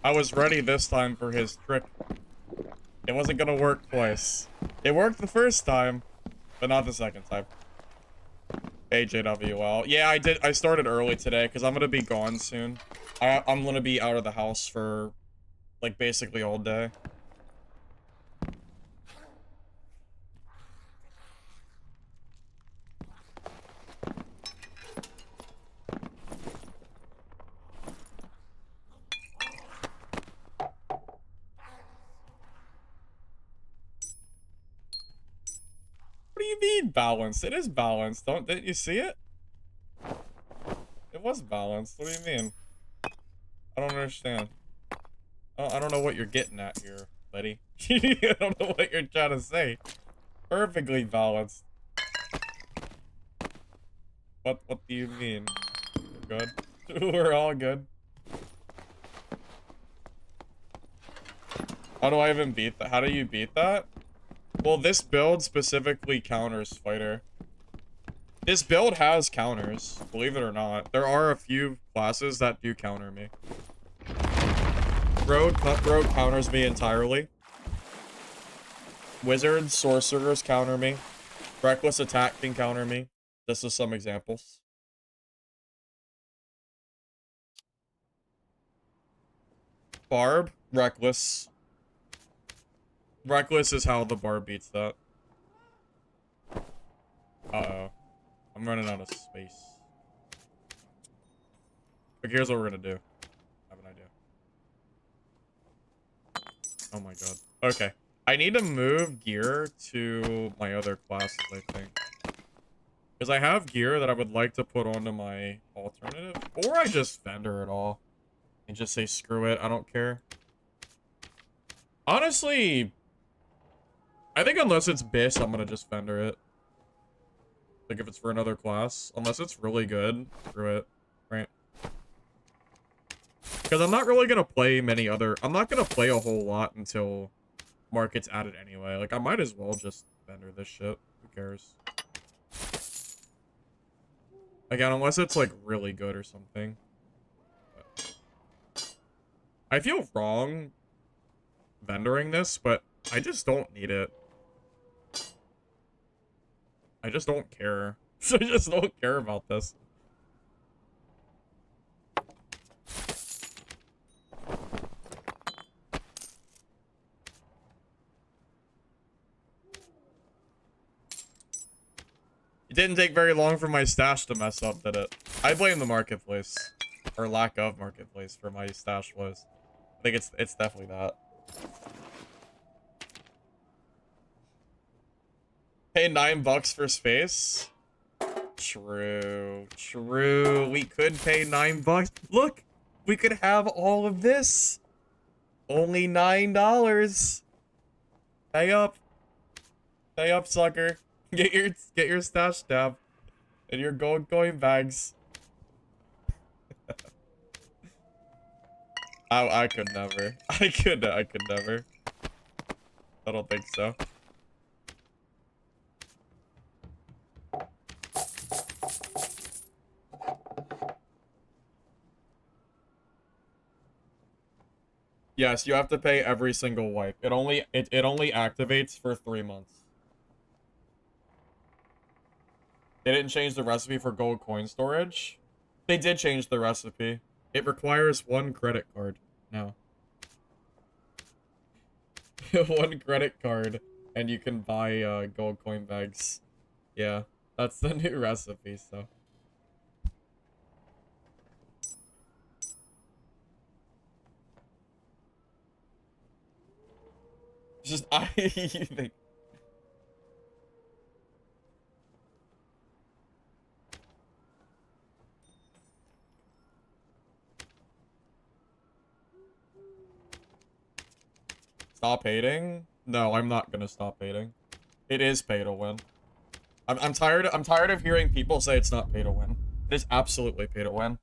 I was ready this time for his trick. It wasn't gonna work twice. It worked the first time, but not the second time. AJWL. Yeah, I started early today because I'm gonna be gone soon. I'm gonna be out of the house for, like, basically all day. What do you mean balanced? It is balanced. Didn't you see it? It was balanced. What do you mean? I don't understand. I don't know what you're getting at here, buddy. I don't know what you're trying to say. Perfectly balanced. What do you mean? We're good. We're all good. How do I even beat that? How do you beat that? Well, this build specifically counters fighter. This build has counters, believe it or not. There are a few classes that do counter me. Road Cutthroat counters me entirely. Wizards, Sorcerers counter me. Reckless Attack can counter me. This is some examples. Barb, Reckless. Reckless is how the Barb beats that. Uh-oh. I'm running out of space. But here's what we're gonna do. I have an idea. Oh my god. Okay. I need to move gear to my other classes, I think. Because I have gear that I would like to put onto my alternative. Or I just vendor it all. And just say, screw it, I don't care. Honestly, I think unless it's Bish, I'm gonna just vendor it. Like if it's for another class. Unless it's really good, screw it. Right? Because I'm not really gonna play many other. I'm not gonna play a whole lot until market's added anyway. Like I might as well just vendor this shit. Who cares? Again, unless it's like really good or something. But I feel wrong vendoring this, but I just don't need it. I just don't care. I just don't care about this. It didn't take very long for my stash to mess up, did it? I blame the marketplace. Or lack of marketplace for my stash flows. I think it's definitely that. Pay $9 for space? True. True. We could pay $9. Look! We could have all of this! Only $9. Pay up. Pay up, sucker. Get your stash tab and your gold coin bags. I could never. I could never. I don't think so. Yes, you have to pay every single wipe. It only activates for 3 months. They didn't change the recipe for gold coin storage. They did change the recipe. It requires 1 credit card now. 1 credit card, and you can buy gold coin bags. Yeah, that's the new recipe, so. Just, I think. Stop hating? No, I'm not gonna stop hating. It is pay to win. I'm tired of hearing people say it's not pay to win. It is absolutely pay to win.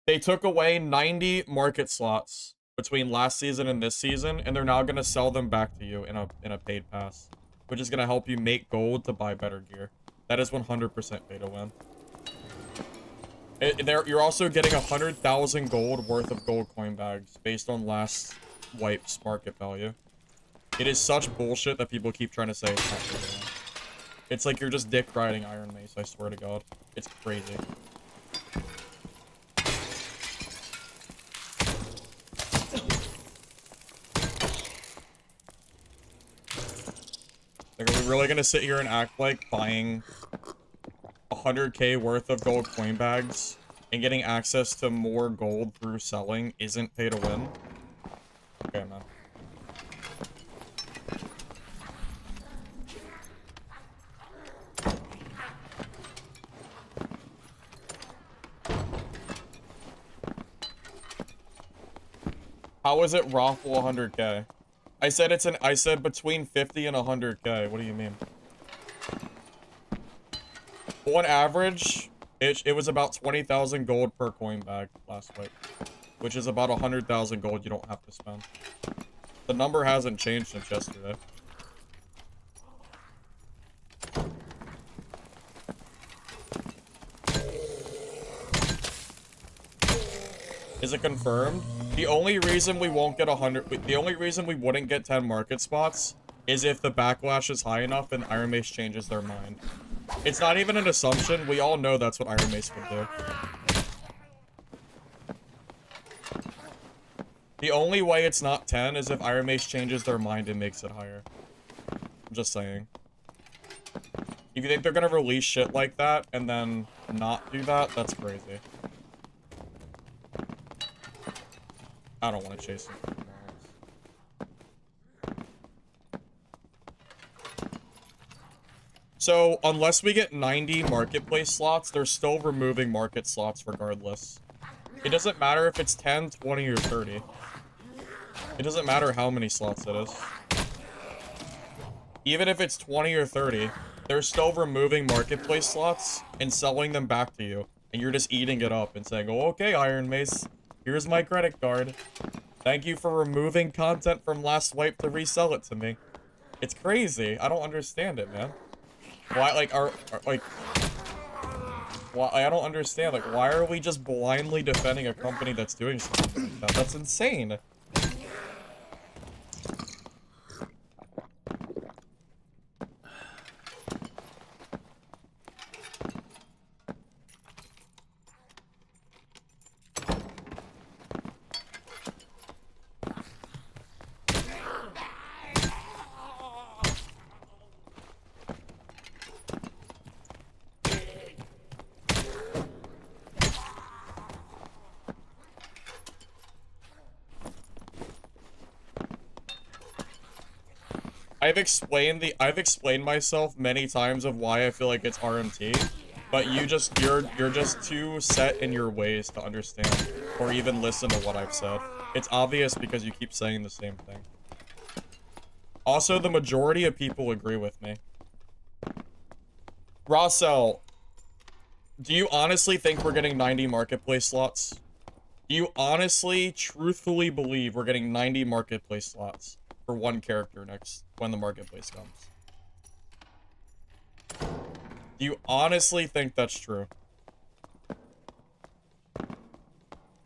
They took away 90 market slots between last season and this season, and they're now gonna sell them back to you in a paid pass, which is gonna help you make gold to buy better gear. That is 100% pay to win. You're also getting 100,000 gold worth of gold coin bags based on last wipe's market value. It is such bullshit that people keep trying to say it's not pay to win. It's like you're just dick riding Iron Mace, I swear to God. It's crazy. Like, are we really gonna sit here and act like buying 100k worth of gold coin bags and getting access to more gold through selling isn't pay to win? Okay, man. How is it raffle 100k? I said between 50 and 100k. What do you mean? On average, it was about 20,000 gold per coin bag last week, which is about 100,000 gold you don't have to spend. The number hasn't changed since yesterday. Is it confirmed? The only reason we won't get 100, the only reason we wouldn't get 10 market spots is if the backlash is high enough and Iron Mace changes their mind. It's not even an assumption. We all know that's what Iron Mace would do. The only way it's not 10 is if Iron Mace changes their mind and makes it higher. I'm just saying. If you think they're gonna release shit like that and then not do that, that's crazy. I don't want to chase them. So, unless we get 90 marketplace slots, they're still removing market slots regardless. It doesn't matter if it's 10, 20, or 30. It doesn't matter how many slots it is. Even if it's 20 or 30, they're still removing marketplace slots and selling them back to you. And you're just eating it up and saying, oh, okay, Iron Mace, here's my credit card. Thank you for removing content from last wipe to resell it to me. It's crazy. I don't understand it, man. Why, like, like... Why, I don't understand, like, why are we just blindly defending a company that's doing something like that? That's insane. I've explained myself many times of why I feel like it's RMT, but you're just too set in your ways to understand or even listen to what I've said. It's obvious because you keep saying the same thing. Also, the majority of people agree with me. Rossell, do you honestly think we're getting 90 marketplace slots? Do you honestly, truthfully believe we're getting 90 marketplace slots for one character next when the marketplace comes? Do you honestly think that's true?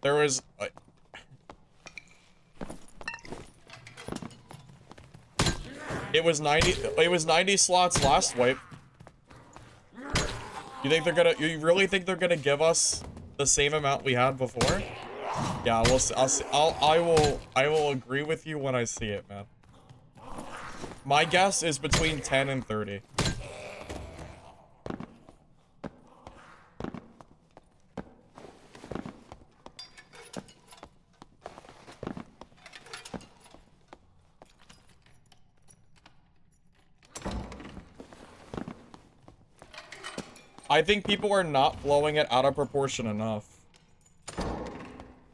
There was... It was 90 slots last wipe. You think they're gonna... You really think they're gonna give us the same amount we had before? Yeah, we'll see. I will agree with you when I see it, man. My guess is between 10 and 30. I think people are not blowing it out of proportion enough.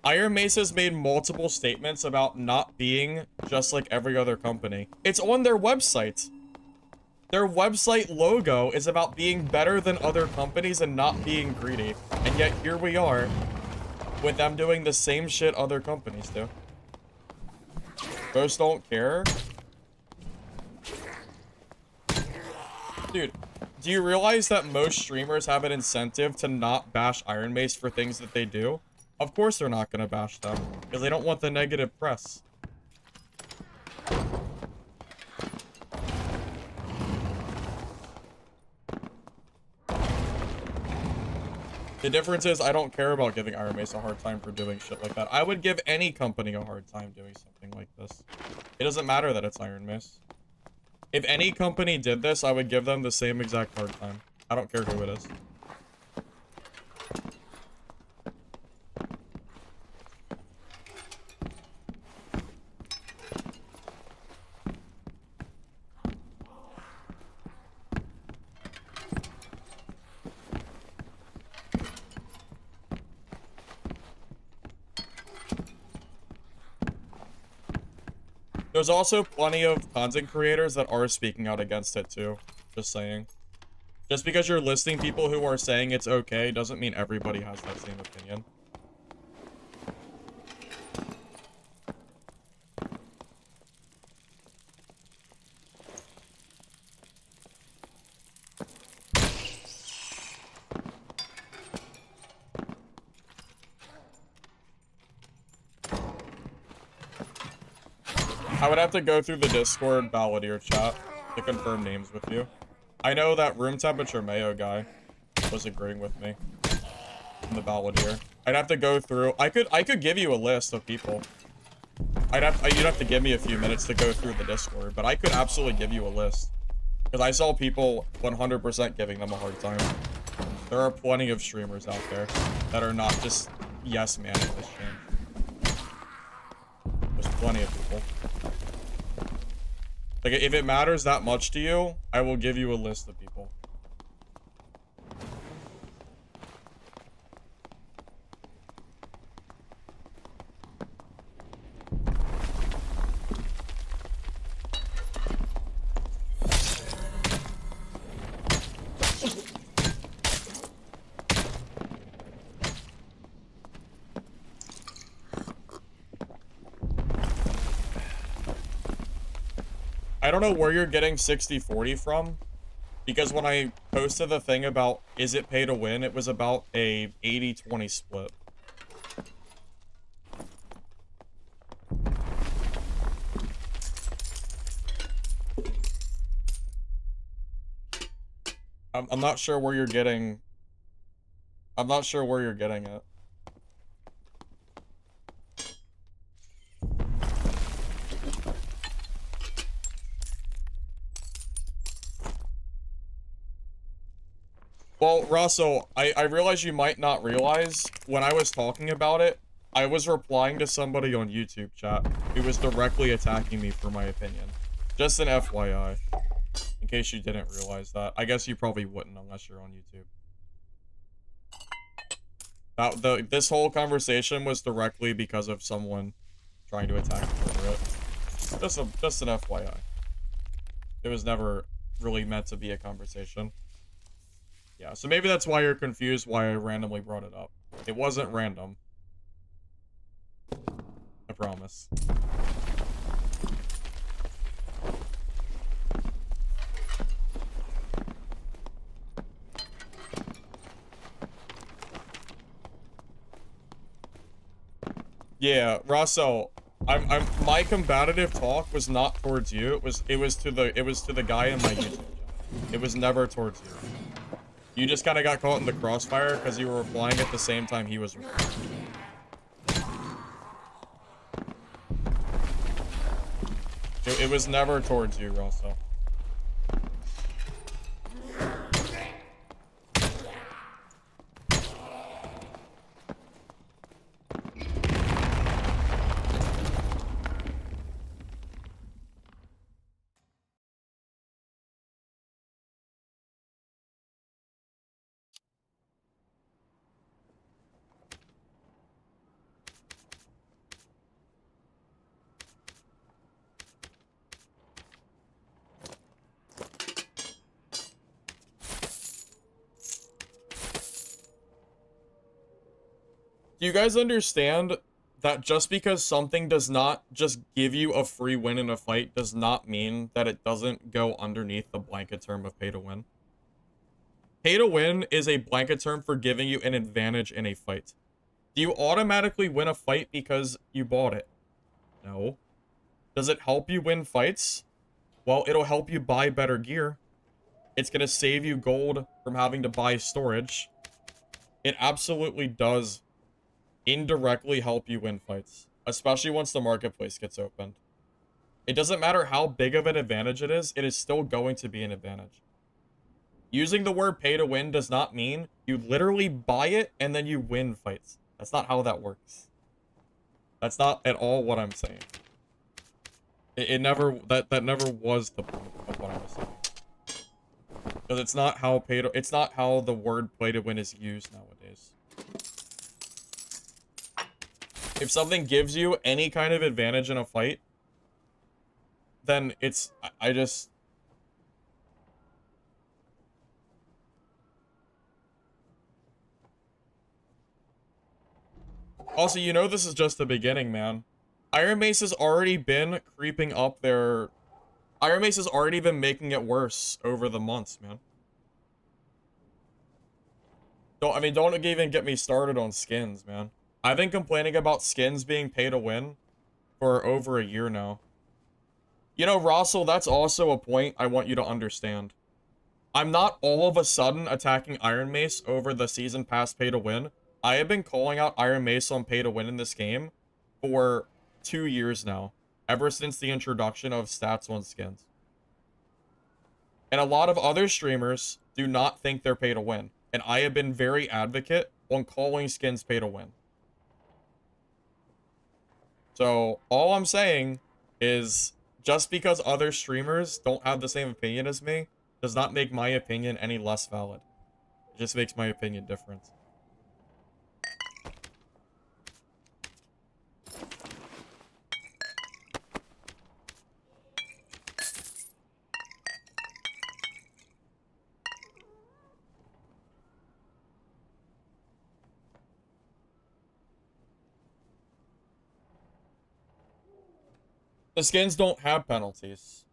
Iron Mace has made multiple statements about not being just like every other company. It's on their website. Their website logo is about being better than other companies and not being greedy. And yet here we are with them doing the same shit other companies do. Those don't care. Dude, do you realize that most streamers have an incentive to not bash Iron Mace for things that they do? Of course they're not gonna bash them, because they don't want the negative press. The difference is I don't care about giving Iron Mace a hard time for doing shit like that. I would give any company a hard time doing something like this. It doesn't matter that it's Iron Mace. If any company did this, I would give them the same exact hard time. I don't care who it is. There's also plenty of content creators that are speaking out against it too. Just saying. Just because you're listing people who are saying it's okay doesn't mean everybody has that same opinion. I would have to go through the Discord Balladeer chat to confirm names with you. I know that room temperature Mayo guy was agreeing with me in the Balladeer. I'd have to go through. I could give you a list of people. You'd have to give me a few minutes to go through the Discord, but I could absolutely give you a list because I saw people 100% giving them a hard time. There are plenty of streamers out there that are not just yes manning this change. There's plenty of people. Like, if it matters that much to you, I will give you a list of people. I don't know where you're getting 60-40 from, because when I posted the thing about is it pay to win, it was about a 80-20 split. I'm not sure where you're getting... I'm not sure where you're getting it. Well, Russell, I realize you might not realize, when I was talking about it, I was replying to somebody on YouTube chat who was directly attacking me for my opinion. Just an FYI. In case you didn't realize that. I guess you probably wouldn't unless you're on YouTube. This whole conversation was directly because of someone trying to attack me over it. Just an FYI. It was never really meant to be a conversation. Yeah, so maybe that's why you're confused why I randomly brought it up. It wasn't random. I promise. Yeah, Russell, my combative talk was not towards you. It was to the guy in my YouTube channel. It was never towards you. You just kind of got caught in the crossfire because you were replying at the same time he was replying. It was never towards you, Russell. Do you guys understand that just because something does not just give you a free win in a fight does not mean that it doesn't go underneath the blanket term of pay to win? Pay to win is a blanket term for giving you an advantage in a fight. Do you automatically win a fight because you bought it? No. Does it help you win fights? Well, it'll help you buy better gear. It's going to save you gold from having to buy storage. It absolutely does indirectly help you win fights, especially once the marketplace gets opened. It doesn't matter how big of an advantage it is still going to be an advantage. Using the word pay to win does not mean you literally buy it and then you win fights. That's not how that works. That's not at all what I'm saying. It never, that never was the point of what I was saying. Because it's not how the word play to win is used nowadays. If something gives you any kind of advantage in a fight, then it's, I just... Also, you know this is just the beginning, man. Iron Mace has already been creeping up their... Iron Mace has already been making it worse over the months, man. Don't even get me started on skins, man. I've been complaining about skins being pay to win for over a year now. You know, Russell, that's also a point I want you to understand. I'm not all of a sudden attacking Iron Mace over the season pass pay to win. I have been calling out Iron Mace on pay to win in this game for 2 years now, ever since the introduction of stats on skins. And a lot of other streamers do not think they're pay to win, and I have been very advocate on calling skins pay to win. So all I'm saying is just because other streamers don't have the same opinion as me does not make my opinion any less valid. It just makes my opinion different. The skins don't have penalties.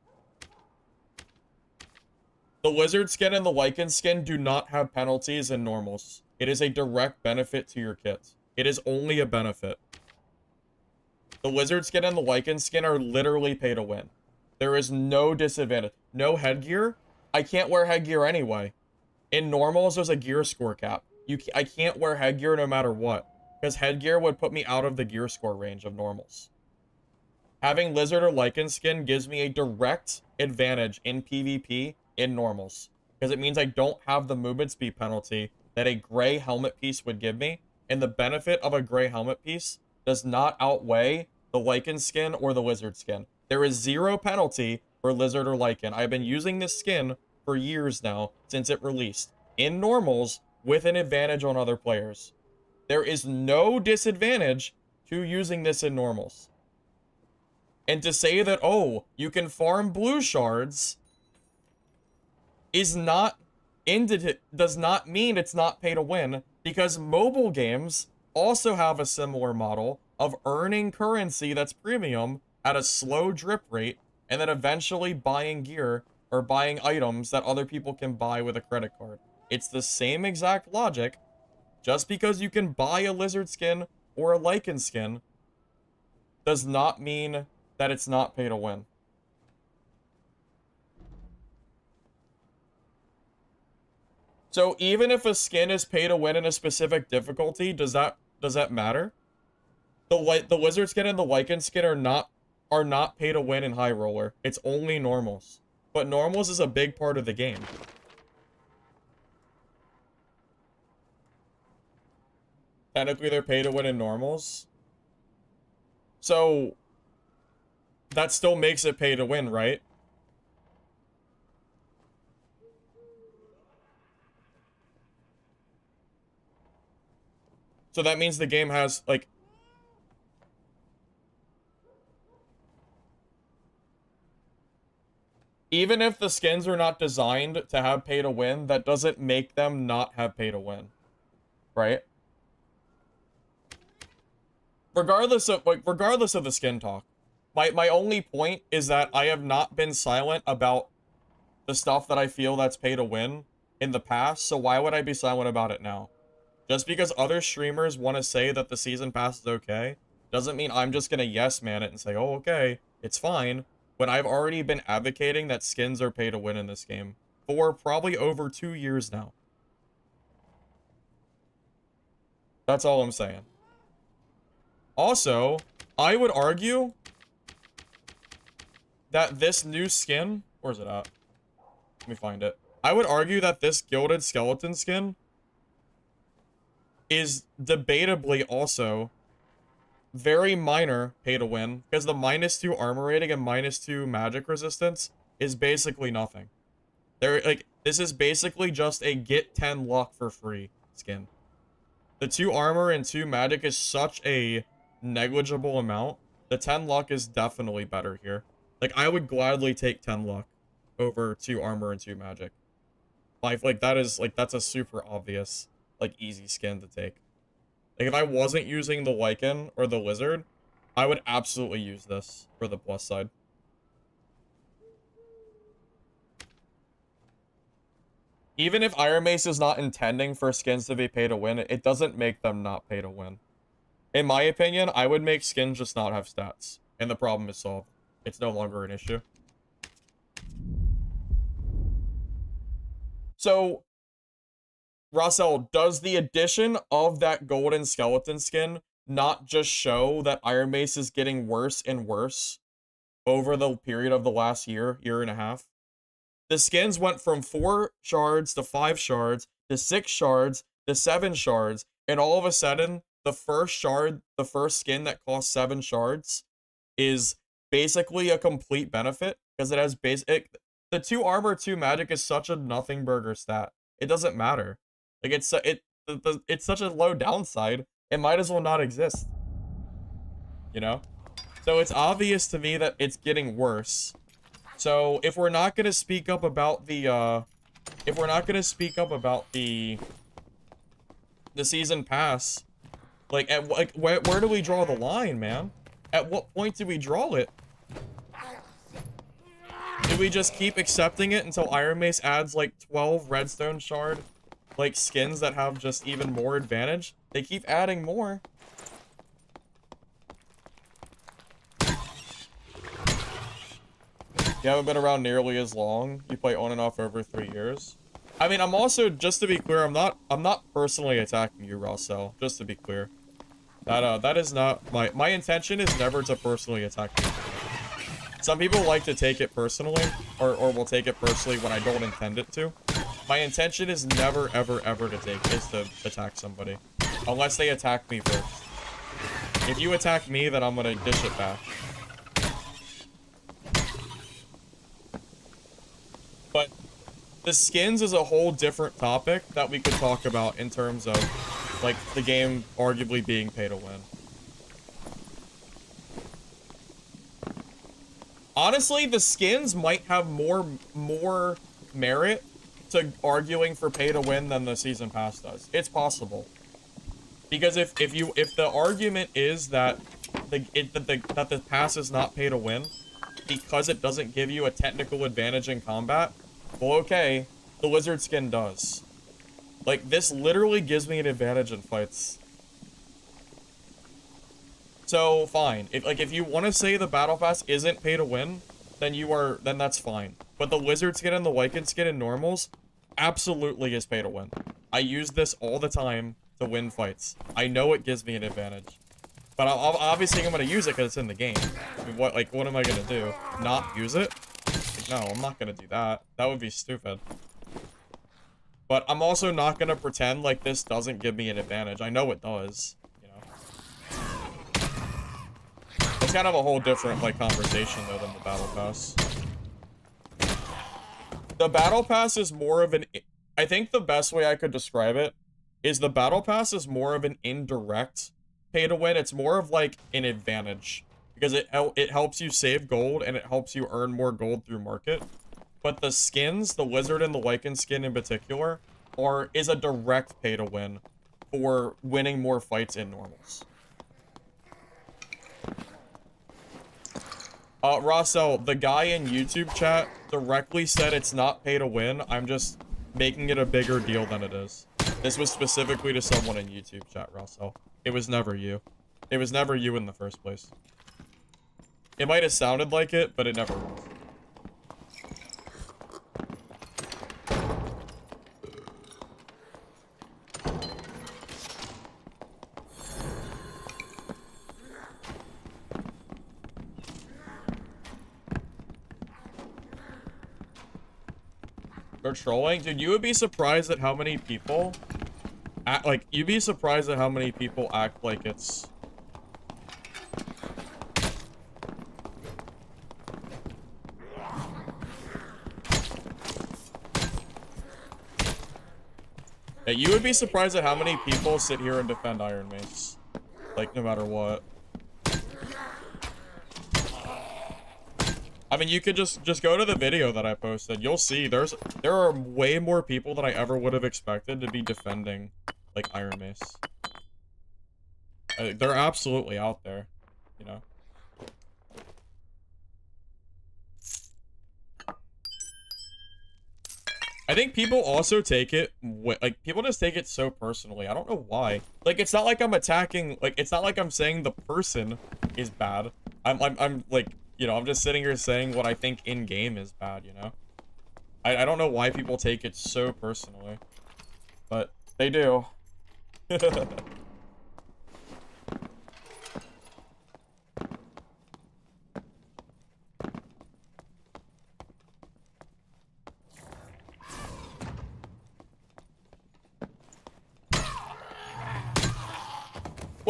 The Lizard skin and the Lycan skin do not have penalties in normals. It is a direct benefit to your kit. It is only a benefit. The Lizard skin and the Lycan skin are literally pay to win. There is no disadvantage. No headgear. I can't wear headgear anyway. In normals, there's a gear score cap. I can't wear headgear no matter what, because headgear would put me out of the gear score range of normals. Having Lizard or Lycan skin gives me a direct advantage in PvP in normals, because it means I don't have the movement speed penalty that a gray helmet piece would give me, and the benefit of a gray helmet piece does not outweigh the Lycan skin or the Lizard skin. There is zero penalty for Lizard or Lycan. I've been using this skin for years now, since it released, in normals, with an advantage on other players. There is no disadvantage to using this in normals. And to say that, oh, you can farm blue shards is not does not mean it's not pay to win, because mobile games also have a similar model of earning currency that's premium at a slow drip rate, and then eventually buying gear or buying items that other people can buy with a credit card. It's the same exact logic. Just because you can buy a Lizard skin or a Lycan skin does not mean that it's not pay to win. So even if a skin is pay to win in a specific difficulty, does that matter? The Lizard skin and the Lycan skin are not pay to win in High Roller. It's only normals. But normals is a big part of the game. Technically, they're pay to win in normals. So that still makes it pay to win, right? So that means the game has, like... Even if the skins are not designed to have pay to win, that doesn't make them not have pay to win. Right? Regardless of the skin talk, my only point is that I have not been silent about the stuff that I feel that's pay to win in the past, so why would I be silent about it now? Just because other streamers want to say that the season pass is okay, doesn't mean I'm just gonna yes man it and say, oh, okay, it's fine, when I've already been advocating that skins are pay to win in this game for probably over 2 years now. That's all I'm saying. Also, I would argue that this new skin... Where's it at? Let me find it. I would argue that this Gilded Skeleton skin is debatably also very minor pay to win, because the -2 armor rating and -2 magic resistance is basically nothing. This is basically just a get 10 luck for free skin. The 2 armor and 2 magic is such a negligible amount. The 10 luck is definitely better here. Like, I would gladly take 10 luck over 2 armor and 2 magic. That's a super obvious, easy skin to take. Like, if I wasn't using the Lycan or the Lizard, I would absolutely use this for the plus side. Even if Iron Mace is not intending for skins to be pay to win, it doesn't make them not pay to win. In my opinion, I would make skins just not have stats, and the problem is solved. It's no longer an issue. So, Russell, does the addition of that golden skeleton skin not just show that Iron Mace is getting worse and worse over the period of the last year and a half? The skins went from 4 shards to 5 shards to 6 shards to 7 shards, and all of a sudden, the first skin that costs 7 shards is basically a complete benefit, because it has the 2 armor, 2 magic is such a nothing burger stat. It doesn't matter. Like, it's such a low downside, it might as well not exist. You know? So it's obvious to me that it's getting worse. So if we're not gonna speak up about the the season pass, where do we draw the line, man? At what point do we draw it? do we just keep accepting it until Iron Mace adds like 12 redstone shard like skins that have just even more advantage? They keep adding more. You haven't been around nearly as long. You play on and off over 3 years. I mean, I'm also, just to be clear, I'm not personally attacking you, Rossell. Just to be clear. That is not my intention is never to personally attack you. Some people like to take it personally, or will take it personally when I don't intend it to. My intention is never, ever, ever to attack somebody. Unless they attack me first. If you attack me, then I'm gonna dish it back. But the skins is a whole different topic that we could talk about in terms of, like, the game arguably being pay to win. Honestly, the skins might have more merit to arguing for pay to win than the season pass does. It's possible. Because if the argument is that the pass is not pay to win because it doesn't give you a technical advantage in combat, well, okay, the lizard skin does. Like, this literally gives me an advantage in fights. So, fine. If you want to say the battle pass isn't pay to win, then that's fine. But the lizard skin and the Lycan skin in normals absolutely is pay to win. I use this all the time to win fights. I know it gives me an advantage. But obviously I'm going to use it because it's in the game. I mean, what am I going to do? Not use it? Like, no, I'm not going to do that. That would be stupid. But I'm also not going to pretend like this doesn't give me an advantage. I know it does. It's kind of a whole different, like, conversation, though, than the Battle Pass. The Battle Pass is more of an... I think the best way I could describe it is the Battle Pass is more of an indirect pay-to-win. It's more of, like, an advantage. Because it helps you save gold, and it helps you earn more gold through market. But the skins, the Wizard and the Lycan skin in particular, is a direct pay-to-win for winning more fights in normals. Rossell, the guy in YouTube chat directly said it's not pay to win. I'm just making it a bigger deal than it is. This was specifically to someone in YouTube chat, Rossell. It was never you. It was never you in the first place. It might have sounded like it, but it never was. They're trolling? Dude, you would be surprised at how many people act like it's... Yeah, you would be surprised at how many people sit here and defend Iron Mace. Like, no matter what. I mean, you could just go to the video that I posted. You'll see there are way more people than I ever would have expected to be defending, like, Iron Mace. They're absolutely out there, you know. I think people also take it, like, people just take it so personally. I don't know why. Like, it's not like I'm attacking, like, it's not like I'm saying the person is bad. I'm like, you know, I'm just sitting here saying what I think in-game is bad, you know? I don't know why people take it so personally. But they do. Well,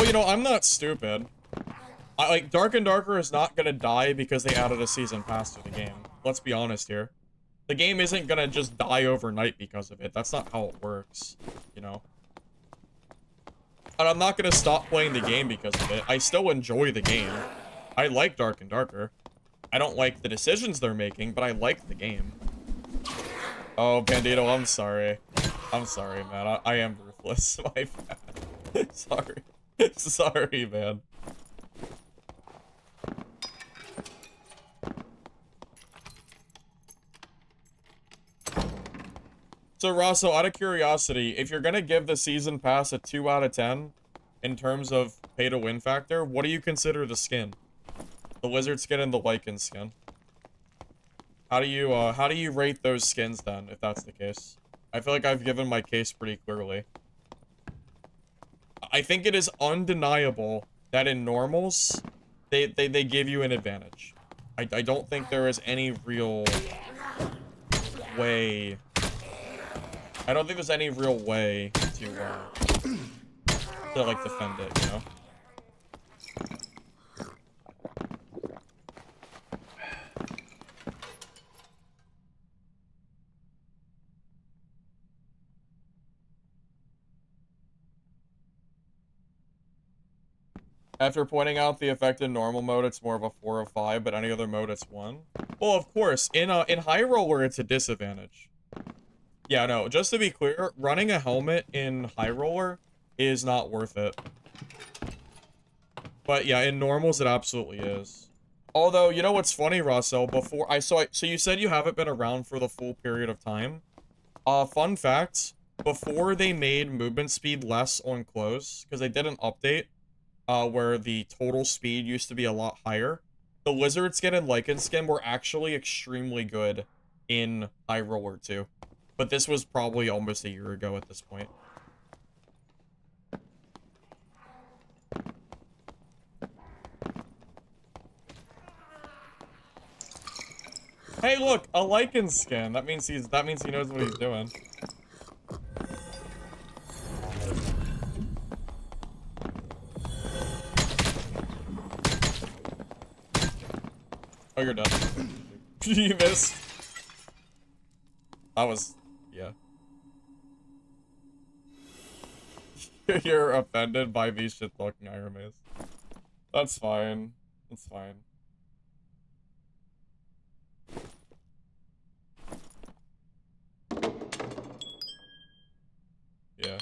you know, I'm not stupid. Like, Dark and Darker is not gonna die because they added a season pass to the game. Let's be honest here. The game isn't gonna just die overnight because of it. That's not how it works, you know? And I'm not gonna stop playing the game because of it. I still enjoy the game. I like Dark and Darker. I don't like the decisions they're making, but I like the game. Oh, Bandito, I'm sorry. I'm sorry, man. I am ruthless. My bad. Sorry. Sorry, man. So, Rosso, out of curiosity, if you're gonna give the season pass a 2 out of 10 in terms of pay-to-win factor, what do you consider the skin? The lizard skin and the lichen skin. How do you rate those skins then, if that's the case? I feel like I've given my case pretty clearly. I think it is undeniable that in normals, they give you an advantage. I don't think there is any real way. I don't think there's any real way to like defend it, you know? After pointing out the effect in normal mode, it's more of a 4 or 5, but any other mode, it's 1. Well, of course, in high roller, it's a disadvantage. Yeah, no, just to be clear, running a helmet in high roller is not worth it. But yeah, in normals, it absolutely is. Although, you know what's funny, Russell? So you said you haven't been around for the full period of time. Fun fact, before they made movement speed less on close, because they did an update, where the total speed used to be a lot higher, the lizard skin and lichen skin were actually extremely good in high roller too. But this was probably almost a year ago at this point. Hey, look, a lichen skin. That means he knows what he's doing. Oh, you're done. You missed. That was, yeah. You're offended by these shit-talking IRMAs. That's fine. That's fine. Yeah.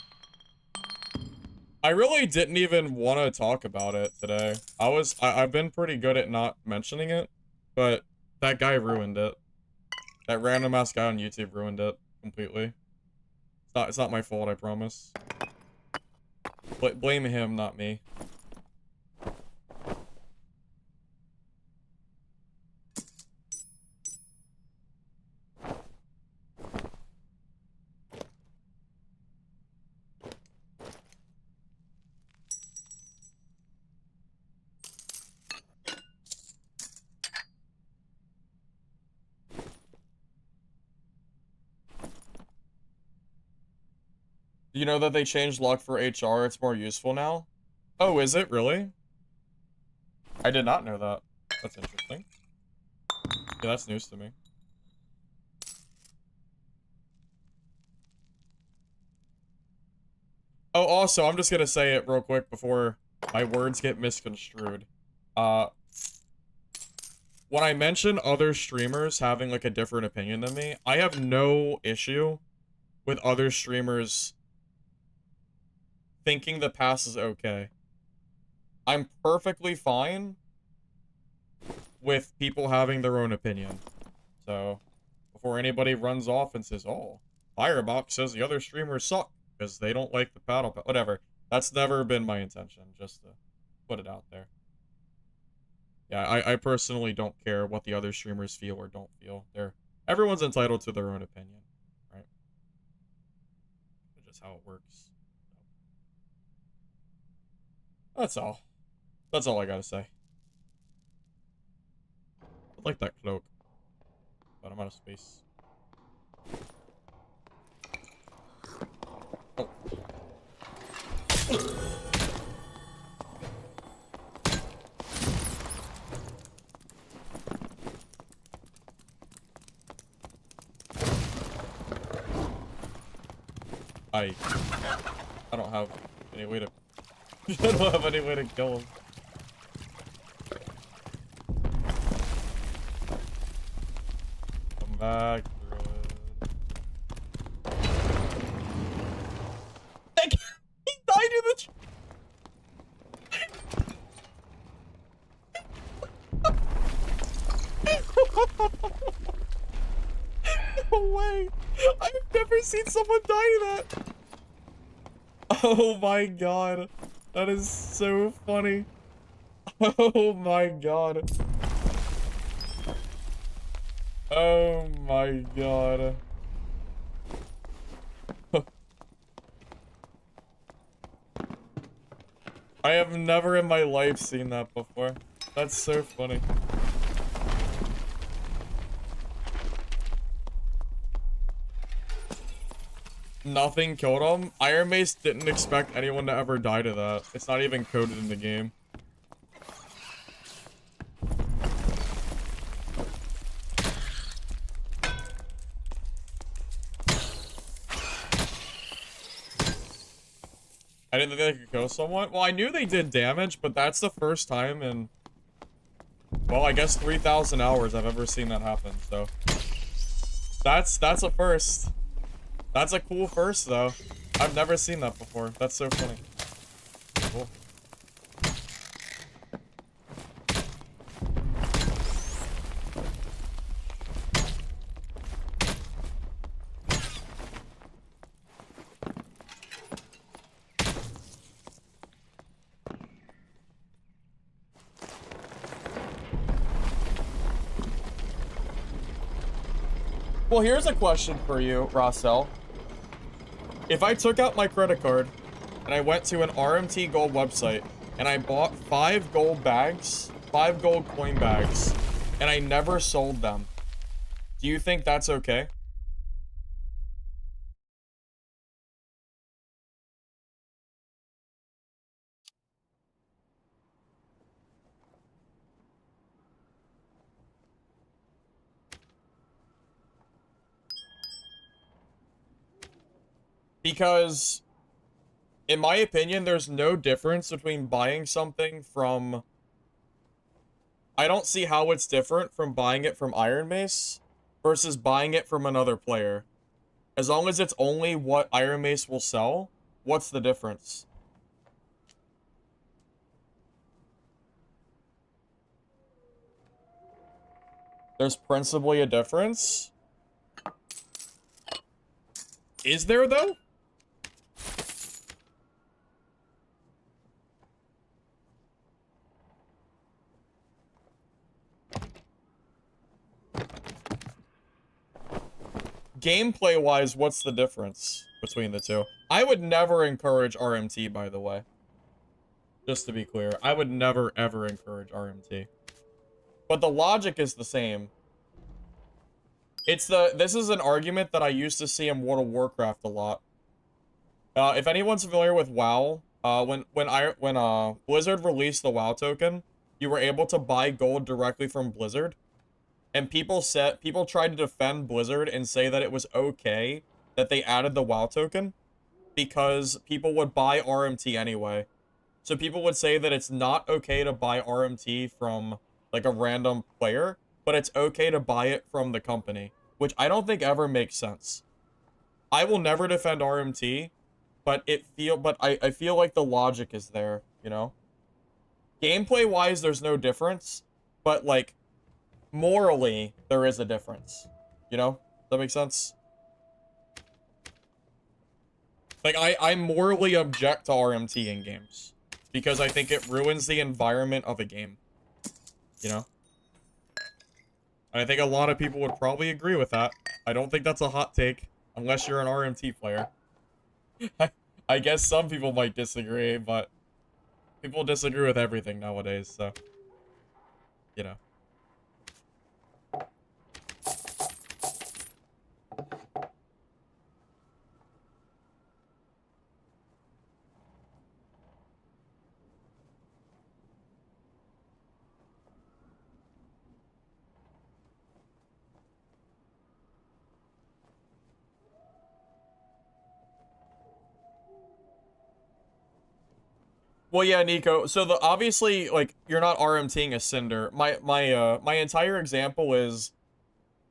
I really didn't even want to talk about it today. I've been pretty good at not mentioning it, but that guy ruined it. That random ass guy on YouTube ruined it completely. It's not my fault, I promise. Blame him, not me. Do you know that they changed luck for HR? It's more useful now. Oh, is it really? I did not know that. That's interesting. Yeah, that's news to me. Oh, also, I'm just gonna say it real quick before my words get misconstrued. When I mention other streamers having, like, a different opinion than me, I have no issue with other streamers thinking the pass is okay. I'm perfectly fine with people having their own opinion. So, before anybody runs off and says, oh, Firebox says the other streamers suck because they don't like the paddle pass, whatever. That's never been my intention, just to put it out there. Yeah, I personally don't care what the other streamers feel or don't feel. Everyone's entitled to their own opinion, right? That's just how it works. That's all. That's all I gotta say. I like that cloak, but I'm out of space. Oh. I don't have any way to I don't have any way to kill him. Come back, druid. He died in the No way! I've never seen someone die to that. Oh my god. That is so funny. Oh my god. Oh my god. I have never in my life seen that before. That's so funny. Nothing killed him? Iron Mace didn't expect anyone to ever die to that. It's not even coded in the game. I didn't think they could kill someone. Well, I knew they did damage, but that's the first time in, well, I guess 3,000 hours I've ever seen that happen, so. That's a first. That's a cool first, though. I've never seen that before. That's so funny. Cool. Well, here's a question for you, Rossell. If I took out my credit card and I went to an RMT Gold website and I bought 5 gold bags, 5 gold coin bags, and I never sold them, do you think that's okay? Because, in my opinion, there's no difference between buying something from... I don't see how it's different from buying it from Iron Mace versus buying it from another player. As long as it's only what Iron Mace will sell, what's the difference? There's principally a difference? Is there, though? Gameplay-wise, what's the difference between the two? I would never encourage RMT, by the way. Just to be clear. I would never, ever encourage RMT. But the logic is the same. This is an argument that I used to see in World of Warcraft a lot. If anyone's familiar with WoW, when Blizzard released the WoW token, you were able to buy gold directly from Blizzard. And people tried to defend Blizzard and say that it was okay that they added the WoW token because people would buy RMT anyway. So people would say that it's not okay to buy RMT from like a random player, but it's okay to buy it from the company, which I don't think ever makes sense. I will never defend RMT, but I feel like the logic is there, you know? Gameplay wise, there's no difference, but like morally, there is a difference. You know? Does that make sense? Like, I morally object to RMT in games. Because I think it ruins the environment of a game. You know? And I think a lot of people would probably agree with that. I don't think that's a hot take. Unless you're an RMT player. I guess some people might disagree, but... people disagree with everything nowadays, so... you know. Well, yeah, Nico. So obviously, like, you're not RMTing a Cinder. My entire example is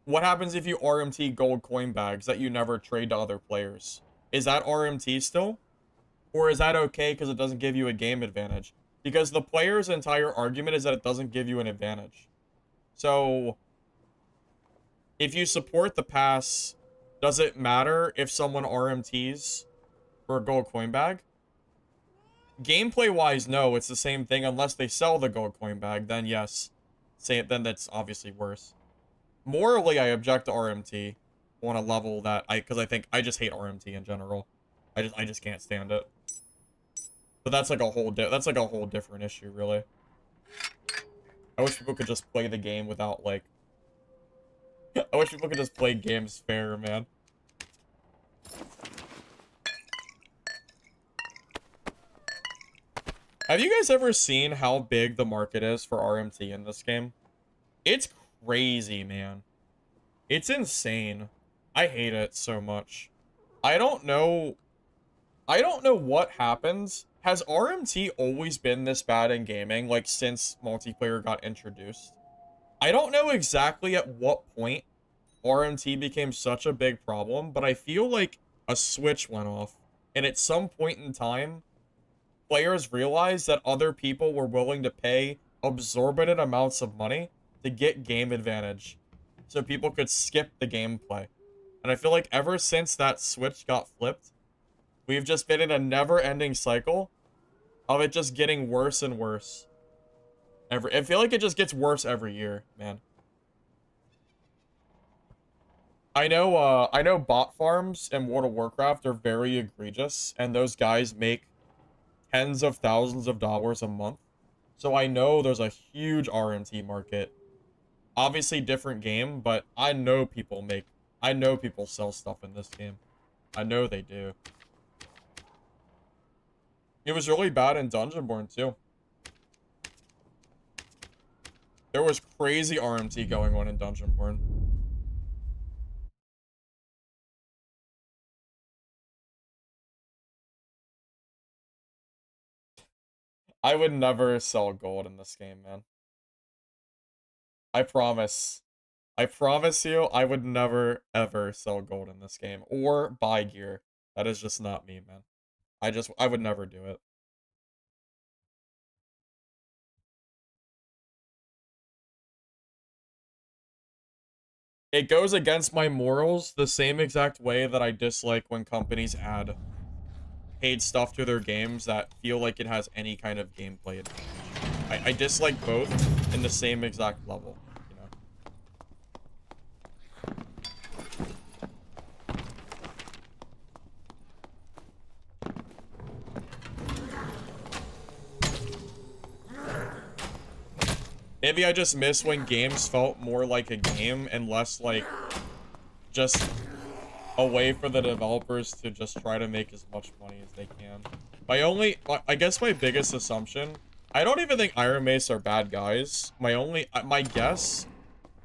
what happens if you RMT gold coin bags that you never trade to other players? Is that RMT still? Or is that okay because it doesn't give you a game advantage? Because the player's entire argument is that it doesn't give you an advantage. So if you support the pass, Does it matter if someone RMTs for a gold coin bag? Gameplay-wise, no. It's the same thing unless they sell the gold coin bag. Then yes. Then that's obviously worse. Morally, I object to RMT on a level that because I just hate RMT in general. I just can't stand it. But that's like a whole different issue, really. I wish people could just play the game without like. I wish people could just play games fair, man. Have you guys ever seen how big the market is for RMT in this game? It's crazy, man. It's insane. I hate it so much. I don't know what happens. Has RMT always been this bad in gaming, like since multiplayer got introduced? I don't know exactly at what point RMT became such a big problem, but I feel like a switch went off, and at some point in time, players realized that other people were willing to pay exorbitant amounts of money to get game advantage, so people could skip the gameplay. And I feel like ever since that switch got flipped, we've just been in a never-ending cycle of it just getting worse and worse. I feel like it just gets worse every year, man. I know bot farms in World of Warcraft are very egregious, and those guys make tens of thousands of dollars a month. So I know there's a huge RMT market. Obviously different game, but I know people sell stuff in this game. I know they do. It was really bad in Dungeonborn too. There was crazy RMT going on in Dungeonborn. I would never sell gold in this game, man. I promise. I promise you, I would never, ever sell gold in this game. Or buy gear. That is just not me, man. I would never do it. It goes against my morals the same exact way that I dislike when companies add paid stuff to their games that feel like it has any kind of gameplay advantage. I dislike both in the same exact level, you know? Maybe I just miss when games felt more like a game and less like just a way for the developers to just try to make as much money as they can. I guess my biggest assumption, I don't even think Iron Mace are bad guys. My guess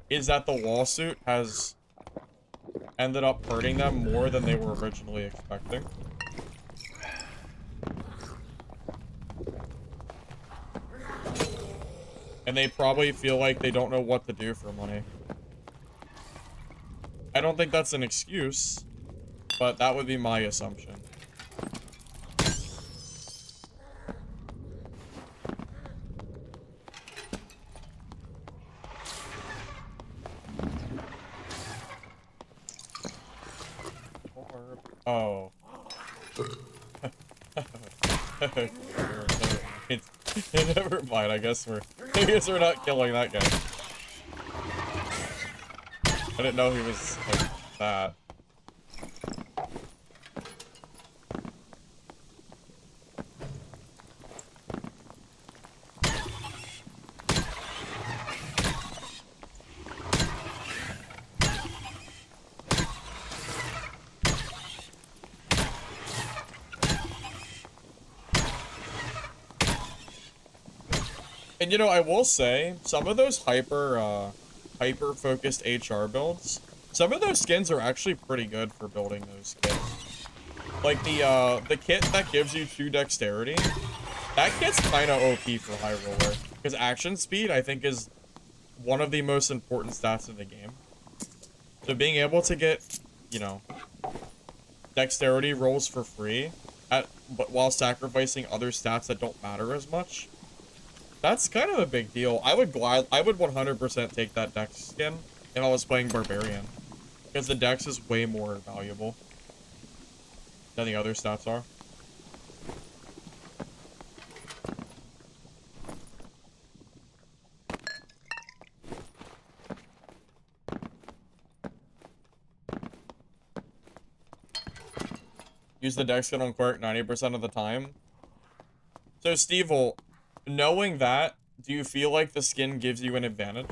is that the lawsuit has ended up hurting them more than they were originally expecting. And they probably feel like they don't know what to do for money. I don't think that's an excuse, but that would be my assumption. Oh. Never mind, I guess we're not killing that guy. I didn't know he was like that. And you know, I will say, some of those hyper-focused HR builds, some of those skins are actually pretty good for building those kits. Like the kit that gives you 2 dexterity, that kit's kinda OP for high roller. Because action speed, I think, is one of the most important stats in the game. So being able to get, you know, dexterity rolls for free, but while sacrificing other stats that don't matter as much, that's kind of a big deal. I would 100% take that dex skin if I was playing Barbarian. Because the dex is way more valuable than the other stats are. Use the dex skin on Cleric 90% of the time. So, Steve-ul, knowing that, do you feel like the skin gives you an advantage?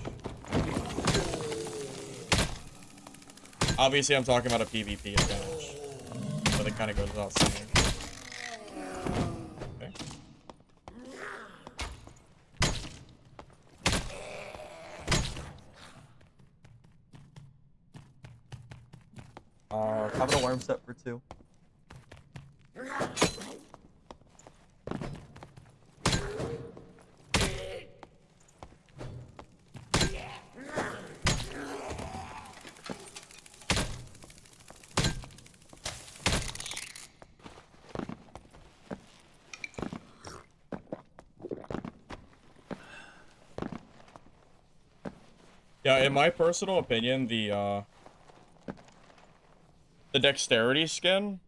Obviously, I'm talking about a PvP advantage. But it kind of goes without saying. Okay. Have an alarm set for 2. Yeah, in my personal opinion, the dexterity skin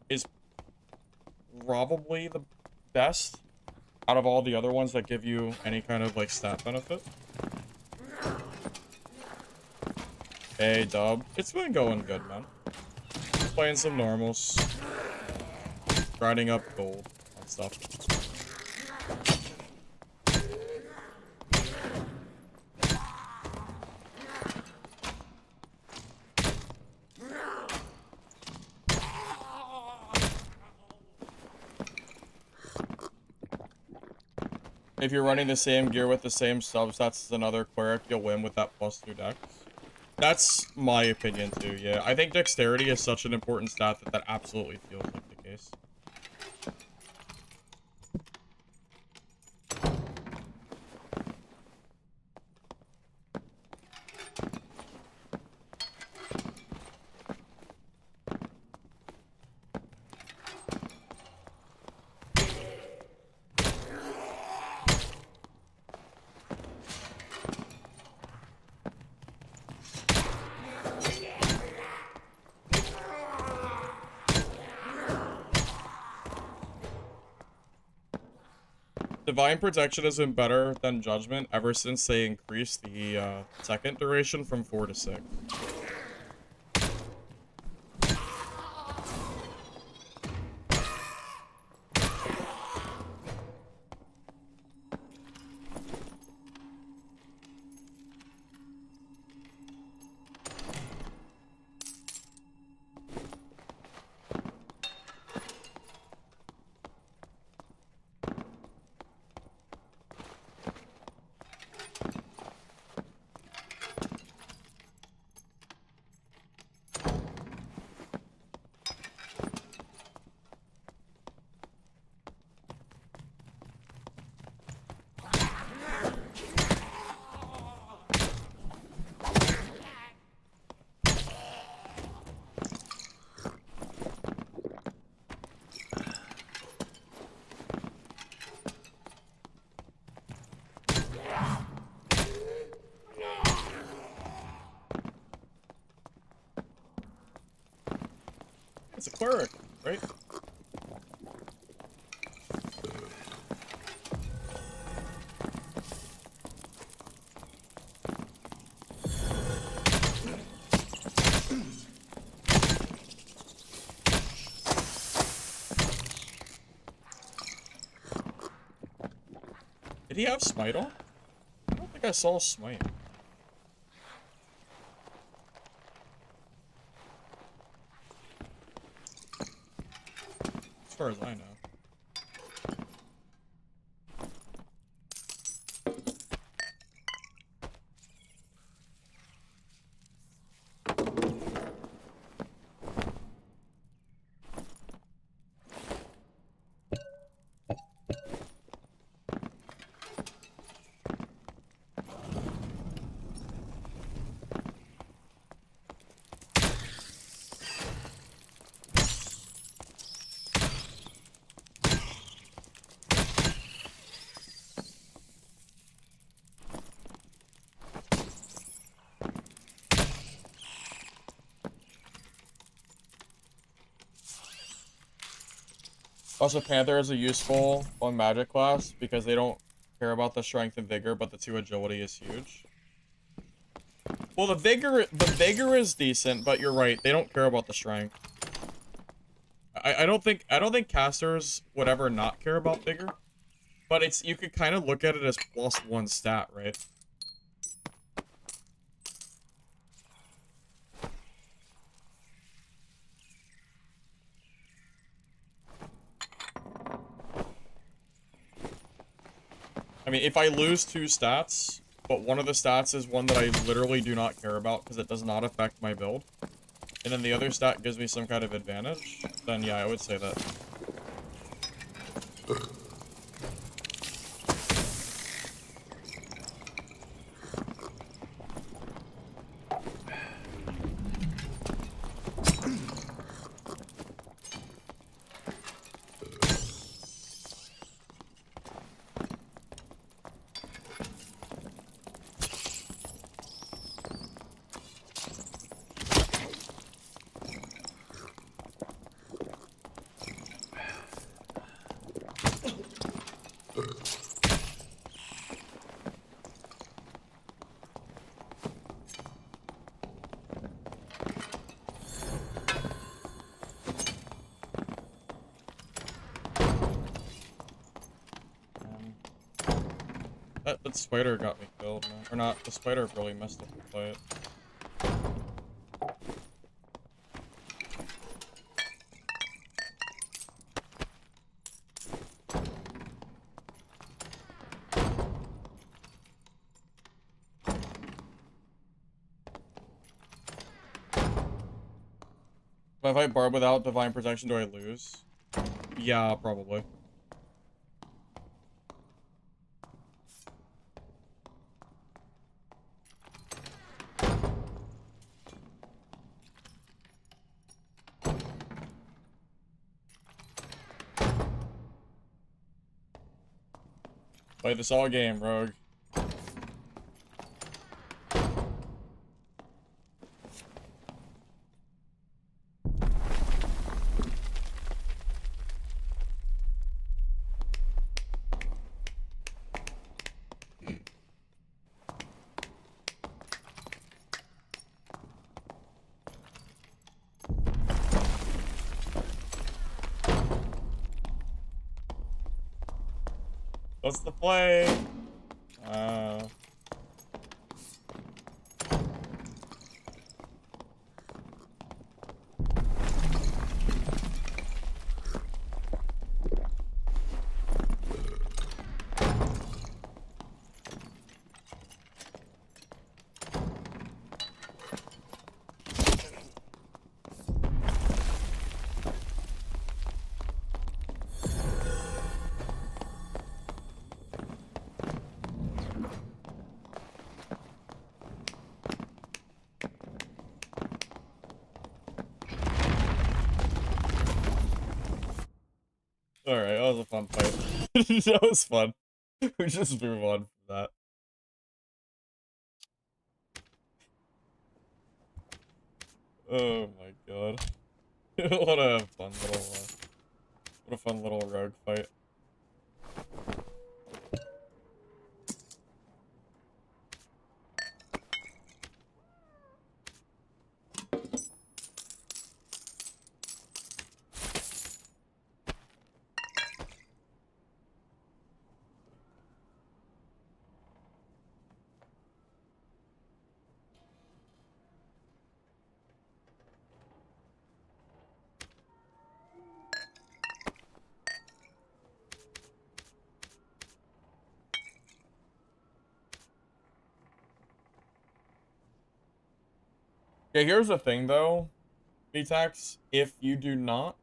is probably the best out of all the other ones that give you any kind of, like, stat benefit. Hey, Dub. It's been going good, man. Playing some normals. Grinding up gold and stuff. If you're running the same gear with the same substats as another cleric, you'll win with that +2 dex. That's my opinion too, yeah. I think dexterity is such an important stat that absolutely feels like the case. Divine Protection has been better than Judgment ever since they increased the second duration from 4 to 6. It's a cleric, right? Did he have smite on? I don't think I saw smite. As far as I know. Also, Panther is a useful on magic class because they don't care about the strength and vigor, but the 2 agility is huge. Well, the vigor is decent, but you're right. They don't care about the strength. I don't think casters would ever not care about vigor, but it's you could kind of look at it as +1 stat, right? I mean, if I lose 2 stats, but one of the stats is one that I literally do not care about because it does not affect my build, and then the other stat gives me some kind of advantage, then yeah, I would say that. That spider got me killed, man. Or not, the spider really messed up the fight. If I fight Barb without Divine Protection, do I lose? Yeah, probably. Play this all game, Rogue. What's the play? Alright, that was a fun fight. That was fun. We just move on from that. Oh my god. What a fun little rogue fight. Okay, here's the thing though, VTax, if you do not...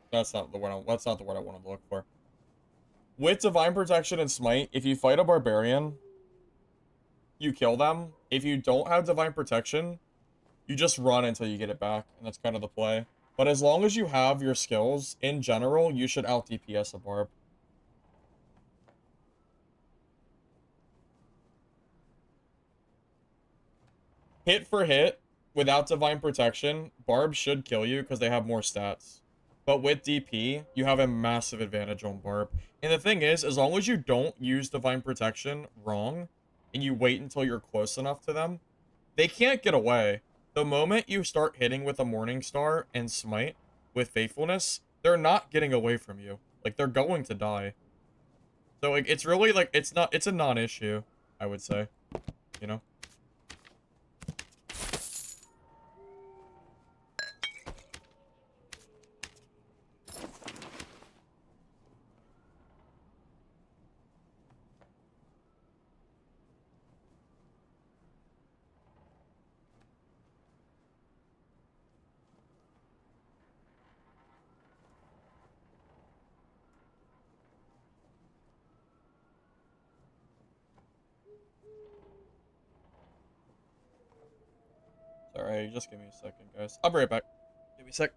That's not the word I want to look for. With Divine Protection and Smite, if you fight a Barbarian, you kill them. If you don't have Divine Protection, you just run until you get it back, and that's kind of the play. But as long as you have your skills, in general, you should out DPS a Barb. Hit for hit, without Divine Protection, Barb should kill you because they have more stats. But with DP, you have a massive advantage on Barb. And the thing is, as long as you don't use Divine Protection wrong, and you wait until you're close enough to them, they can't get away. The moment you start hitting with a Morning Star and Smite with Faithfulness, they're not getting away from you. Like, they're going to die. So, like, it's really, like, it's a non-issue, I would say. You know? Sorry, just give me a second, guys. I'll be right back. Give me a sec.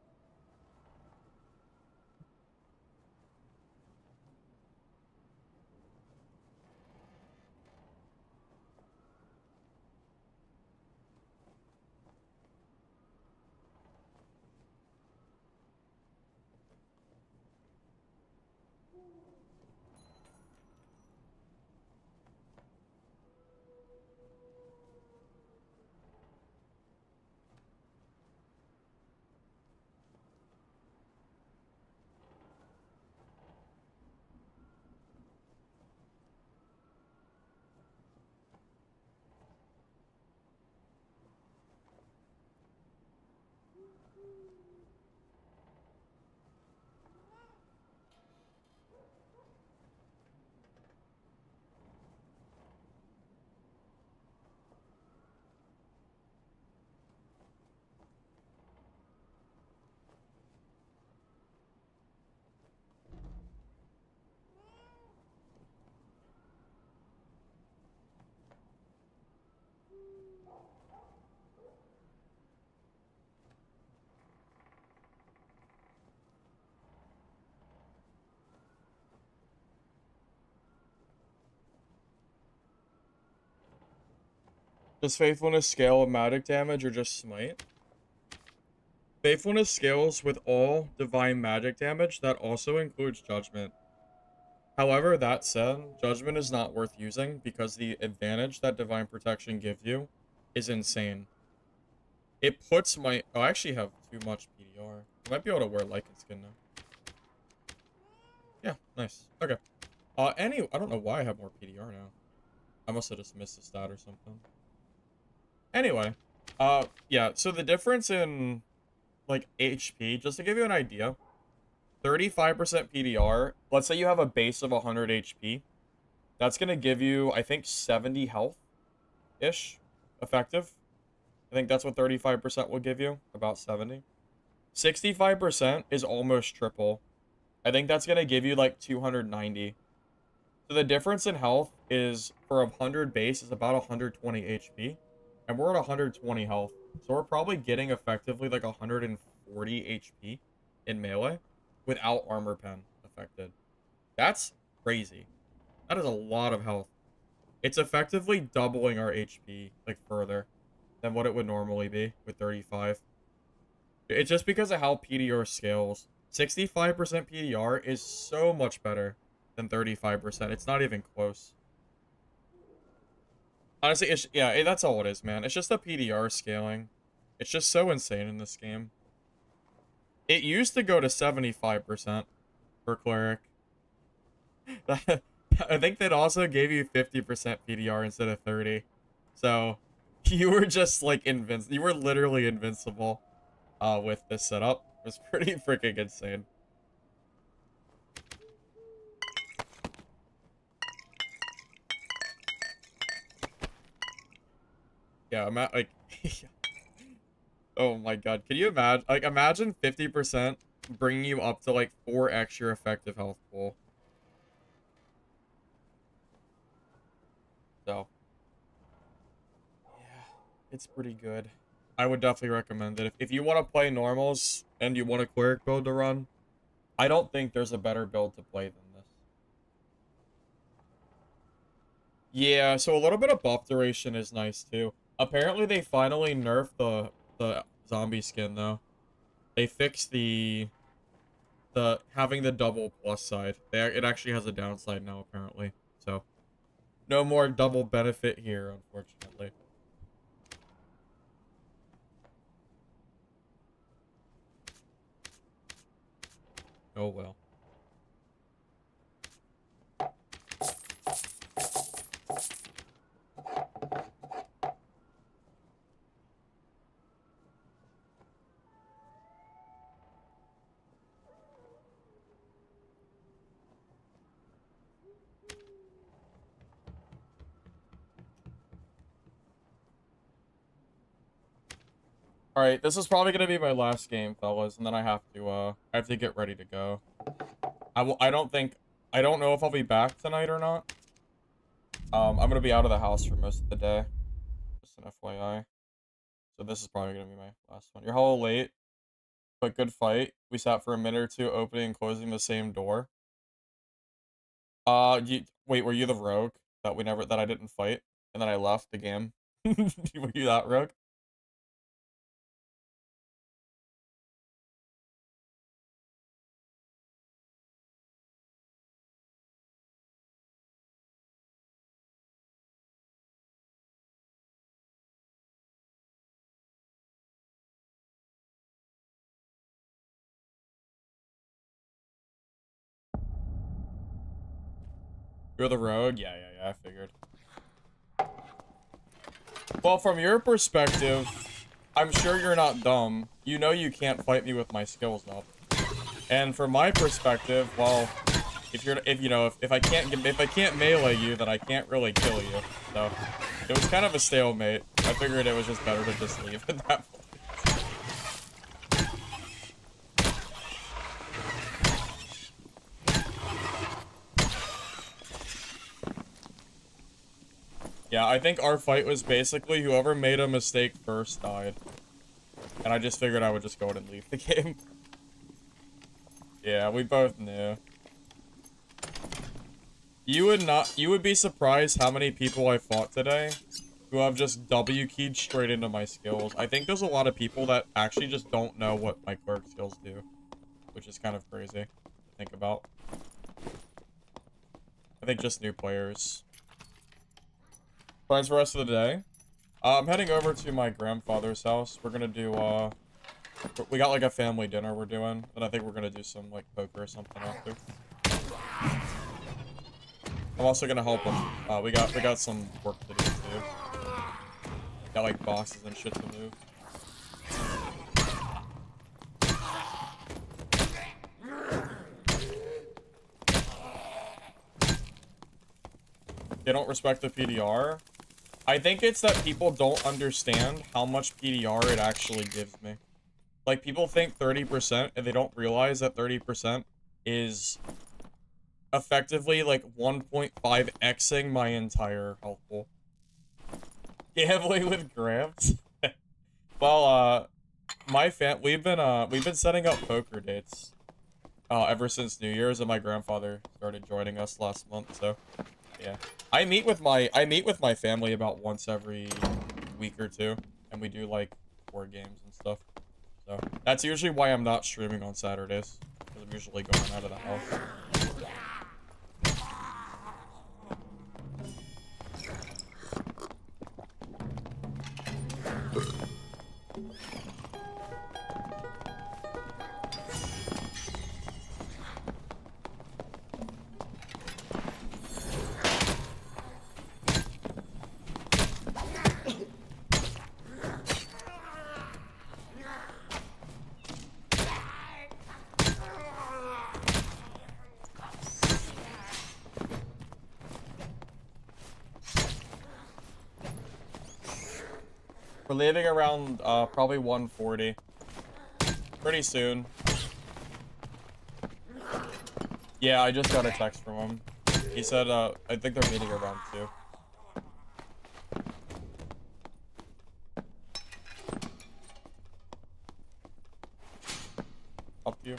Does Faithfulness scale with magic damage or just Smite? Faithfulness scales with all divine magic damage. That also includes Judgment. However, that said, Judgment is not worth using because the advantage that Divine Protection gives you is insane. It puts my... Oh, I actually have too much PDR. I might be able to wear Lycan skin now. Yeah, nice. Okay. I don't know why I have more PDR now. I must have just missed a stat or something. Anyway, yeah, so the difference in, like, HP, just to give you an idea, 35% PDR, let's say you have a base of 100 HP, that's going to give you, I think, 70 health-ish effective. I think that's what 35% will give you, about 70. 65% is almost triple. I think that's going to give you, like, 290. So the difference in health is, for a 100 base, is about 120 HP. And we're at 120 health. So we're probably getting effectively like 140 HP in melee without armor pen affected. That's crazy. That is a lot of health. It's effectively doubling our HP like further than what it would normally be with 35. It's just because of how PDR scales. 65% PDR is so much better than 35%. It's not even close. Honestly, yeah, that's all it is, man. It's just the PDR scaling. It's just so insane in this game. It used to go to 75% for Cleric. I think that also gave you 50% PDR instead of 30. So, you were just, like, you were literally invincible with this setup. It was pretty freaking insane. Yeah, I'm at, like... Oh my god. Can you imagine? Like, imagine 50% bringing you up to, like, 4 extra effective health pool. So, yeah, it's pretty good. I would definitely recommend it. If you want to play normals and you want a cleric build to run, I don't think there's a better build to play than this. Yeah, so a little bit of buff duration is nice too. Apparently they finally nerfed the zombie skin though. They fixed the having the double plus side. It actually has a downside now apparently. So no more double benefit here, unfortunately. Oh well. Alright, this is probably gonna be my last game, fellas, and then I have to get ready to go. I don't know if I'll be back tonight or not. I'm gonna be out of the house for most of the day. Just an FYI. So this is probably gonna be my last one. You're hella late, but good fight. We sat for a minute or two opening and closing the same door. Wait, were you the rogue that I didn't fight? And then I left the game? Were you that rogue? You're the rogue? Yeah, I figured. Well, from your perspective, I'm sure you're not dumb. You know you can't fight me with my skills up. And from my perspective, well, if I can't melee you, then I can't really kill you. So it was kind of a stalemate. I figured it was just better to just leave at that point. Yeah, I think our fight was basically whoever made a mistake first died. And I just figured I would just go ahead and leave the game. Yeah, we both knew. You would be surprised how many people I fought today who have just W keyed straight into my skills. I think there's a lot of people that actually just don't know what my cleric skills do, which is kind of crazy to think about. I think just new players. Plans for the rest of the day? I'm heading over to my grandfather's house. We're gonna do, we got like a family dinner we're doing, and I think we're gonna do some like poker or something after. I'm also gonna help him. We got some work to do too. Got like boxes and shit to move. They don't respect the PDR. I think it's that people don't understand how much PDR it actually gives me. Like, people think 30%, and they don't realize that 30% is effectively, like, 1.5xing my entire health pool. Gambling with Gramps? Well, we've been setting up poker dates, ever since New Year's, and my grandfather started joining us last month, so... Yeah, I meet with my family about once every week or two, and we do like board games and stuff. So that's usually why I'm not streaming on Saturdays, because I'm usually going out of the house. We're leaving around, probably 1:40. Pretty soon. Yeah, I just got a text from him. He said, I think they're meeting around 2. Up to you.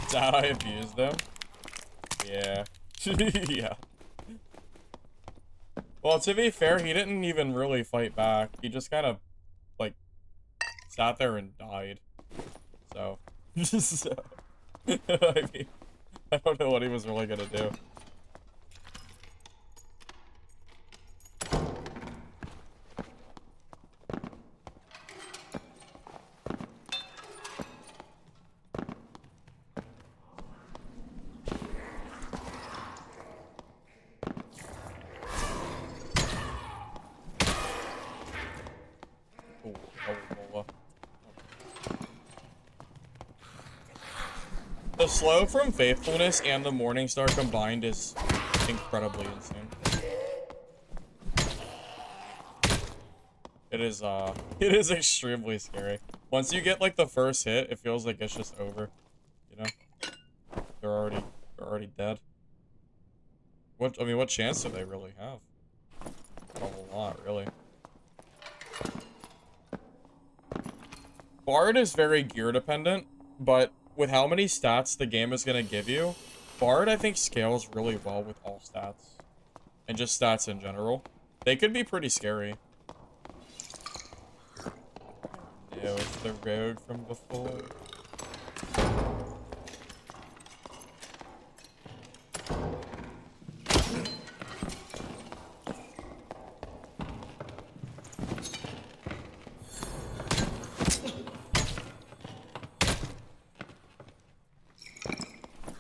Is that how I abused them? Yeah. Yeah. Well, to be fair, he didn't even really fight back. He just kind of, like, sat there and died. So. So I mean, I don't know what he was really gonna do. Ooh, oh. The slow from Faithfulness and the Morningstar combined is incredibly insane. It is extremely scary. Once you get like the first hit, it feels like it's just over. You know? They're already dead. I mean, what chance do they really have? Not a whole lot, really. Bard is very gear dependent, but with how many stats the game is going to give you, Bard, I think, scales really well with all stats. And just stats in general. They could be pretty scary. No, it's the rogue from before.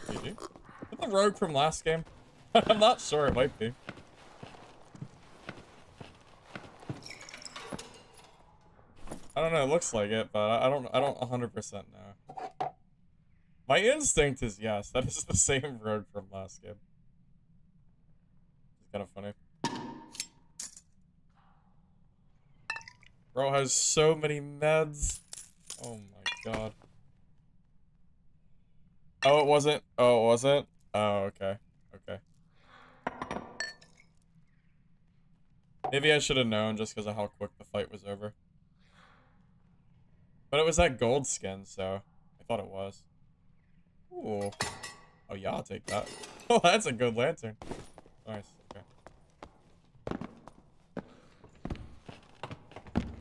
GG. Is it the rogue from last game? I'm not sure, it might be. I don't know, it looks like it, but I don't 100% know. My instinct is yes, that is the same rogue from last game. It's kind of funny. Bro has so many meds. Oh my god. Oh, it wasn't? Oh, it wasn't? Oh, okay. Okay. Maybe I should have known just because of how quick the fight was over. But it was that gold skin, so I thought it was. Ooh. Oh, yeah, I'll take that. Oh, that's a good lantern. Nice. Okay.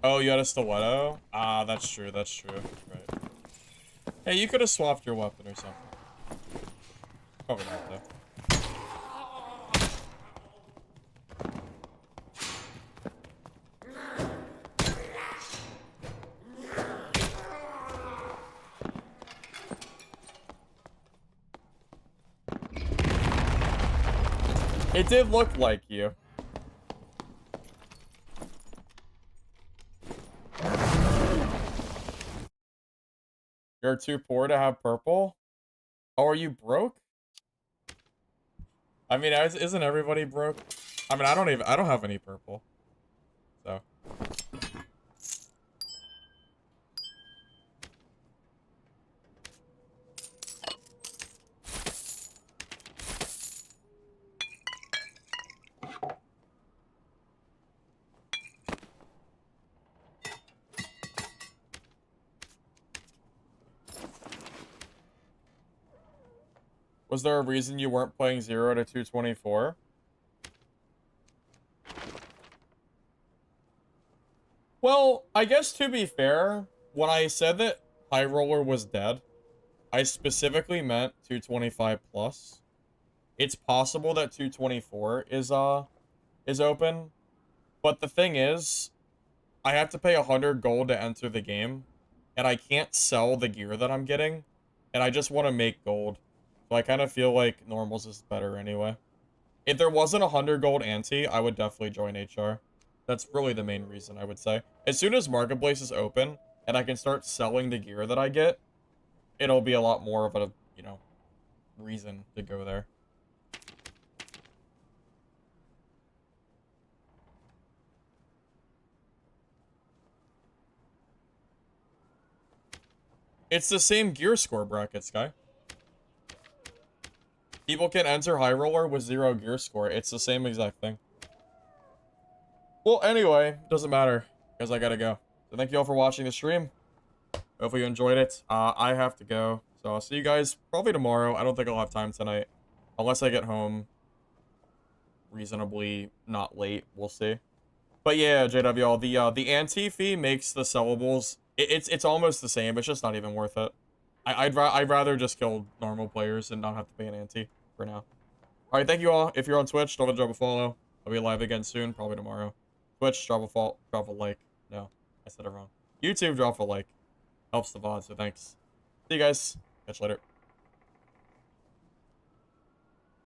Oh, you had a stiletto? Ah, that's true. That's true. Right. Hey, you could have swapped your weapon or something. Probably not, though. It did look like you. You're too poor to have purple? Oh, are you broke? I mean, isn't everybody broke? I mean, I don't have any purple. So. Was there a reason you weren't playing 0 to 224? Well, I guess to be fair, when I said that High Roller was dead, I specifically meant 225 plus. It's possible that 224 is open, but the thing is, I have to pay 100 gold to enter the game, and I can't sell the gear that I'm getting, and I just want to make gold. So I kind of feel like normals is better anyway. If there wasn't a 100 gold ante, I would definitely join HR. That's really the main reason, I would say. As soon as Marketplace is open, and I can start selling the gear that I get, it'll be a lot more of a, you know, reason to go there. It's the same gear score bracket, Sky. People can enter High Roller with 0 gear score. It's the same exact thing. Well, anyway, doesn't matter, because I gotta go. So thank you all for watching the stream. Hopefully you enjoyed it. I have to go. So I'll see you guys probably tomorrow. I don't think I'll have time tonight. Unless I get home reasonably not late, we'll see. But yeah, JWL, the ante fee makes the sellables. It's almost the same. It's just not even worth it. I'd rather just kill normal players and not have to pay an ante for now. All right, thank you all. If you're on Twitch, don't forget to drop a follow. I'll be live again soon, probably tomorrow. Twitch, drop a like. No, I said it wrong. YouTube, drop a like. Helps the VOD, so thanks. See you guys. Catch you later.